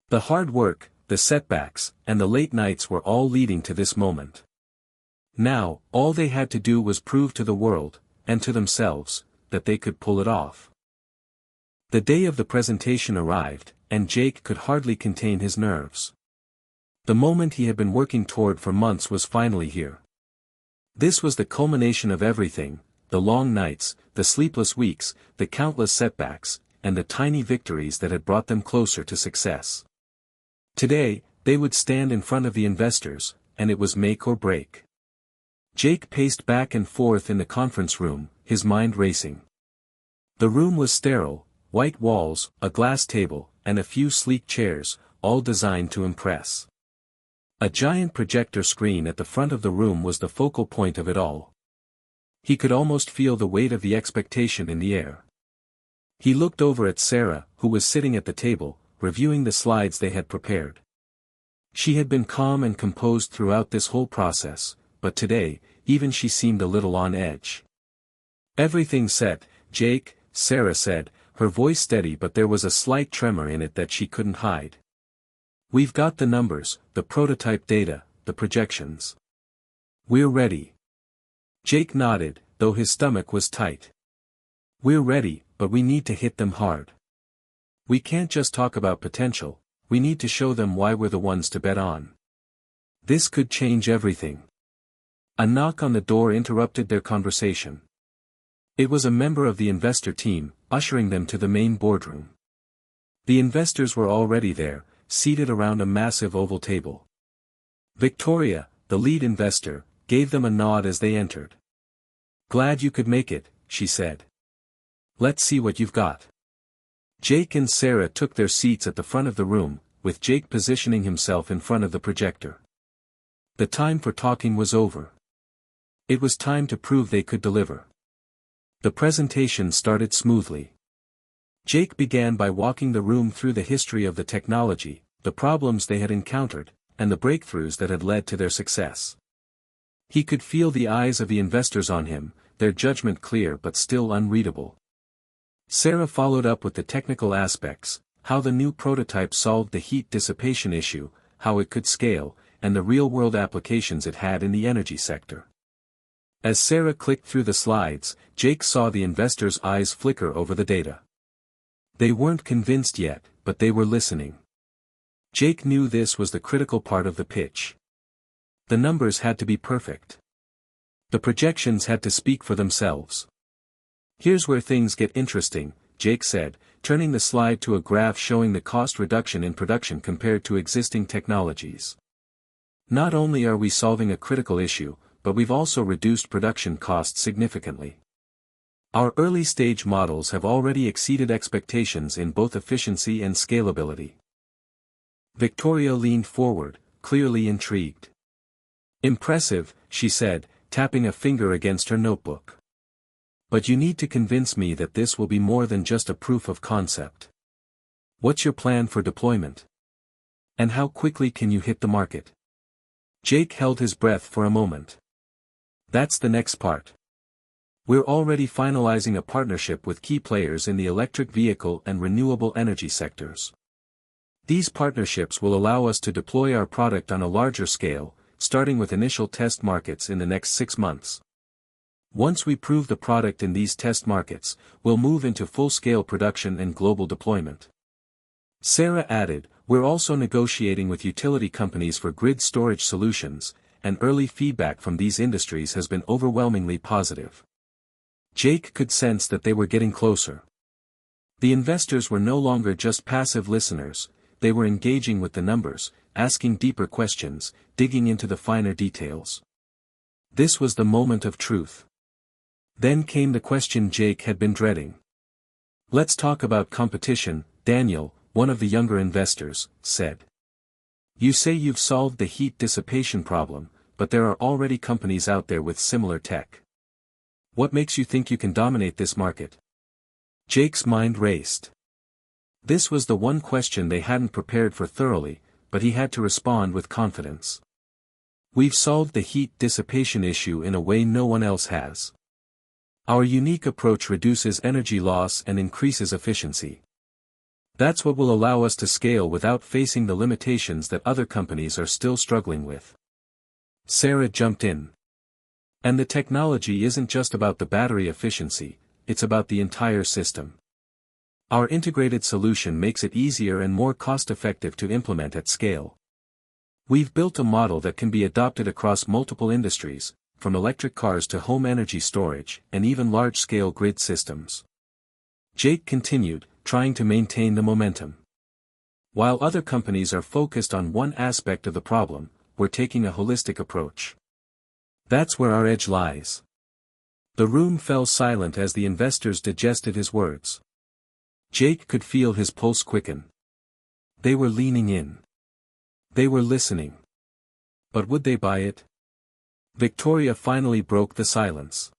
The hard work, the setbacks, and the late nights were all leading to this moment. Now, all they had to do was prove to the world, and to themselves, that they could pull it off. The day of the presentation arrived, and Jake could hardly contain his nerves. The moment he had been working toward for months was finally here. This was the culmination of everything: the long nights, the sleepless weeks, the countless setbacks, and the tiny victories that had brought them closer to success. Today, they would stand in front of the investors, and it was make or break. Jake paced back and forth in the conference room, his mind racing. The room was sterile: white walls, a glass table, and a few sleek chairs, all designed to impress. A giant projector screen at the front of the room was the focal point of it all. He could almost feel the weight of the expectation in the air. He looked over at Sarah, who was sitting at the table, reviewing the slides they had prepared. She had been calm and composed throughout this whole process, but today, even she seemed a little on edge. "Everything set, Jake," Sarah said, her voice steady, but there was a slight tremor in it that she couldn't hide. "We've got the numbers, the prototype data, the projections. We're ready." Jake nodded, though his stomach was tight. "We're ready, but we need to hit them hard. We can't just talk about potential, we need to show them why we're the ones to bet on. This could change everything." A knock on the door interrupted their conversation. It was a member of the investor team, ushering them to the main boardroom. The investors were already there, seated around a massive oval table. Victoria, the lead investor, gave them a nod as they entered. "Glad you could make it," she said. "Let's see what you've got." Jake and Sarah took their seats at the front of the room, with Jake positioning himself in front of the projector. The time for talking was over. It was time to prove they could deliver. The presentation started smoothly. Jake began by walking the room through the history of the technology, the problems they had encountered, and the breakthroughs that had led to their success. He could feel the eyes of the investors on him, their judgment clear but still unreadable. Sarah followed up with the technical aspects: how the new prototype solved the heat dissipation issue, how it could scale, and the real-world applications it had in the energy sector. As Sarah clicked through the slides, Jake saw the investors' eyes flicker over the data. They weren't convinced yet, but they were listening. Jake knew this was the critical part of the pitch. The numbers had to be perfect. The projections had to speak for themselves. "Here's where things get interesting," Jake said, turning the slide to a graph showing the cost reduction in production compared to existing technologies. "Not only are we solving a critical issue, but we've also reduced production costs significantly. Our early-stage models have already exceeded expectations in both efficiency and scalability. Victoria leaned forward, clearly intrigued. Impressive, she said, tapping a finger against her notebook. But you need to convince me that this will be more than just a proof of concept. What's your plan for deployment? And how quickly can you hit the market? Jake held his breath for a moment. That's the next part. We're already finalizing a partnership with key players in the electric vehicle and renewable energy sectors. These partnerships will allow us to deploy our product on a larger scale, starting with initial test markets in the next 6 months. Once we prove the product in these test markets, we'll move into full-scale production and global deployment. Sarah added, we're also negotiating with utility companies for grid storage solutions, and early feedback from these industries has been overwhelmingly positive. Jake could sense that they were getting closer. The investors were no longer just passive listeners, they were engaging with the numbers, asking deeper questions, digging into the finer details. This was the moment of truth. Then came the question Jake had been dreading. Let's talk about competition, Daniel, one of the younger investors, said. You say you've solved the heat dissipation problem, but there are already companies out there with similar tech. What makes you think you can dominate this market? Jake's mind raced. This was the one question they hadn't prepared for thoroughly, but he had to respond with confidence. We've solved the heat dissipation issue in a way no one else has. Our unique approach reduces energy loss and increases efficiency. That's what will allow us to scale without facing the limitations that other companies are still struggling with. Sarah jumped in. And the technology isn't just about the battery efficiency, it's about the entire system. Our integrated solution makes it easier and more cost-effective to implement at scale. We've built a model that can be adopted across multiple industries, from electric cars to home energy storage, and even large-scale grid systems. Jake continued, trying to maintain the momentum. While other companies are focused on one aspect of the problem, we're taking a holistic approach. That's where our edge lies. The room fell silent as the investors digested his words. Jake could feel his pulse quicken. They were leaning in. They were listening. But would they buy it? Victoria finally broke the silence.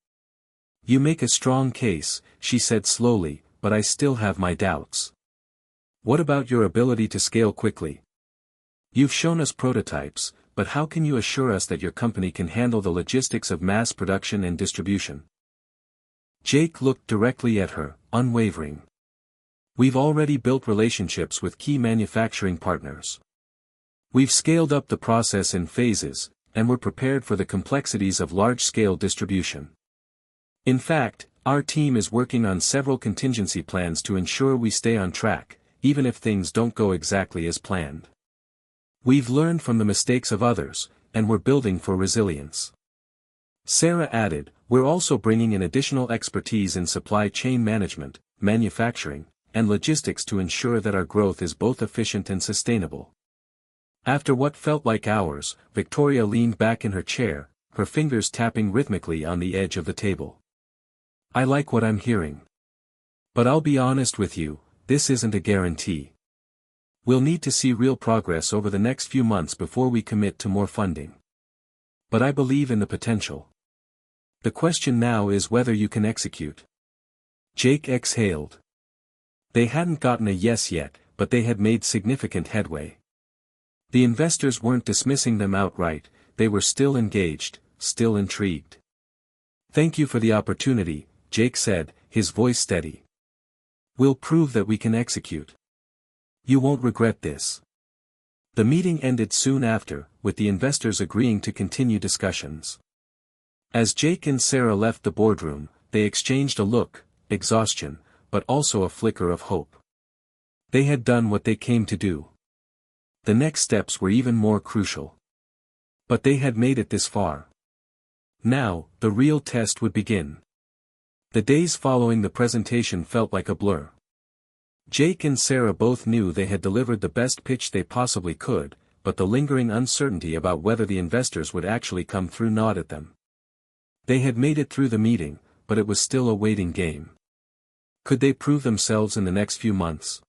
You make a strong case, she said slowly, but I still have my doubts. What about your ability to scale quickly? You've shown us prototypes, but how can you assure us that your company can handle the logistics of mass production and distribution? Jake looked directly at her, unwavering. We've already built relationships with key manufacturing partners. We've scaled up the process in phases, and we're prepared for the complexities of large-scale distribution. In fact, our team is working on several contingency plans to ensure we stay on track, even if things don't go exactly as planned. We've learned from the mistakes of others, and we're building for resilience. Sarah added, we're also bringing in additional expertise in supply chain management, manufacturing, and logistics to ensure that our growth is both efficient and sustainable. After what felt like hours, Victoria leaned back in her chair, her fingers tapping rhythmically on the edge of the table. I like what I'm hearing. But I'll be honest with you, this isn't a guarantee. We'll need to see real progress over the next few months before we commit to more funding. But I believe in the potential. The question now is whether you can execute. Jake exhaled. They hadn't gotten a yes yet, but they had made significant headway. The investors weren't dismissing them outright, they were still engaged, still intrigued. Thank you for the opportunity, Jake said, his voice steady. We'll prove that we can execute. You won't regret this. The meeting ended soon after, with the investors agreeing to continue discussions. As Jake and Sarah left the boardroom, they exchanged a look, exhaustion, but also a flicker of hope. They had done what they came to do. The next steps were even more crucial. But they had made it this far. Now, the real test would begin. The days following the presentation felt like a blur. Jake and Sarah both knew they had delivered the best pitch they possibly could, but the lingering uncertainty about whether the investors would actually come through gnawed at them. They had made it through the meeting, but it was still a waiting game. Could they prove themselves in the next few months?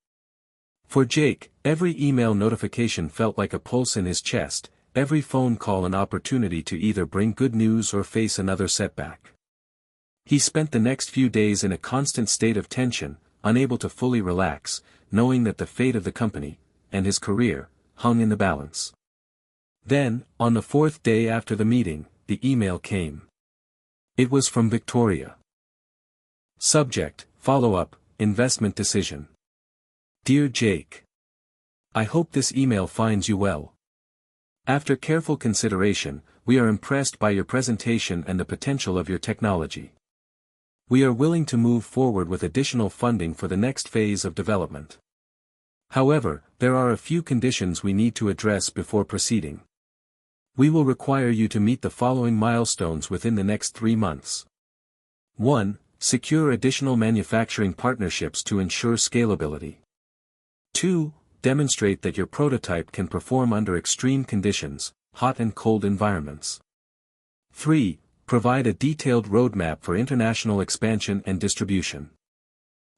For Jake, every email notification felt like a pulse in his chest, every phone call an opportunity to either bring good news or face another setback. He spent the next few days in a constant state of tension, unable to fully relax, knowing that the fate of the company, and his career, hung in the balance. Then, on the fourth day after the meeting, the email came. It was from Victoria. Subject, follow-up, investment decision. Dear Jake. I hope this email finds you well. After careful consideration, we are impressed by your presentation and the potential of your technology. We are willing to move forward with additional funding for the next phase of development. However, there are a few conditions we need to address before proceeding. We will require you to meet the following milestones within the next 3 months. 1. Secure additional manufacturing partnerships to ensure scalability. 2. Demonstrate that your prototype can perform under extreme conditions, hot and cold environments. 3. Provide a detailed roadmap for international expansion and distribution.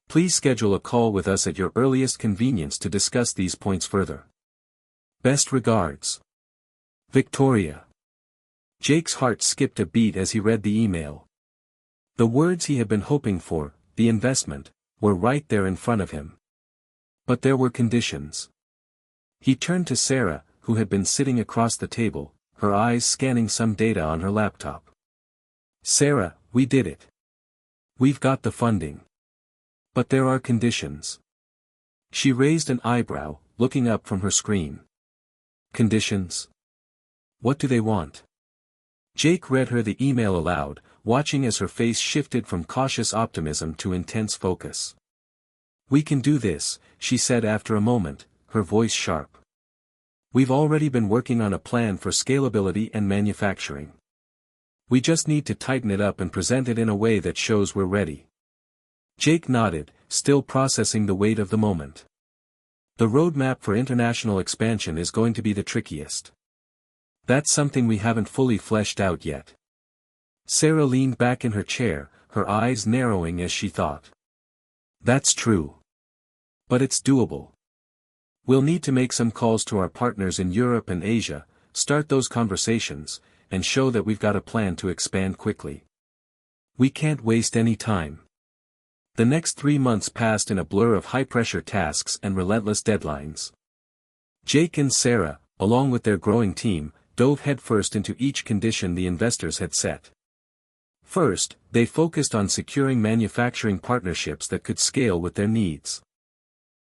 Please schedule a call with us at your earliest convenience to discuss these points further. Best regards. Victoria. Jake's heart skipped a beat as he read the email. The words he had been hoping for, the investment, were right there in front of him. But there were conditions. He turned to Sarah, who had been sitting across the table, her eyes scanning some data on her laptop. Sarah, we did it. We've got the funding. But there are conditions. She raised an eyebrow, looking up from her screen. Conditions? What do they want? Jake read her the email aloud, watching as her face shifted from cautious optimism to intense focus. We can do this, she said after a moment, her voice sharp. We've already been working on a plan for scalability and manufacturing. We just need to tighten it up and present it in a way that shows we're ready. Jake nodded, still processing the weight of the moment. The roadmap for international expansion is going to be the trickiest. That's something we haven't fully fleshed out yet. Sarah leaned back in her chair, her eyes narrowing as she thought. That's true. But it's doable. We'll need to make some calls to our partners in Europe and Asia, start those conversations, and show that we've got a plan to expand quickly. We can't waste any time. The next 3 months passed in a blur of high-pressure tasks and relentless deadlines. Jake and Sarah, along with their growing team, dove headfirst into each condition the investors had set. First, they focused on securing manufacturing partnerships that could scale with their needs.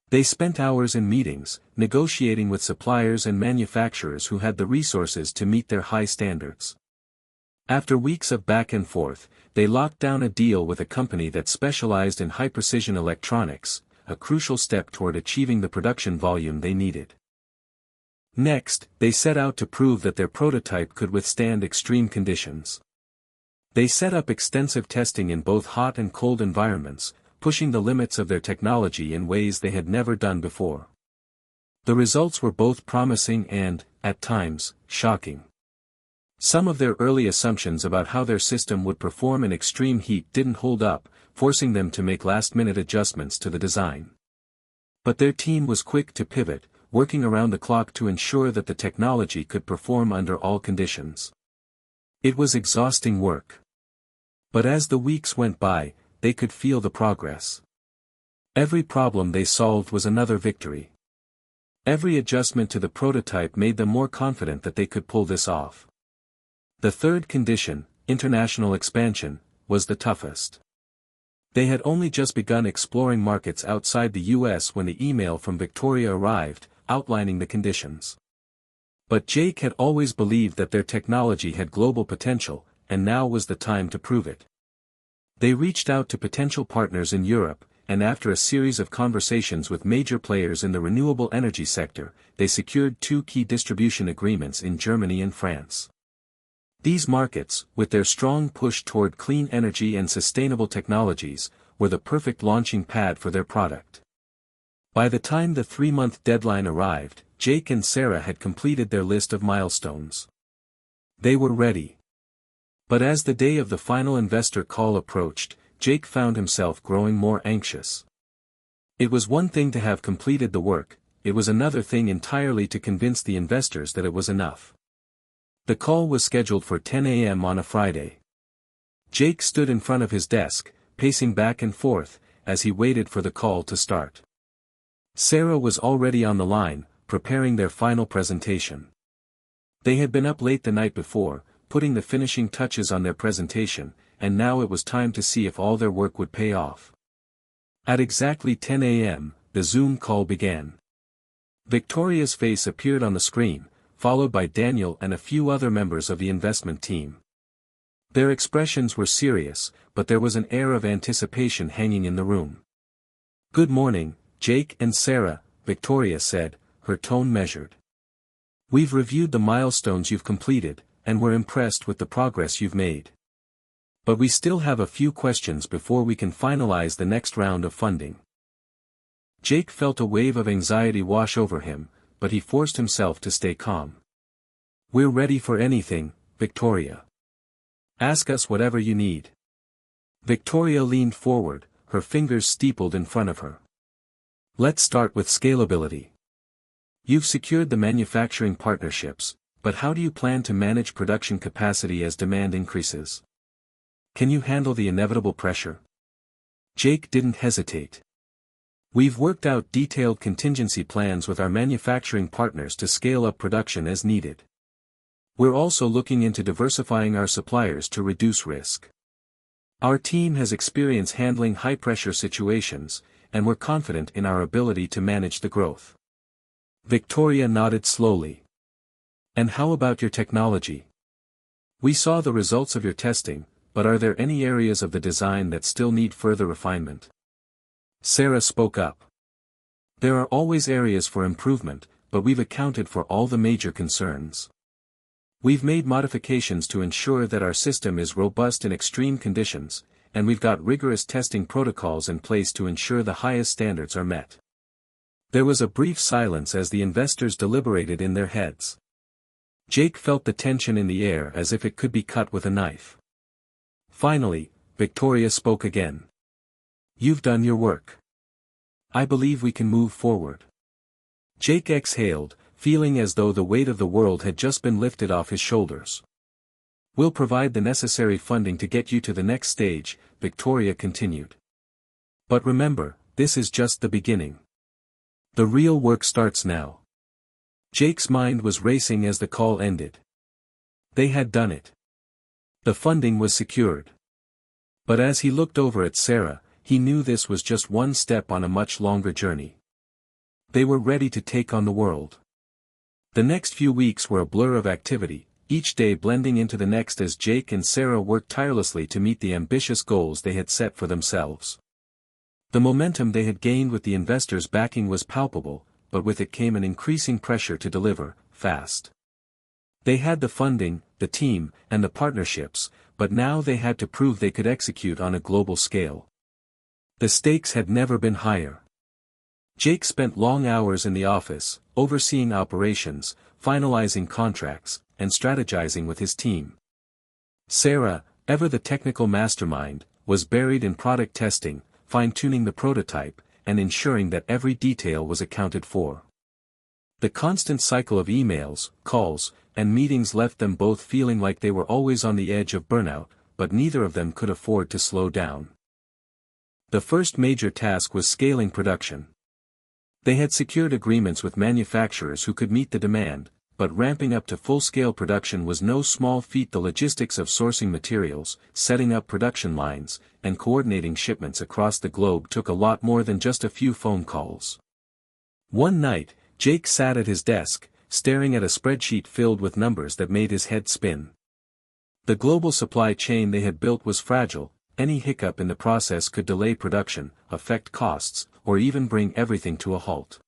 They spent hours in meetings, negotiating with suppliers and manufacturers who had the resources to meet their high standards. After weeks of back and forth, they locked down a deal with a company that specialized in high-precision electronics, a crucial step toward achieving the production volume they needed. Next, they set out to prove that their prototype could withstand extreme conditions. They set up extensive testing in both hot and cold environments, pushing the limits of their technology in ways they had never done before. The results were both promising and, at times, shocking. Some of their early assumptions about how their system would perform in extreme heat didn't hold up, forcing them to make last-minute adjustments to the design. But their team was quick to pivot, working around the clock to ensure that the technology could perform under all conditions. It was exhausting work. But as the weeks went by, they could feel the progress. Every problem they solved was another victory. Every adjustment to the prototype made them more confident that they could pull this off. The third condition, international expansion, was the toughest. They had only just begun exploring markets outside the US when the email from Victoria arrived, outlining the conditions. But Jake had always believed that their technology had global potential, and now was the time to prove it. They reached out to potential partners in Europe, and after a series of conversations with major players in the renewable energy sector, they secured 2 key distribution agreements in Germany and France. These markets, with their strong push toward clean energy and sustainable technologies, were the perfect launching pad for their product. By the time the 3-month deadline arrived, Jake and Sarah had completed their list of milestones. They were ready. But as the day of the final investor call approached, Jake found himself growing more anxious. It was one thing to have completed the work, it was another thing entirely to convince the investors that it was enough. The call was scheduled for 10 a.m. on a Friday. Jake stood in front of his desk, pacing back and forth, as he waited for the call to start. Sarah was already on the line, preparing their final presentation. They had been up late the night before, putting the finishing touches on their presentation, and now it was time to see if all their work would pay off. At exactly 10 a.m., the Zoom call began. Victoria's face appeared on the screen, followed by Daniel and a few other members of the investment team. Their expressions were serious, but there was an air of anticipation hanging in the room. "Good morning, Jake and Sarah," Victoria said, her tone measured. "We've reviewed the milestones you've completed, and we're impressed with the progress you've made. But we still have a few questions before we can finalize the next round of funding." Jake felt a wave of anxiety wash over him, but he forced himself to stay calm. "We're ready for anything, Victoria. Ask us whatever you need." Victoria leaned forward, her fingers steepled in front of her. "Let's start with scalability. You've secured the manufacturing partnerships, but how do you plan to manage production capacity as demand increases? Can you handle the inevitable pressure?" Jake didn't hesitate. "We've worked out detailed contingency plans with our manufacturing partners to scale up production as needed. We're also looking into diversifying our suppliers to reduce risk. Our team has experience handling high-pressure situations, and we're confident in our ability to manage the growth." Victoria nodded slowly. "And how about your technology? We saw the results of your testing, but are there any areas of the design that still need further refinement?" Sarah spoke up. "There are always areas for improvement, but we've accounted for all the major concerns. We've made modifications to ensure that our system is robust in extreme conditions, and we've got rigorous testing protocols in place to ensure the highest standards are met." There was a brief silence as the investors deliberated in their heads. Jake felt the tension in the air as if it could be cut with a knife. Finally, Victoria spoke again. "You've done your work. I believe we can move forward." Jake exhaled, feeling as though the weight of the world had just been lifted off his shoulders. "We'll provide the necessary funding to get you to the next stage," Victoria continued. "But remember, this is just the beginning. The real work starts now." Jake's mind was racing as the call ended. They had done it. The funding was secured. But as he looked over at Sarah, he knew this was just one step on a much longer journey. They were ready to take on the world. The next few weeks were a blur of activity, each day blending into the next as Jake and Sarah worked tirelessly to meet the ambitious goals they had set for themselves. The momentum they had gained with the investors' backing was palpable, but with it came an increasing pressure to deliver, fast. They had the funding, the team, and the partnerships, but now they had to prove they could execute on a global scale. The stakes had never been higher. Jake spent long hours in the office, overseeing operations, finalizing contracts, and strategizing with his team. Sarah, ever the technical mastermind, was buried in product testing, fine-tuning the prototype, and ensuring that every detail was accounted for. The constant cycle of emails, calls, and meetings left them both feeling like they were always on the edge of burnout, but neither of them could afford to slow down. The first major task was scaling production. They had secured agreements with manufacturers who could meet the demand, but ramping up to full-scale production was no small feat. The logistics of sourcing materials, setting up production lines, and coordinating shipments across the globe took a lot more than just a few phone calls. One night, Jake sat at his desk, staring at a spreadsheet filled with numbers that made his head spin. The global supply chain they had built was fragile. Any hiccup in the process could delay production, affect costs, or even bring everything to a halt.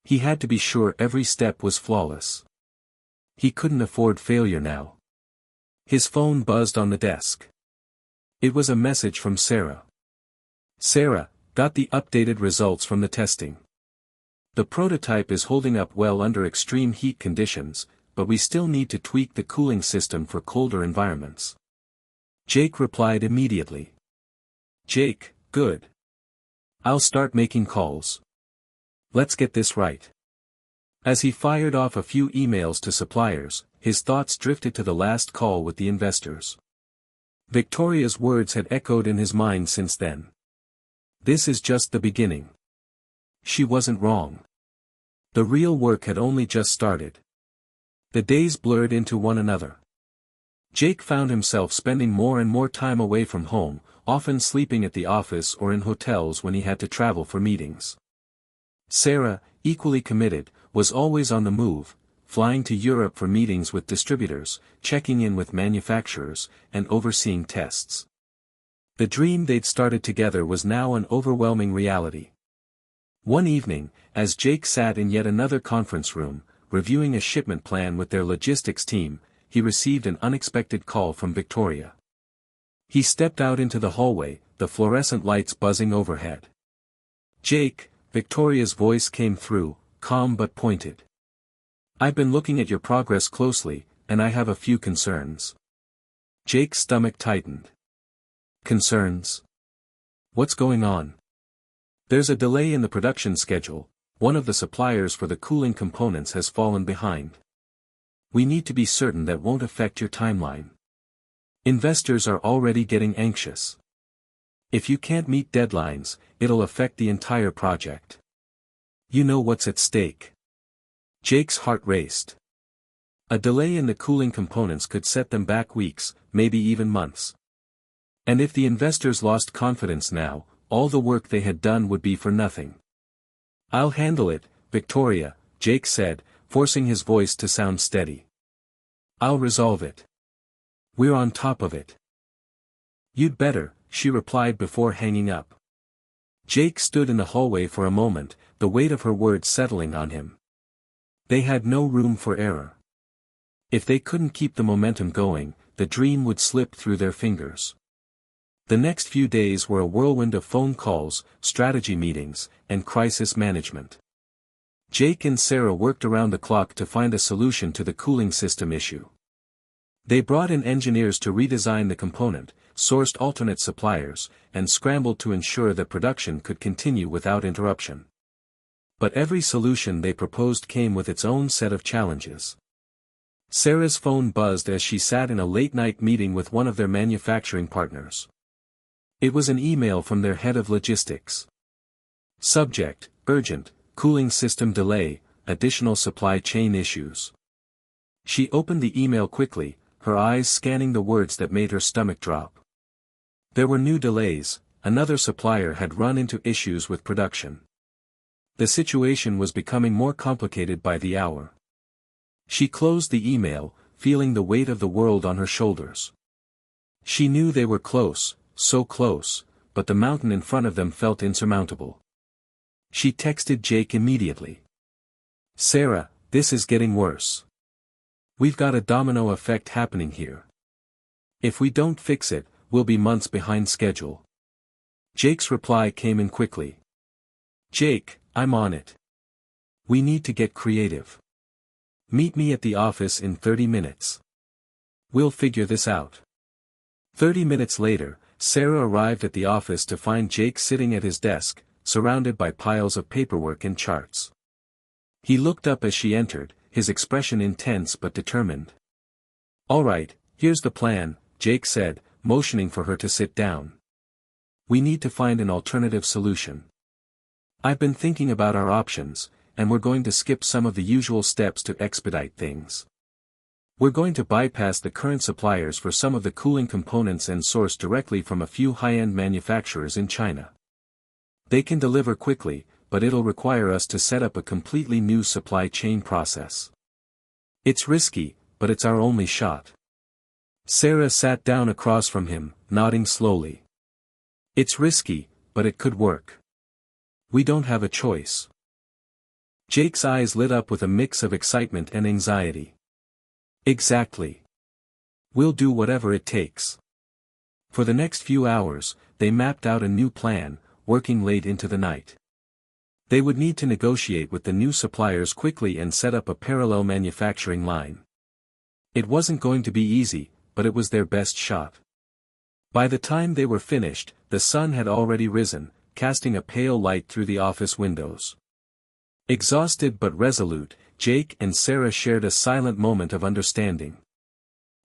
He had to be sure every step was flawless. He couldn't afford failure now. His phone buzzed on the desk. It was a message from Sarah. "Sarah, got the updated results from the testing. The prototype is holding up well under extreme heat conditions, but we still need to tweak the cooling system for colder environments. Jake replied immediately. Jake, good. I'll start making calls. Let's get this right. As he fired off a few emails to suppliers, his thoughts drifted to the last call with the investors. Victoria's words had echoed in his mind since then. This is just the beginning. She wasn't wrong. The real work had only just started. The days blurred into one another. Jake found himself spending more and more time away from home, often sleeping at the office or in hotels when he had to travel for meetings. Sarah, equally committed, was always on the move, flying to Europe for meetings with distributors, checking in with manufacturers, and overseeing tests. The dream they'd started together was now an overwhelming reality. One evening, as Jake sat in yet another conference room, reviewing a shipment plan with their logistics team, he received an unexpected call from Victoria. He stepped out into the hallway, the fluorescent lights buzzing overhead. Jake, Victoria's voice came through, calm but pointed. I've been looking at your progress closely, and I have a few concerns. Jake's stomach tightened. Concerns? What's going on? There's a delay in the production schedule. One of the suppliers for the cooling components has fallen behind. We need to be certain that won't affect your timeline. Investors are already getting anxious. If you can't meet deadlines, it'll affect the entire project. You know what's at stake. Jake's heart raced. A delay in the cooling components could set them back weeks, maybe even months. And if the investors lost confidence now, all the work they had done would be for nothing. I'll handle it, Victoria, Jake said, forcing his voice to sound steady. I'll resolve it. We're on top of it. You'd better, she replied before hanging up. Jake stood in the hallway for a moment, the weight of her words settling on him. They had no room for error. If they couldn't keep the momentum going, the dream would slip through their fingers. The next few days were a whirlwind of phone calls, strategy meetings, and crisis management. Jake and Sarah worked around the clock to find a solution to the cooling system issue. They brought in engineers to redesign the component, sourced alternate suppliers, and scrambled to ensure that production could continue without interruption. But every solution they proposed came with its own set of challenges. Sarah's phone buzzed as she sat in a late-night meeting with one of their manufacturing partners. It was an email from their head of logistics. Subject: urgent, cooling system delay, additional supply chain issues. She opened the email quickly, her eyes scanning the words that made her stomach drop. There were new delays, another supplier had run into issues with production. The situation was becoming more complicated by the hour. She closed the email, feeling the weight of the world on her shoulders. She knew they were close, so close, but the mountain in front of them felt insurmountable. She texted Jake immediately. Sarah, this is getting worse. We've got a domino effect happening here. If we don't fix it, we'll be months behind schedule. Jake's reply came in quickly. Jake, I'm on it. We need to get creative. Meet me at the office in 30 minutes. We'll figure this out. 30 minutes later, Sarah arrived at the office to find Jake sitting at his desk, surrounded by piles of paperwork and charts. He looked up as she entered, his expression intense but determined. All right, here's the plan, Jake said, motioning for her to sit down. We need to find an alternative solution. I've been thinking about our options, and we're going to skip some of the usual steps to expedite things. We're going to bypass the current suppliers for some of the cooling components and source directly from a few high-end manufacturers in China. They can deliver quickly, but it'll require us to set up a completely new supply chain process. It's risky, but it's our only shot. Sarah sat down across from him, nodding slowly. It's risky, but it could work. We don't have a choice. Jake's eyes lit up with a mix of excitement and anxiety. Exactly. We'll do whatever it takes. For the next few hours, they mapped out a new plan, working late into the night. They would need to negotiate with the new suppliers quickly and set up a parallel manufacturing line. It wasn't going to be easy, but it was their best shot. By the time they were finished, the sun had already risen, casting a pale light through the office windows. Exhausted but resolute, Jake and Sarah shared a silent moment of understanding.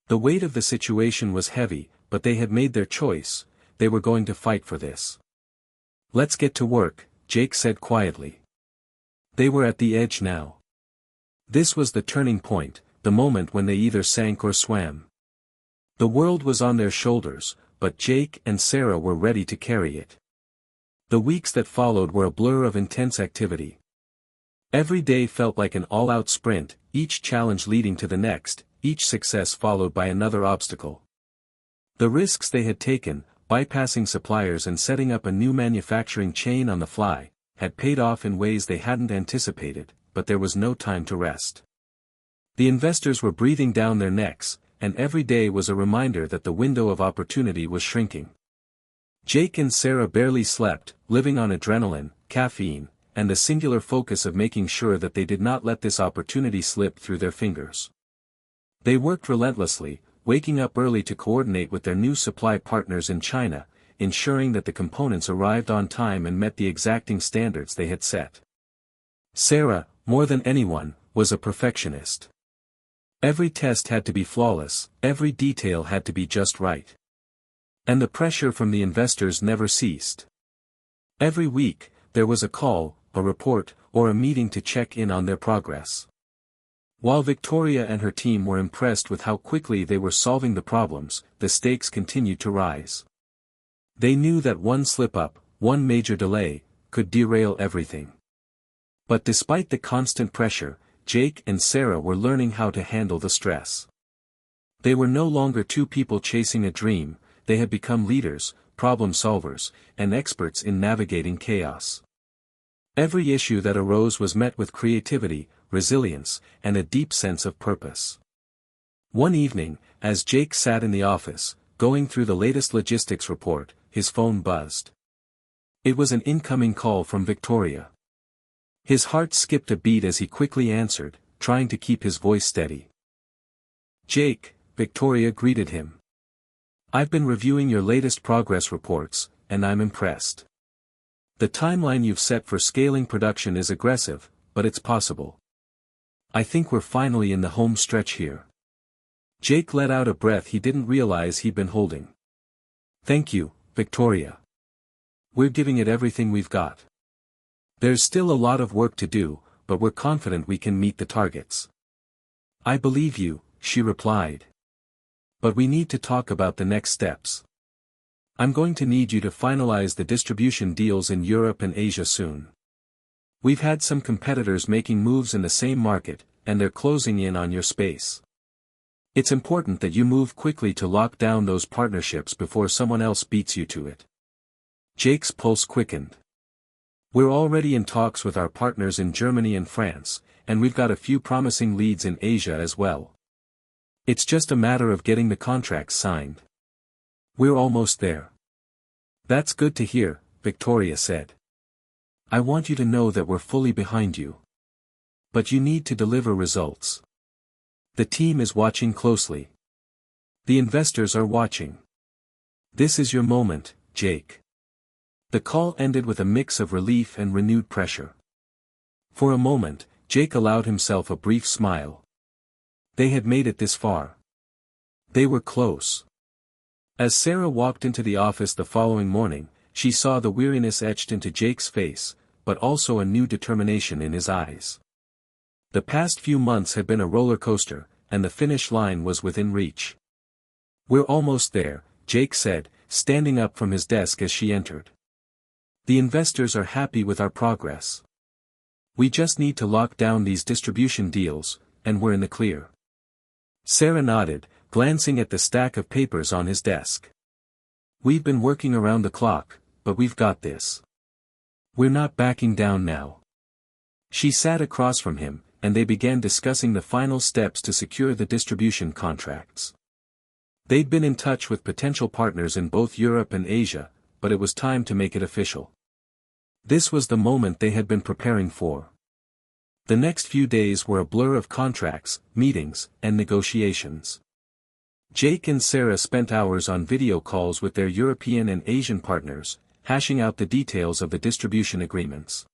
The weight of the situation was heavy, but they had made their choice. They were going to fight for this. "Let's get to work," Jake said quietly. They were at the edge now. This was the turning point, the moment when they either sank or swam. The world was on their shoulders, but Jake and Sarah were ready to carry it. The weeks that followed were a blur of intense activity. Every day felt like an all-out sprint, each challenge leading to the next, each success followed by another obstacle. The risks they had taken, bypassing suppliers and setting up a new manufacturing chain on the fly, had paid off in ways they hadn't anticipated, but there was no time to rest. The investors were breathing down their necks, and every day was a reminder that the window of opportunity was shrinking. Jake and Sarah barely slept, living on adrenaline, caffeine, and the singular focus of making sure that they did not let this opportunity slip through their fingers. They worked relentlessly, waking up early to coordinate with their new supply partners in China, ensuring that the components arrived on time and met the exacting standards they had set. Sarah, more than anyone, was a perfectionist. Every test had to be flawless, every detail had to be just right. And the pressure from the investors never ceased. Every week, there was a call, a report, or a meeting to check in on their progress. While Victoria and her team were impressed with how quickly they were solving the problems, the stakes continued to rise. They knew that one slip-up, one major delay, could derail everything. But despite the constant pressure, Jake and Sarah were learning how to handle the stress. They were no longer two people chasing a dream, they had become leaders, problem solvers, and experts in navigating chaos. Every issue that arose was met with creativity, resilience, and a deep sense of purpose. One evening, as Jake sat in the office, going through the latest logistics report, his phone buzzed. It was an incoming call from Victoria. His heart skipped a beat as he quickly answered, trying to keep his voice steady. "Jake," Victoria greeted him. "I've been reviewing your latest progress reports, and I'm impressed. The timeline you've set for scaling production is aggressive, but it's possible. I think we're finally in the home stretch here." Jake let out a breath he didn't realize he'd been holding. "Thank you, Victoria. We're giving it everything we've got. There's still a lot of work to do, but we're confident we can meet the targets." "I believe you," she replied. "But we need to talk about the next steps. I'm going to need you to finalize the distribution deals in Europe and Asia soon. We've had some competitors making moves in the same market, and they're closing in on your space. It's important that you move quickly to lock down those partnerships before someone else beats you to it." Jake's pulse quickened. "We're already in talks with our partners in Germany and France, and we've got a few promising leads in Asia as well. It's just a matter of getting the contracts signed. We're almost there." "That's good to hear," Victoria said. "I want you to know that we're fully behind you. But you need to deliver results. The team is watching closely. The investors are watching. This is your moment, Jake." The call ended with a mix of relief and renewed pressure. For a moment, Jake allowed himself a brief smile. They had made it this far. They were close. As Sarah walked into the office the following morning, she saw the weariness etched into Jake's face, but also a new determination in his eyes. The past few months had been a roller coaster, and the finish line was within reach. "We're almost there," Jake said, standing up from his desk as she entered. "The investors are happy with our progress. We just need to lock down these distribution deals, and we're in the clear." Sarah nodded, glancing at the stack of papers on his desk. "We've been working around the clock, but we've got this. We're not backing down now." She sat across from him, and they began discussing the final steps to secure the distribution contracts. They'd been in touch with potential partners in both Europe and Asia, but it was time to make it official. This was the moment they had been preparing for. The next few days were a blur of contracts, meetings, and negotiations. Jake and Sarah spent hours on video calls with their European and Asian partners, hashing out the details of the distribution agreements.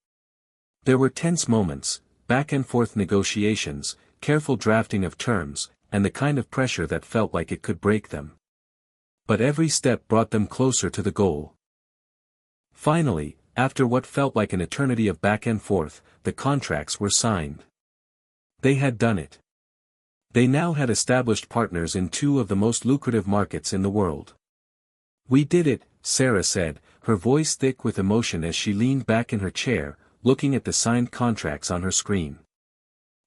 There were tense moments, back-and-forth negotiations, careful drafting of terms, and the kind of pressure that felt like it could break them. But every step brought them closer to the goal. Finally, after what felt like an eternity of back and forth, the contracts were signed. They had done it. They now had established partners in two of the most lucrative markets in the world. "We did it," Sarah said, her voice thick with emotion as she leaned back in her chair, looking at the signed contracts on her screen.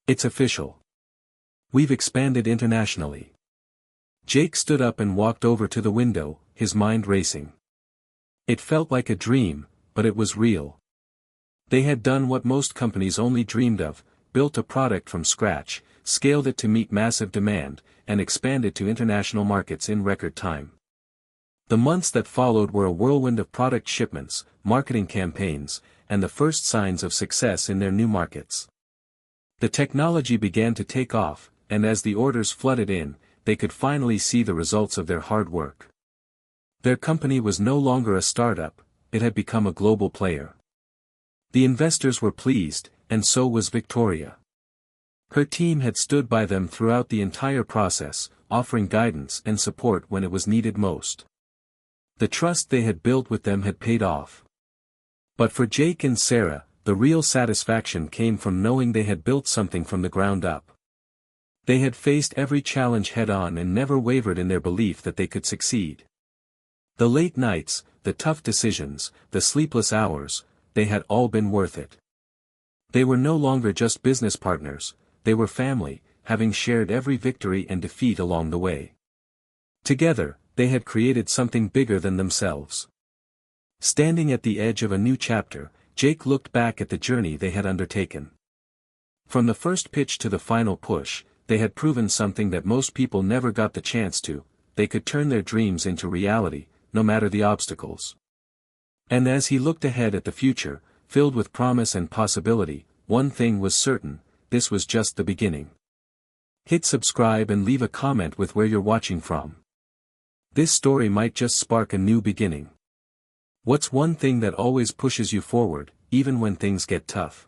"It's official. We've expanded internationally." Jake stood up and walked over to the window, his mind racing. It felt like a dream, but it was real. They had done what most companies only dreamed of, built a product from scratch, scaled it to meet massive demand, and expanded to international markets in record time. The months that followed were a whirlwind of product shipments, marketing campaigns, and the first signs of success in their new markets. The technology began to take off, and as the orders flooded in, they could finally see the results of their hard work. Their company was no longer a startup, it had become a global player. The investors were pleased, and so was Victoria. Her team had stood by them throughout the entire process, offering guidance and support when it was needed most. The trust they had built with them had paid off. But for Jake and Sarah, the real satisfaction came from knowing they had built something from the ground up. They had faced every challenge head-on and never wavered in their belief that they could succeed. The late nights, the tough decisions, the sleepless hours, they had all been worth it. They were no longer just business partners, they were family, having shared every victory and defeat along the way. Together, they had created something bigger than themselves. Standing at the edge of a new chapter, Jake looked back at the journey they had undertaken. From the first pitch to the final push, they had proven something that most people never got the chance to: they could turn their dreams into reality, no matter the obstacles. And as he looked ahead at the future, filled with promise and possibility, one thing was certain: this was just the beginning. Hit subscribe and leave a comment with where you're watching from. This story might just spark a new beginning. What's one thing that always pushes you forward, even when things get tough?